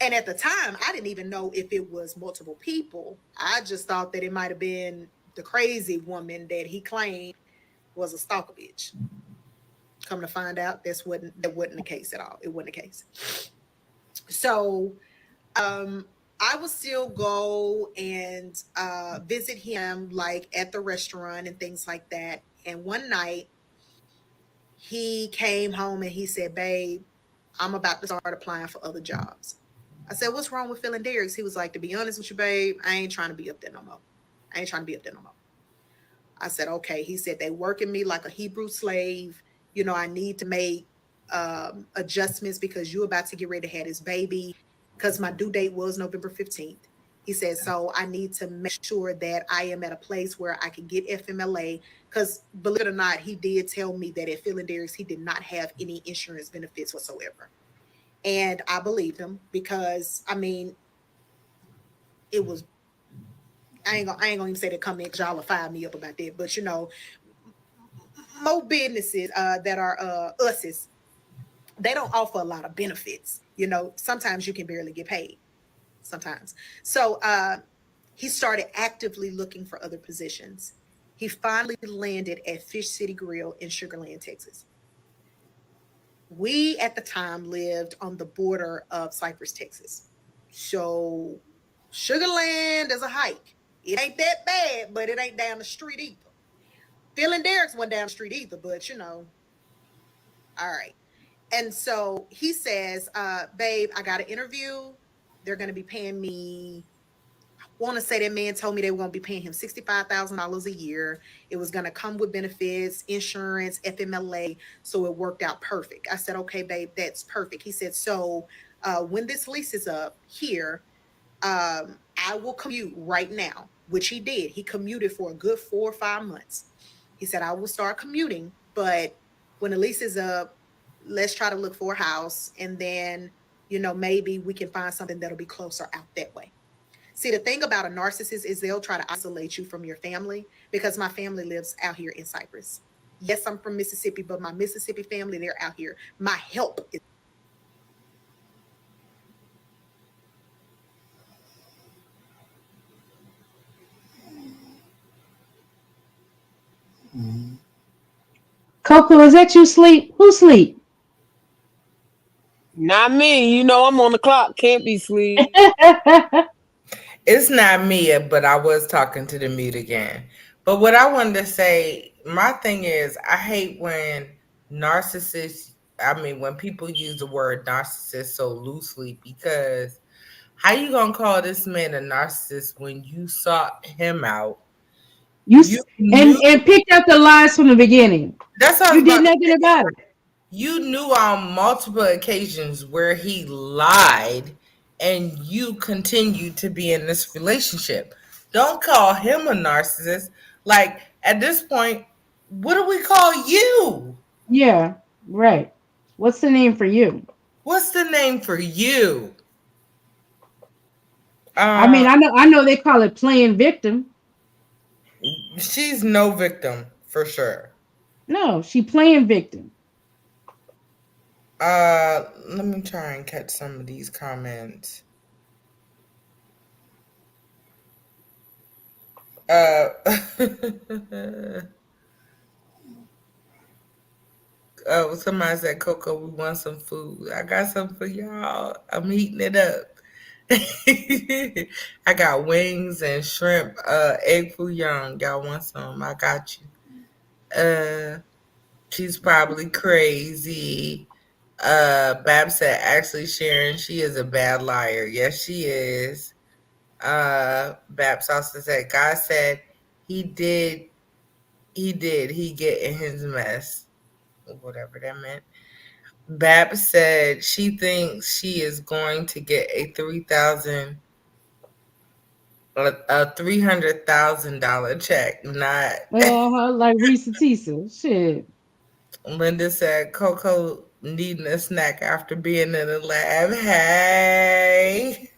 And at the time, I didn't even know if it was multiple people. I just thought that it might have been the crazy woman that he claimed was a stalker bitch. Come to find out, that wasn't the case at all. It wasn't the case. So I would still go and visit him, like at the restaurant and things like that. And one night he came home and he said, babe, I'm about to start applying for other jobs. I said, what's wrong with Phil Derricks? He was like, to be honest with you, babe, I ain't trying to be up there no more. I said, okay. He said, they working me like a Hebrew slave. You know, I need to make adjustments because you're about to get ready to have this baby, because my due date was November 15th. He said, so I need to make sure that I am at a place where I can get FMLA, because believe it or not, he did tell me that at Phil Derricks, he did not have any insurance benefits whatsoever. And I believed him because, I mean, it was, I ain't gonna even say to come in because y'all will fire me up about that. But, you know, more businesses that are us's, they don't offer a lot of benefits. You know, sometimes you can barely get paid. Sometimes. So he started actively looking for other positions. He finally landed at Fish City Grill in Sugar Land, Texas. We at the time lived on the border of Cypress, Texas. So Sugar Land is a hike. It ain't that bad, but it ain't down the street either. Phil Derricks went down the street either, but you know. All right. And so he says, babe, I got an interview. They're going to be paying me, I want to say that man told me they were going to be paying him $65,000 a year. It was going to come with benefits, insurance, FMLA. So it worked out perfect. I said, okay, babe, that's perfect. He said, so when this lease is up here, I will commute right now, which he did. He commuted for a good 4 or 5 months. He said, I will start commuting, but when the lease is up, let's try to look for a house. And then, you know, maybe we can find something that'll be closer out that way. See, the thing about a narcissist is they'll try to isolate you from your family, because my family lives out here in Cypress. Yes, I'm from Mississippi, but my Mississippi family, they're out here. My help is. Coco, is that you sleep? Who sleep? Not me. You know I'm on the clock. Can't be sleep. It's not Mia, but I was talking to the mute again. But what I wanted to say, my thing is, I hate when when people use the word narcissist so loosely, because how you gonna call this man a narcissist when you sought him out? And picked up the lies from the beginning. That's what you did nothing about it. You knew on multiple occasions where he lied, and you continued to be in this relationship. Don't call him a narcissist. Like, at this point, what do we call you? Yeah, right. What's the name for you? What's the name for you? I mean, I know they call it playing victim. She's no victim for sure. No, she playing victim. Let me try and catch some of these comments. Oh, somebody said, Coco, we want some food. I got some for y'all. I'm heating it up. I got wings and shrimp, egg foo young. Y'all want some? I got you. She's probably crazy. Bab said, actually, Sharon, she is a bad liar. Yes, she is. Babs also said, God said he get in his mess. Whatever that meant. Bab said she thinks she is going to get a $300,000 check. Not Like Reese Tisa. Shit. Linda said Coco needing a snack after being in the lab. Hey.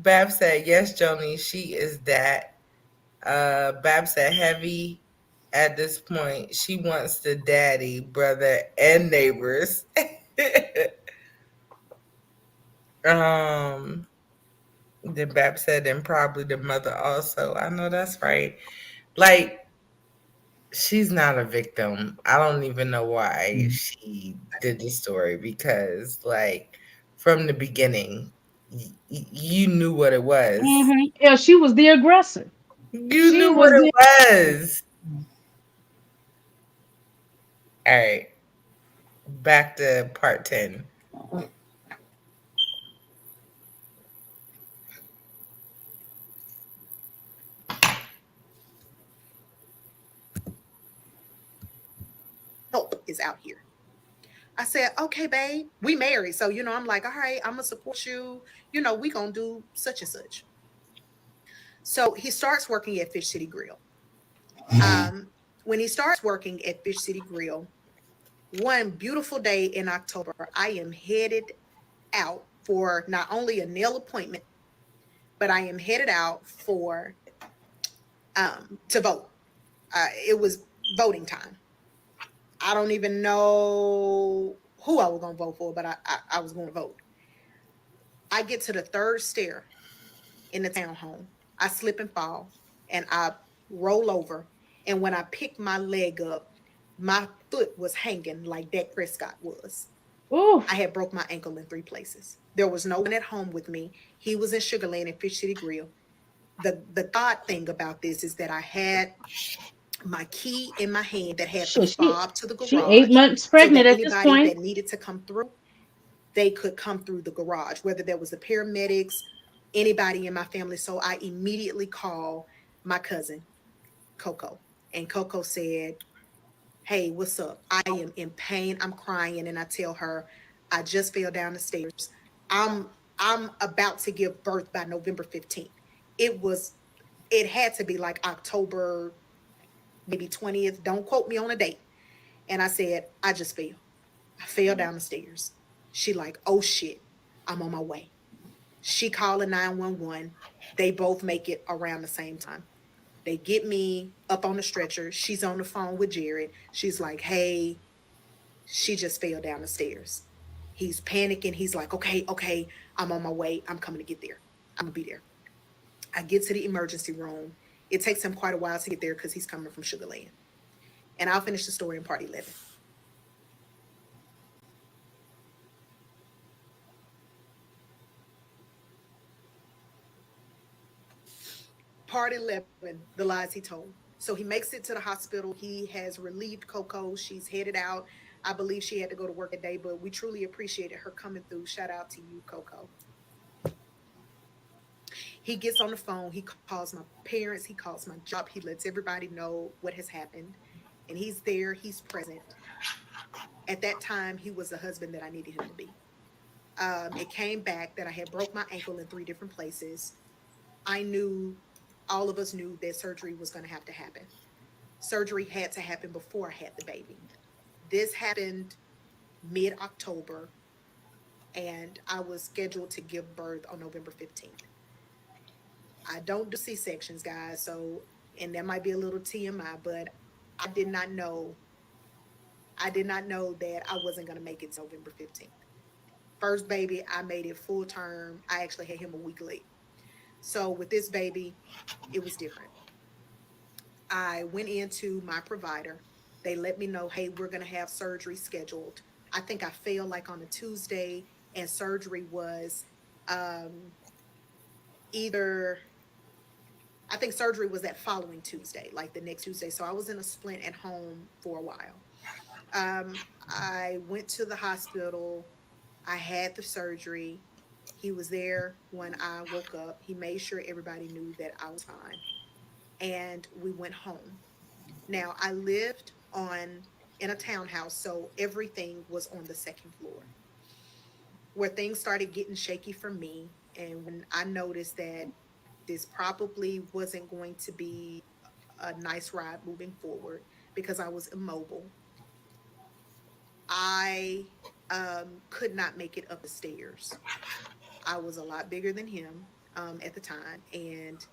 Bab said yes, Joni. She is that. Bab said heavy. At this point, she wants the daddy, brother, and neighbors. Then Bab said, and probably the mother also. I know that's right. Like, she's not a victim. I don't even know why she did the story because, like, from the beginning, you knew what it was. Yeah, she was the aggressor. You She knew what was it the was. All right, back to part 10. Help is out here. I said, okay, babe, we married. So, I'm like, all right, I'm going to support you. We going to do such and such. So he starts working at Fish City Grill. When he starts working at Fish City Grill, one beautiful day in October, I am headed out for not only a nail appointment, but I am headed out for to vote. It was voting time. I don't even know who I was going to vote for, but I was going to vote. I get to the third stair in the townhome. I slip and fall, and I roll over. And when I pick my leg up, my foot was hanging like Dak Prescott was. Ooh. I had broke my ankle in 3 places. There was no one at home with me. He was in Sugar Land and Fish City Grill. The odd thing about this is that I had my key in my hand that had the Shit, fob to the she 8 garage, months so pregnant that at this anybody point. that needed to come through, they could come through the garage, whether there was the paramedics, anybody in my family. So I immediately called my cousin, Coco. And Coco said, hey, what's up? I am in pain. I'm crying. And I tell her, I just fell down the stairs. I'm I'm about to give birth by November 15th. It had to be like October, maybe 20th. Don't quote me on a date. And I said, I just fell. I fell down the stairs. She like, oh shit, I'm on my way. She calling 911. They both make it around the same time. They get me up on the stretcher. She's on the phone with Jared. She's like, hey, she just fell down the stairs. He's panicking. He's like, okay, okay, I'm on my way. I'm coming to get there. I'm going to be there. I get to the emergency room. It takes him quite a while to get there because he's coming from Sugar Land. And I'll finish the story in part 11. Part 11, the lies he told. So he makes it to the hospital. He has relieved Coco. She's headed out. I believe she had to go to work that day, but we truly appreciated her coming through. Shout out to you, Coco. He gets on the phone. He calls my parents. He calls my job. He lets everybody know what has happened. And he's there. He's present. At that time, he was the husband that I needed him to be. It came back that I had broke my ankle in 3 different places. I knew, all of us knew that surgery was going to have to happen. Surgery had to happen before I had the baby. This happened mid-October, and I was scheduled to give birth on November 15th. I don't do C-sections, guys, so, and that might be a little TMI, but I did not know that I wasn't going to make it November 15th. First baby, I made it full term. I actually had him a week late. So with this baby, it was different. I went into my provider. They let me know, hey, we're going to have surgery scheduled. I think I fell like on a Tuesday, and surgery was either, I think surgery was that following Tuesday, like the next Tuesday. So I was in a splint at home for a while. I went to the hospital. I had the surgery. He was there when I woke up. He made sure everybody knew that I was fine. And we went home. Now, I lived on in a townhouse, so everything was on the second floor. Where things started getting shaky for me, and when I noticed that this probably wasn't going to be a nice ride moving forward because I was immobile, I could not make it up the stairs. I was a lot bigger than him at the time, and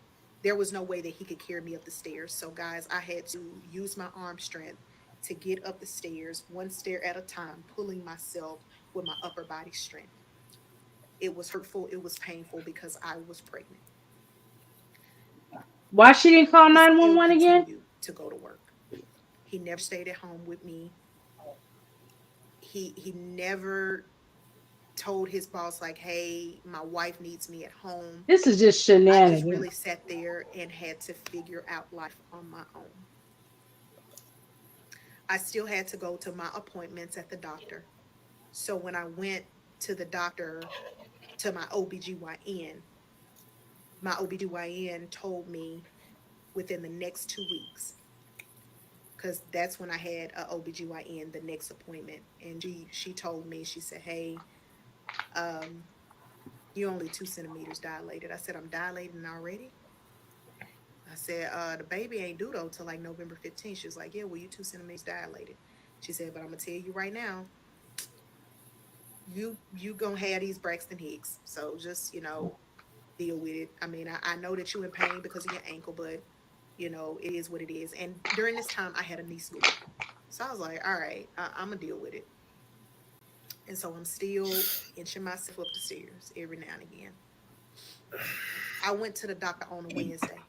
there was no way that he could carry me up the stairs. So, guys, I had to use my arm strength to get up the stairs, one stair at a time, pulling myself with my upper body strength. It was hurtful, it was painful because I was pregnant. Why she didn't call He still 911 again? continued to go to work. He never stayed at home with me. He never told his boss like, "Hey, my wife needs me at home." This is just I just shenanigans. really sat there and had to figure out life on my own. I still had to go to my appointments at the doctor. So when I went to the doctor, to my OBGYN, my OBGYN told me within the next 2 weeks, because that's when I had a OBGYN, the next appointment. And she told me, she said, "Hey, um, you're only 2 centimeters dilated." I said, "I'm dilating already?" I said, "The baby ain't due though till like November 15th." She was like, "Yeah, well, you 2 centimeters dilated." She said, "But I'm gonna tell you right now, you gonna have these Braxton Hicks. So just, deal with it. I mean, I know that you in pain because of your ankle, but it is what it is." And during this time I had a knee school. So I was like, all right, I'm gonna deal with it. And so I'm still inching myself up the stairs every now and again. I went to the doctor on a Wednesday.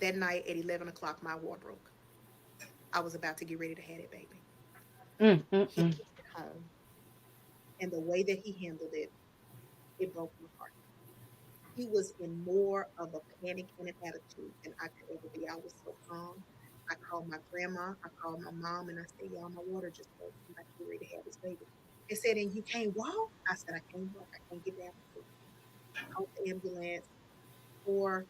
That night at 11 o'clock, my water broke. I was about to get ready to have that baby. He Mm-mm-mm. took it home. And the way that he handled it, it broke my heart. He was in more of a panic and an attitude than I could ever be. I was so calm. I called my grandma, I called my mom, and I said, "Y'all, my water just broke. I'm about to get ready to have this baby." They said, "And you can't walk?" I said, "I can't walk. I can't get down the stairs." Called the ambulance. Four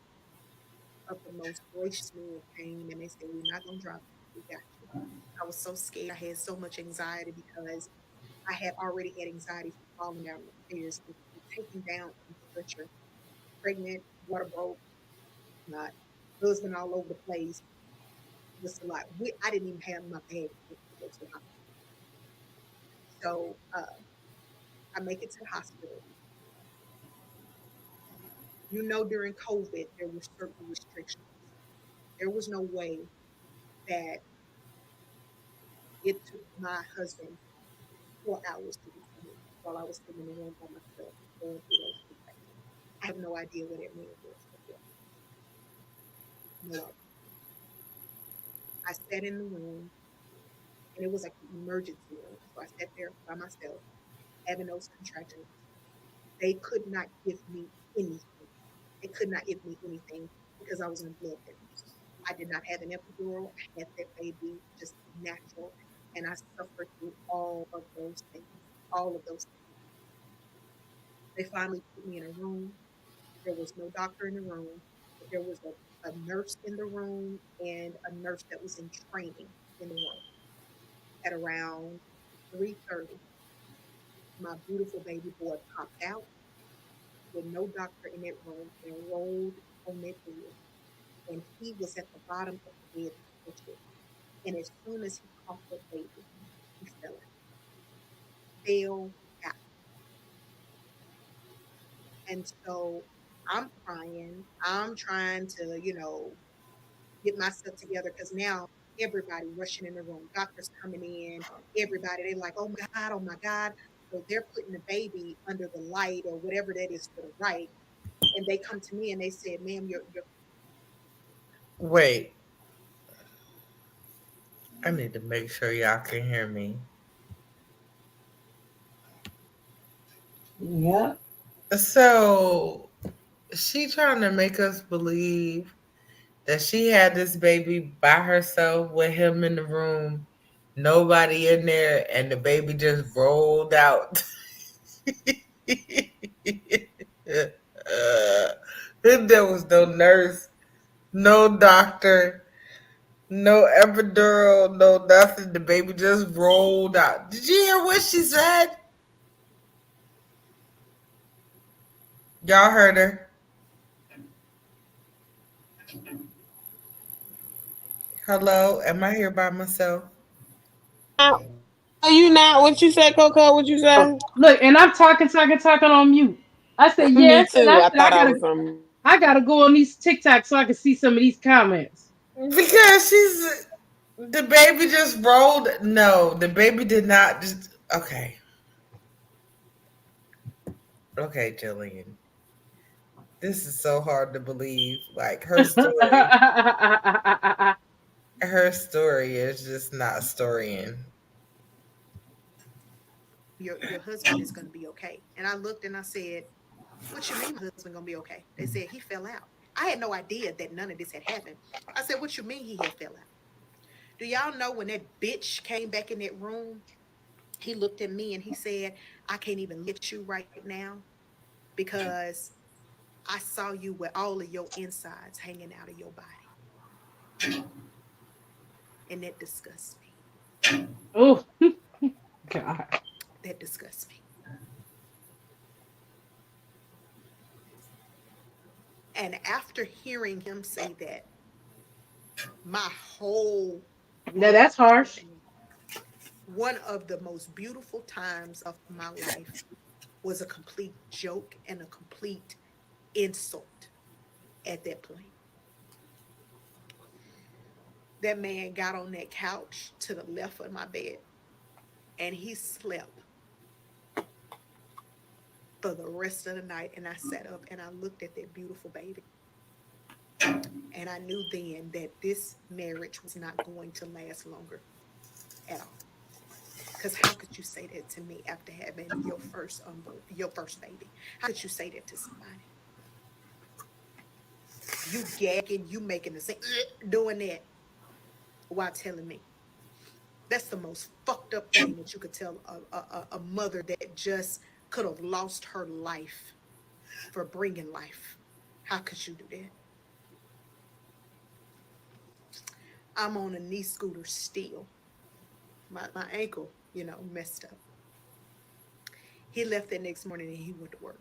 of the most gracious men came and they said, "We're not going to drop you. We got you." I was so scared. I had so much anxiety because I had already had anxiety from falling down the stairs and taken down on the stretcher, pregnant, water broke, my husband all over the place. It was a lot. I didn't even have my bag to go to the hospital. So I make it to the hospital. During COVID, there were certain restrictions. There was no way that it took my husband 4 hours to get to me while I was sitting in the room by myself going through those things. I have no idea what that man was before. No idea. I sat in the room and it was like an emergency room. So I sat there by myself having those contractions. They could not give me anything. They could not give me anything because I was on blood thinners. I did not have an epidural. I had that baby just natural. And I suffered through all of those things. All of those things. They finally put me in a room. There was no doctor in the room, but there was a nurse in the room and a nurse that was in training in the room. At around 3:30, my beautiful baby boy popped out with no doctor in that room and rolled on that bed. And he was at the bottom of the bed to touch it. And as soon as he caught that baby, he fell out. Fell out. And so I'm crying. I'm trying to, get myself together because now everybody rushing in the room, doctors coming in, everybody, they like, "Oh my God, oh my God." So they're putting the baby under the light or whatever that is to the right. And they come to me and they said, "Ma'am, you're." Wait, I need to make sure y'all can hear me. Yeah. So she trying to make us believe that she had this baby by herself with him in the room, nobody in there, and the baby just rolled out. There was no nurse, no doctor, No epidural, no nothing. The baby just rolled out. Did you hear what she said? Y'all heard her. Hello, am I here by myself? Are you not? What you said, Coco? What you said? Look, and I'm talking on mute. I said Me yes, and too. I I thought I gotta was on. I gotta go on these TikToks so I can see some of these comments. Because the baby just rolled. No, the baby did not just. Okay. Okay, Jillian. This is so hard to believe. Like her story is just not storying. Your husband is going to be okay. And I looked and I said, what you mean my husband going to be okay? They said he fell out. I had no idea that none of this had happened. I said, what you mean he had fell out? Do y'all know when that bitch came back in that room, he looked at me and he said, I can't even look at you right now because I saw you with all of your insides hanging out of your body. And that disgusts me. Oh, God. That disgusts me. And after hearing him say that, my whole Now that's harsh. one of the most beautiful times of my life was a complete joke and a complete insult at that point. That man got on that couch to the left of my bed and he slept for the rest of the night. And I sat up and I looked at that beautiful baby. And I knew then that this marriage was not going to last longer at all. Because how could you say that to me after having your first baby? How could you say that to somebody? You gagging, you making the same, doing that while telling me. That's the most fucked up thing that you could tell a mother that just could have lost her life for bringing life. How could you do that? I'm on a knee scooter still. My ankle, messed up. He left that next morning and he went to work.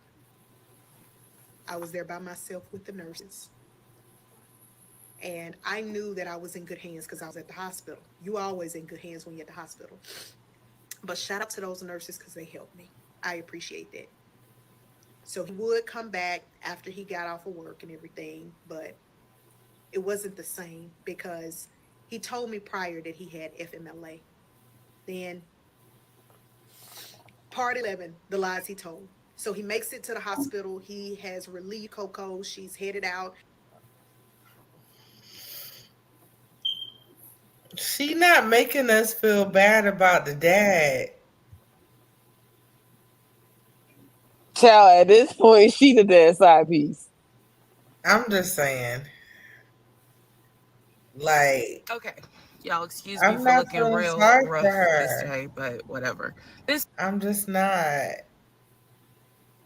I was there by myself with the nurses. And I knew that I was in good hands because I was at the hospital. You always in good hands when you're at the hospital. But shout out to those nurses because they helped me. I appreciate that. So he would come back after he got off of work and everything, but it wasn't the same because he told me prior that he had FMLA. Then part 11, the lies he told. So he makes it to the hospital. He has relieved Coco. She's headed out. She not making us feel bad about the dad. Child, at this point, she the dead side piece. I'm just saying. Like, Okay, y'all, excuse me I'm for not looking feeling real sorry rough for this her. day, but whatever. I'm just not.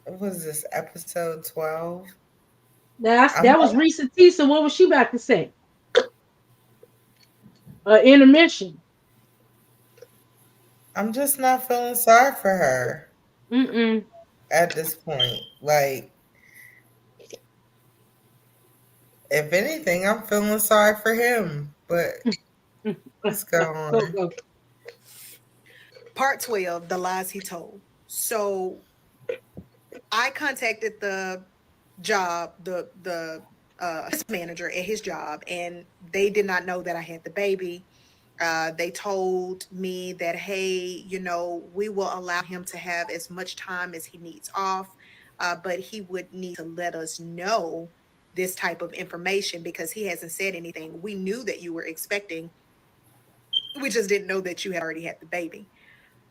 What was this, episode 12? That was Risa Tisa. What was she about to say? Intermission. I'm just not feeling sorry for her. At this point. Like, if anything, I'm feeling sorry for him. But let's go on. Go. Part 12, the lies he told. So I contacted the job, the manager at his job, and they did not know that I had the baby. They told me that, hey, we will allow him to have as much time as he needs off, but he would need to let us know this type of information because he hasn't said anything. We knew that you were expecting. We just didn't know that you had already had the baby.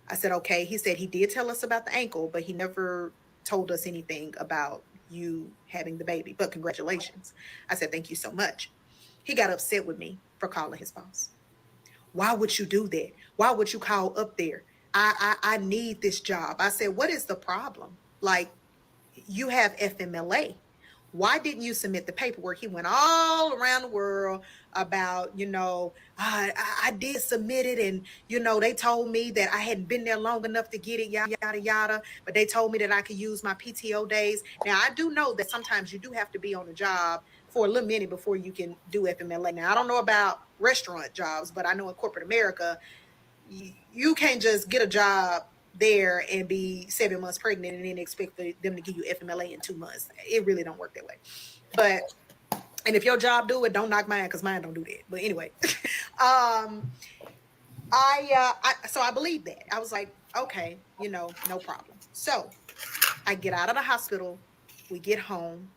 I said, okay. He said he did tell us about the ankle, but he never told us anything about you having the baby. But congratulations. I said, thank you so much. He got upset with me for calling his boss. Why would you do that? Why would you call up there? I need this job. I said, what is the problem? Like, you have FMLA. Why didn't you submit the paperwork? He went all around the world about, I did submit it. And, they told me that I hadn't been there long enough to get it, yada, yada, yada. But they told me that I could use my PTO days. Now, I do know that sometimes you do have to be on a job for a little minute before you can do FMLA. Now, I don't know about restaurant jobs, but I know in corporate America, you can't just get a job there and be 7 months pregnant and then expect for them to give you FMLA in 2 months. It really don't work that way. And if your job do it, don't knock mine, because mine don't do that. But anyway, so I believe that. I was like, okay, no problem. So I get out of the hospital. We get home.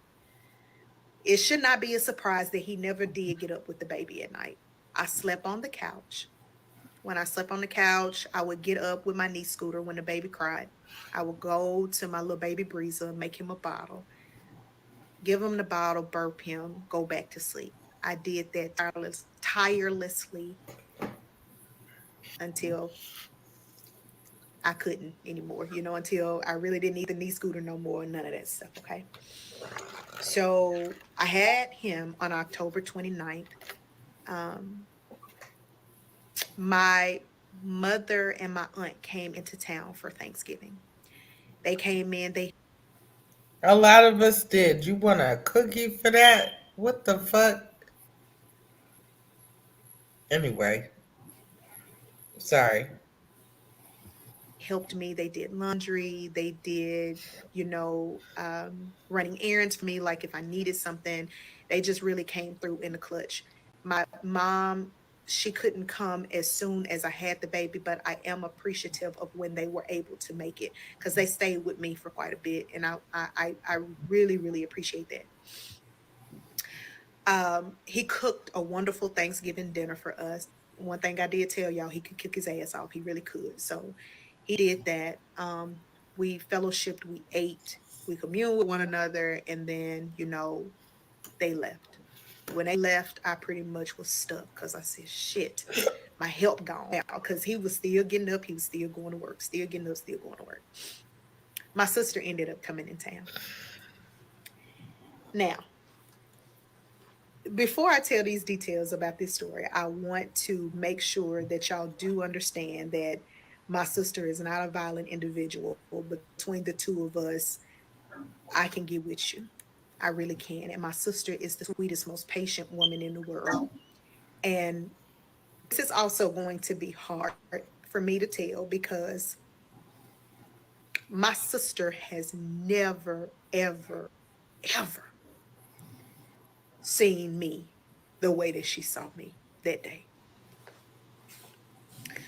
It should not be a surprise that he never did get up with the baby at night. I slept on the couch. When I slept on the couch, I would get up with my knee scooter when the baby cried. I would go to my little baby breezer, make him a bottle, give him the bottle, burp him, go back to sleep. I did that tirelessly until I couldn't anymore, until I really didn't need the knee scooter no more, none of that stuff, okay? So I had him on October 29th. My mother and my aunt came into town for Thanksgiving. They came in, A lot of us did. You want a cookie for that? What the fuck? Anyway, sorry. helped me. They did laundry. They did, running errands for me. Like if I needed something, they just really came through in the clutch. My mom, she couldn't come as soon as I had the baby, but I am appreciative of when they were able to make it, because they stayed with me for quite a bit. And I really, really appreciate that. He cooked a wonderful Thanksgiving dinner for us. One thing I did tell y'all, he could kick his ass off. He really could. So he did that. We fellowshipped, we ate, we communed with one another, and then, they left. When they left, I pretty much was stuck, because I said, shit, my help gone now, because he was still getting up, he was still going to work, still getting up, still going to work. My sister ended up coming in town. Now, before I tell these details about this story, I want to make sure that y'all do understand that my sister is not a violent individual. Between the two of us, I can get with you. I really can. And my sister is the sweetest, most patient woman in the world. And this is also going to be hard for me to tell, because my sister has never, ever, ever seen me the way that she saw me that day.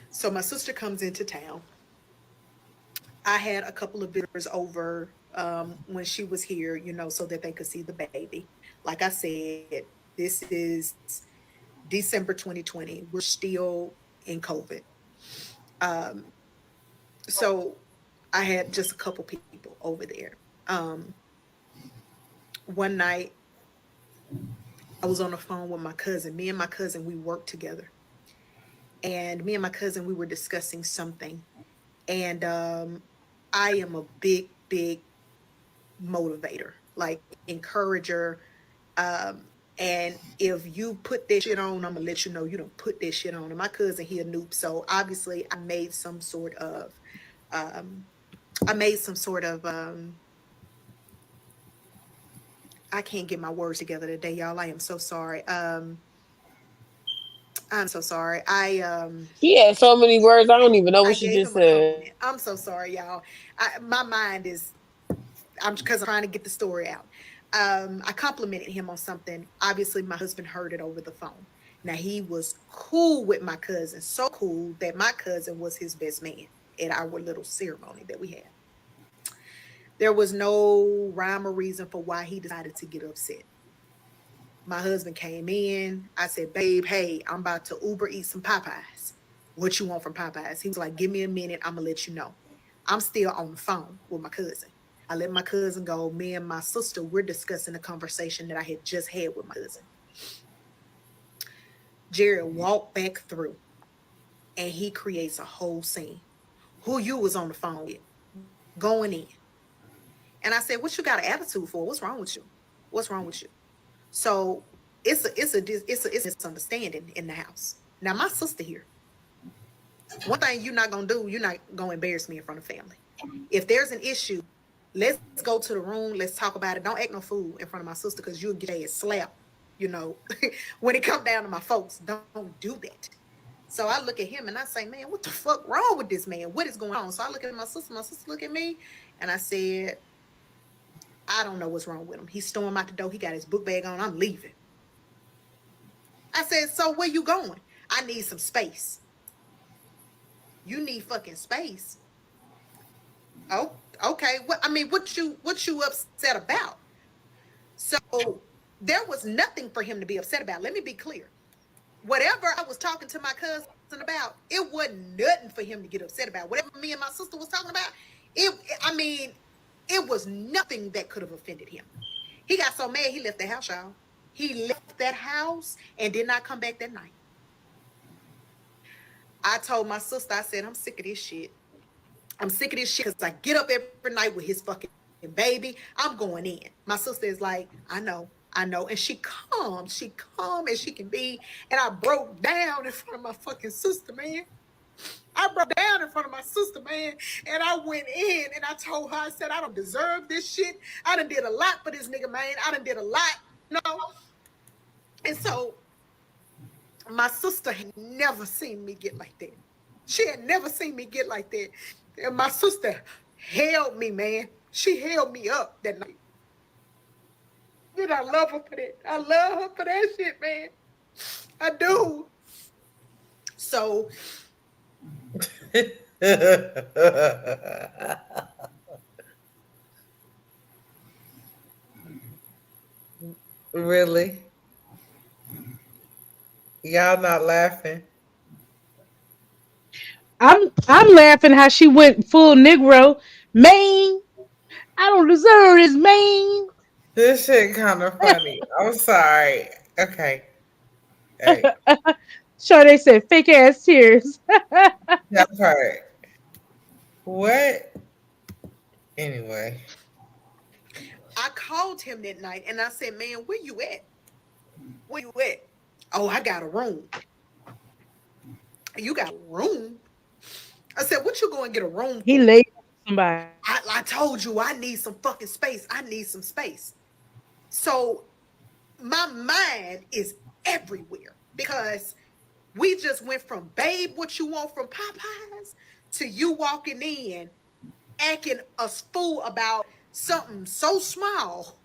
So my sister comes into town. I had a couple of visitors over when she was here, so that they could see the baby. Like I said, this is December 2020. We're still in COVID. So I had just a couple people over there. One night, I was on the phone with my cousin. Me and my cousin, we worked together. And me and my cousin, we were discussing something. And I am a big, big motivator, like encourager. And if you put this shit on, I'm gonna let you know you don't put this shit on. And my cousin, he a noob. So obviously I made some sort of I can't get my words together today, y'all. I am so sorry. I'm so sorry. He had so many words. I don't even know I what she gave just him a said. compliment. I'm so sorry, y'all. My mind is, because I'm trying to get the story out. I complimented him on something. Obviously, my husband heard it over the phone. Now, he was cool with my cousin, so cool that my cousin was his best man at our little ceremony that we had. There was no rhyme or reason for why he decided to get upset. My husband came in. I said, babe, hey, I'm about to Uber eat some Popeyes. What you want from Popeyes? He was like, give me a minute. I'm going to let you know. I'm still on the phone with my cousin. I let my cousin go. Me and my sister, we're discussing a conversation that I had just had with my cousin. Jared walked back through, and he creates a whole scene. Who you was on the phone with? Going in. And I said, what you got an attitude for? What's wrong with you? What's wrong with you? So it's a misunderstanding in the house. Now my sister here. One thing you're not gonna do, you're not gonna embarrass me in front of family. If there's an issue, let's go to the room, let's talk about it. Don't act no fool in front of my sister because you'll get a slap, you know, when it come down to my folks. Don't do that. So I look at him and I say, man, what the fuck wrong with this man? What is going on? So I look at my sister look at me, and I said, I don't know what's wrong with him. He stormed out the door, he got his book bag on, I'm leaving. I said, so where you going? I need some space. You need fucking space. Oh, okay. What you upset about? So there was nothing for him to be upset about. Let me be clear. Whatever I was talking to my cousin about, it wasn't nothing for him to get upset about. Whatever me and my sister was talking about, it was nothing that could have offended him. He got so mad he left the house, y'all. He left that house and did not come back that night. I told my sister, I said, I'm sick of this shit. I'm sick of this shit because I get up every night with his fucking baby. I'm going in. My sister is like, I know. And she calm as she can be. And I broke down in front of my fucking sister, man. And I went in and I told her, I said, I don't deserve this shit. I done did a lot for this nigga, man. I done did a lot. No. And so my sister had never seen me get like that. She had never seen me get like that. And my sister held me, man. She held me up that night. And I love her for that. I love her for that shit, man. I do. So Really? Y'all not laughing? I'm laughing how she went full Negro. Man, I don't deserve this, man. This shit kind of funny. I'm sorry. Okay. Hey, Sure, they said fake ass tears. that part. What? Anyway. I called him that night and I said, man, where you at? Where you at? Oh, I got a room. You got a room? I said, what you going to get a room He for? laid somebody. I told you I need some fucking space. I need some space. So my mind is everywhere because we just went from babe, what you want from Popeyes, to you walking in, acting a fool about something so small.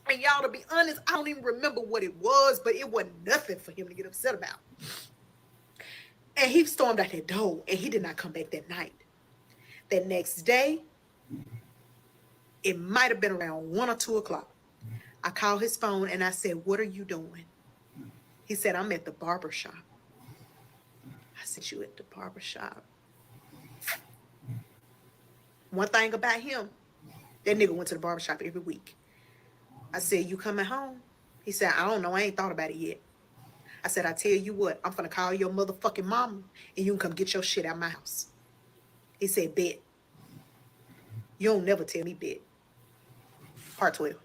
And y'all, to be honest, I don't even remember what it was, but it wasn't nothing for him to get upset about. And he stormed out that door and he did not come back that night. That next day, it might have been around 1 or 2 o'clock. I called his phone and I said, what are you doing? He said, I'm at the barber shop. I said, you at the barber shop? One thing about him, that nigga went to the barber shop every week. I said, you coming home? He said, I don't know. I ain't thought about it yet. I said, I tell you what, I'm going to call your motherfucking mama and you can come get your shit out of my house. He said, bet. You don't never tell me bet. Part 12.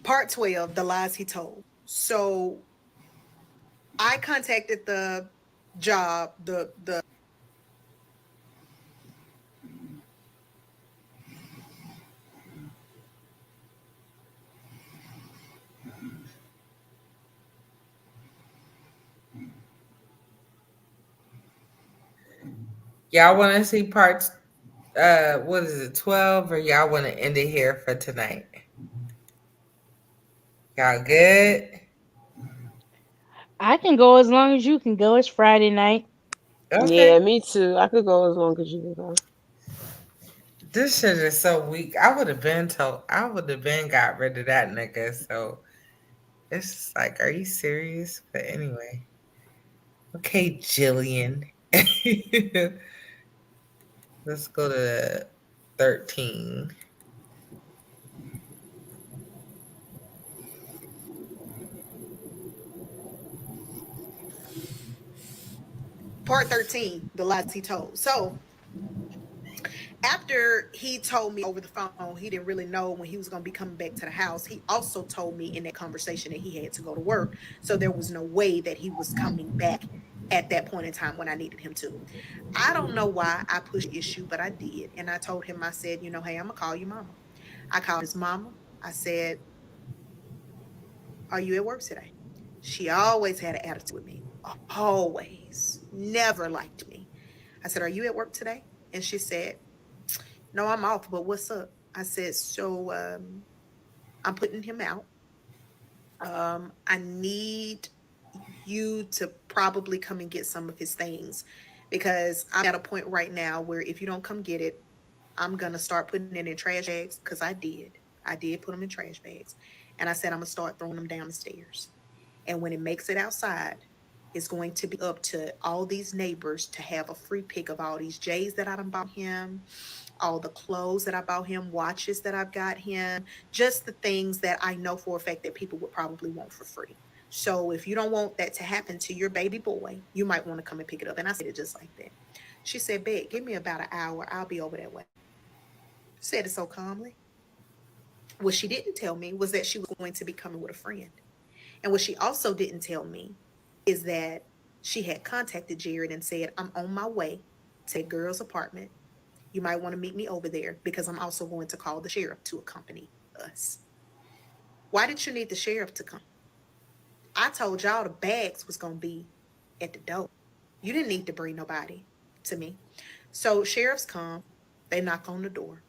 Part 12, the lies he told. So I contacted the job, the Y'all want to see parts, what is it, 12, or y'all want to end it here for tonight? Y'all good? I can go as long as you can go. It's Friday night. Okay. Yeah, me too. I could go as long as you can go. This shit is so weak. I would have been got rid of that nigga. So it's just like, are you serious? But anyway. Okay, Jillian. Let's go to 13. Part 13, the lies he told. So after he told me over the phone, he didn't really know when he was going to be coming back to the house. He also told me in that conversation that he had to go to work. So there was no way that he was coming back at that point in time when I needed him to. I don't know why I pushed the issue, but I did. And I told him, I said, you know, hey, I'm going to call you mama. I called his mama. I said, are you at work today? She always had an attitude with me. Always. Never liked me. I said, are you at work today? And she said, no, I'm off, but what's up? I said, so I'm putting him out. I need you to probably come and get some of his things because I'm at a point right now where if you don't come get it, I'm going to start putting it in trash bags because I did. I did put them in trash bags. And I said, I'm going to start throwing them down the stairs. And when it makes it outside, it's going to be up to all these neighbors to have a free pick of all these J's that I done bought him, all the clothes that I bought him, watches that I've got him, just the things that I know for a fact that people would probably want for free. So if you don't want that to happen to your baby boy, you might want to come and pick it up. And I said it just like that. She said, "Bet, give me about an hour. I'll be over that way." Said it so calmly. What she didn't tell me was that she was going to be coming with a friend. And what she also didn't tell me is that she had contacted Jared and said, I'm on my way to a girl's apartment. You might want to meet me over there because I'm also going to call the sheriff to accompany us. Why did you need the sheriff to come? I told y'all the bags was going to be at the door. You didn't need to bring nobody to me. So sheriffs come, they knock on the door.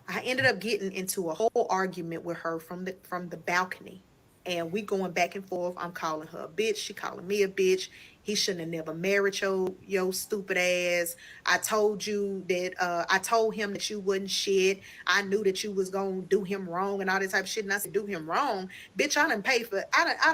I ended up getting into a whole argument with her from the balcony. And we going back and forth. I'm calling her a bitch. She calling me a bitch. He shouldn't have never married your stupid ass. I told you that I told him that you wasn't shit. I knew that you was gonna do him wrong and all this type of shit. And I said, do him wrong. Bitch, I done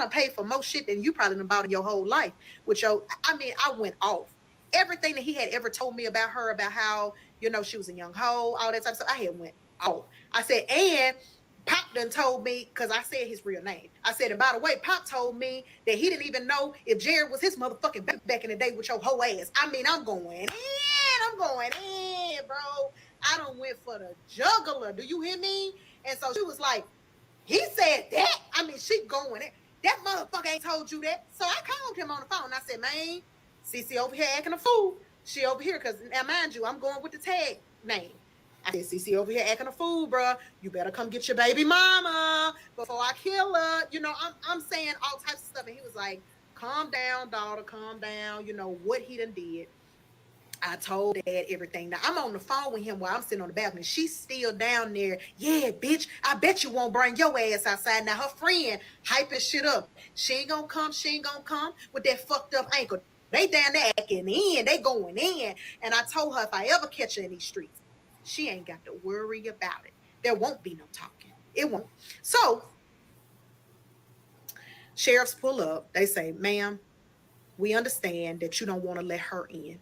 paid for more shit than you probably done bought in your whole life. I went off. Everything that he had ever told me about her, about how, she was a young hoe, all that type of stuff, I had went off. I said, and Pop done told me, because I said his real name. I said, and by the way, Pop told me that he didn't even know if Jared was his motherfucking back in the day with your whole ass. I'm going in, bro. I done went for the juggler. Do you hear me? And so she was like, he said that? She going in. That motherfucker ain't told you that. So I called him on the phone. I said, man, Cece over here acting a fool. She over here, because now mind you, I'm going with the tag name. I said, Cece over here acting a fool, bro. You better come get your baby mama before I kill her. I'm saying all types of stuff. And he was like, calm down, daughter, calm down. What he done did. I told Dad everything. Now, I'm on the phone with him while I'm sitting on the balcony. She's still down there. Yeah, bitch, I bet you won't bring your ass outside. Now, her friend hyping shit up. She ain't gonna come with that fucked up ankle. They down there acting in. They going in. And I told her if I ever catch her in these streets, she ain't got to worry about it. There won't be no talking. It won't. So, sheriffs pull up. They say, ma'am, we understand that you don't want to let her in.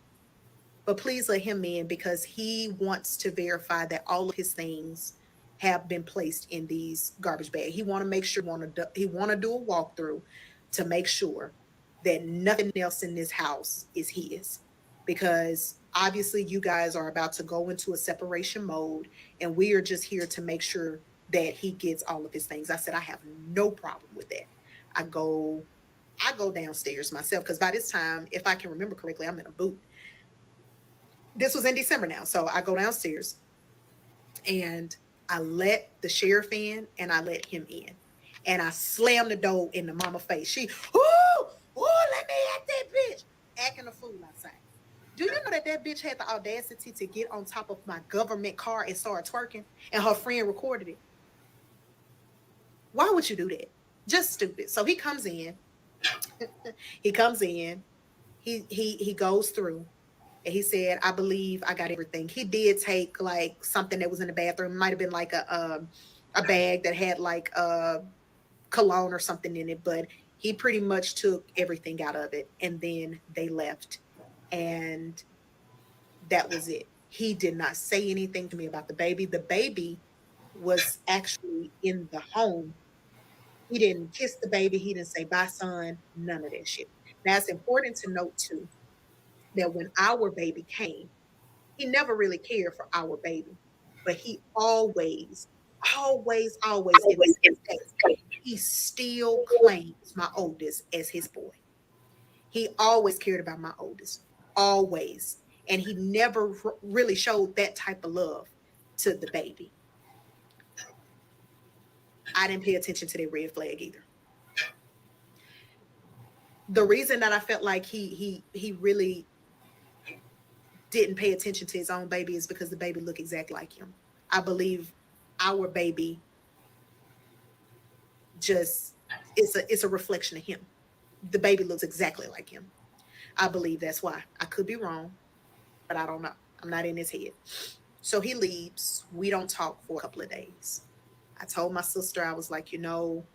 But please let him in because he wants to verify that all of his things have been placed in these garbage bags. He want to make sure, he want to do a walkthrough to make sure that nothing else in this house is his. Because obviously you guys are about to go into a separation mode and we are just here to make sure that he gets all of his things. I said, I have no problem with that. I go downstairs myself because by this time, if I can remember correctly, I'm in a boot. This was in December now. So I go downstairs and I let the sheriff in and I let him in. And I slammed the door in the mama face. She, let me at that bitch. Acting a fool outside. Do you know that bitch had the audacity to get on top of my government car and start twerking? And her friend recorded it. Why would you do that? Just stupid. So he comes in. He goes through. And he said, I believe I got everything. He did take like something that was in the bathroom. It might have been like a bag that had like a cologne or something in it. But he pretty much took everything out of it. And then they left. And that was it. He did not say anything to me about the baby. The baby was actually in the home. He didn't kiss the baby. He didn't say, bye, son. None of that shit. Now, it's important to note, too, that when our baby came, he never really cared for our baby, but he always, always, always, and to this day, he still claims my oldest as his boy. He always cared about my oldest, always. And he never really showed that type of love to the baby. I didn't pay attention to that red flag either. The reason that I felt like he really didn't pay attention to his own baby is because the baby looked exactly like him. I believe our baby just it's a reflection of him. The baby looks exactly like him. I believe that's why. I could be wrong, but I don't know. I'm not in his head. So he leaves. We don't talk for a couple of days. I told my sister, I was like, I don't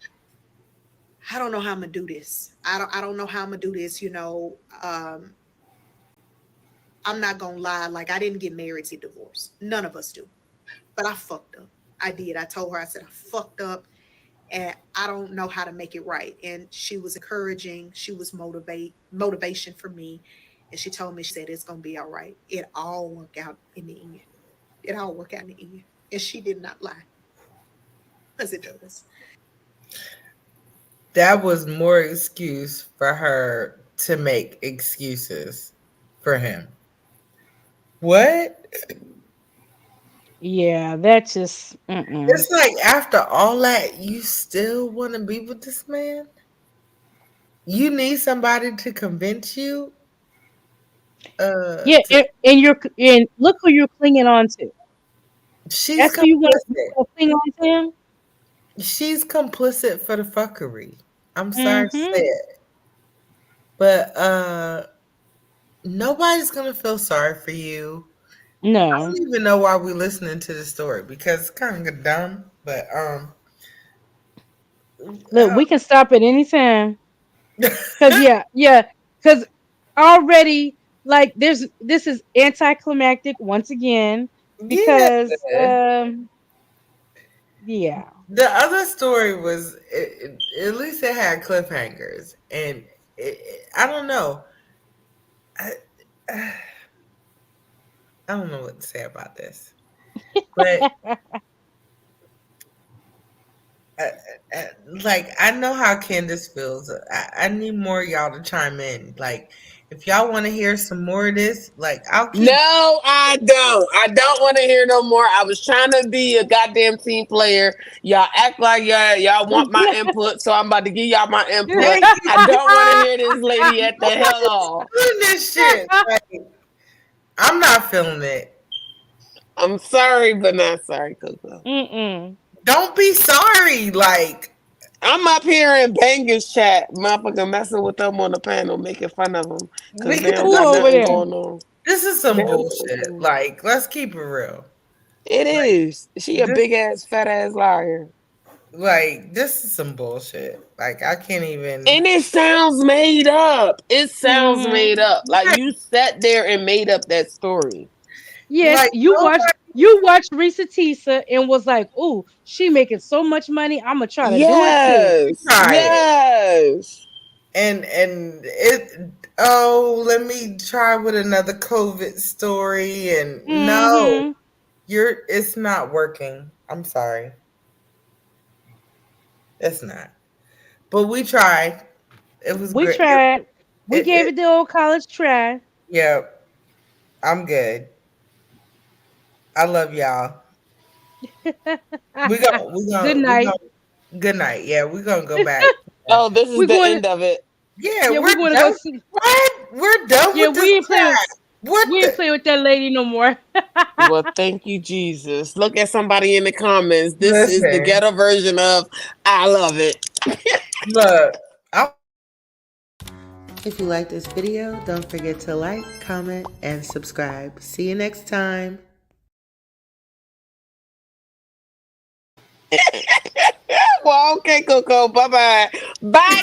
know how I'm gonna do this. I don't know how I'm gonna do this. I'm not gonna lie. Like, I didn't get married to divorce. None of us do. But I fucked up. I did. I told her, I said, I fucked up and I don't know how to make it right. And she was encouraging. She was motivation for me. And she told me, she said, it's gonna be all right. It all worked out in the end. It all worked out in the end. And she did not lie. Because it does. That was more excuse for her to make excuses for him. What? Yeah, that's just. It's like after all that, you still want to be with this man? You need somebody to convince you? Yeah, and look who you're clinging on to. She's That's who you want complicit. to cling on to him. She's complicit for the fuckery. I'm sorry to say Mm-hmm. it. But nobody's gonna feel sorry for you. I No, don't even know why we're listening to the story because it's kind of dumb. But look, we can stop at any time. Cause cause already like this is anticlimactic once again yeah. because yeah. The other story was at least it had cliffhangers, and I don't know. I, I don't know what to say about this, but like I know how Candace feels. I need more of y'all to chime in. Like, if y'all want to hear some more of this, like I'll keep. No, I don't. I don't want to hear no more. I was trying to be a goddamn team player. Y'all act like y'all want my input, so I'm about to give y'all my input. I don't want to hear this lady at the hell all. Doing this shit. Like, I'm not feeling it. I'm sorry, but not sorry, Coco. Don't be sorry. Like, I'm up here in Bangers chat, motherfucker, messing with them on the panel, making fun of them because they don't Who got over nothing there? going on. this is some They don't- bullshit. Like, let's keep it real. It is. She a this- big ass, fat ass liar. Like, this is some bullshit. Like, I can't even. And it sounds made up. It sounds Mhm. made up. Like you sat there and made up that story. Yes, Like, you watched Risa Tisa and was like, "Ooh, she making so much money. I'm gonna try to do it too." Yes. Right. Yes. And it. Oh, let me try with another COVID story. And no, Mhm. it's not working. I'm sorry. It's not. But we tried. It was We great. tried. We gave it the old college try. Yeah, I'm good. I love y'all. We Good night. Good night. Yeah, we're gonna go back. Oh, this is We're the going end of it. Yeah, Yeah, we're we're going to done. go see. What? We're done Yeah, with this we ain't playing. crap. What We ain't playing with that lady no more. Well, thank you, Jesus. Look at somebody in the comments. This is the Listen. ghetto version of I love it. Look, If you like this video, don't forget to like, comment, and subscribe. See you next time. Well, okay, Coco. Bye-bye. Bye.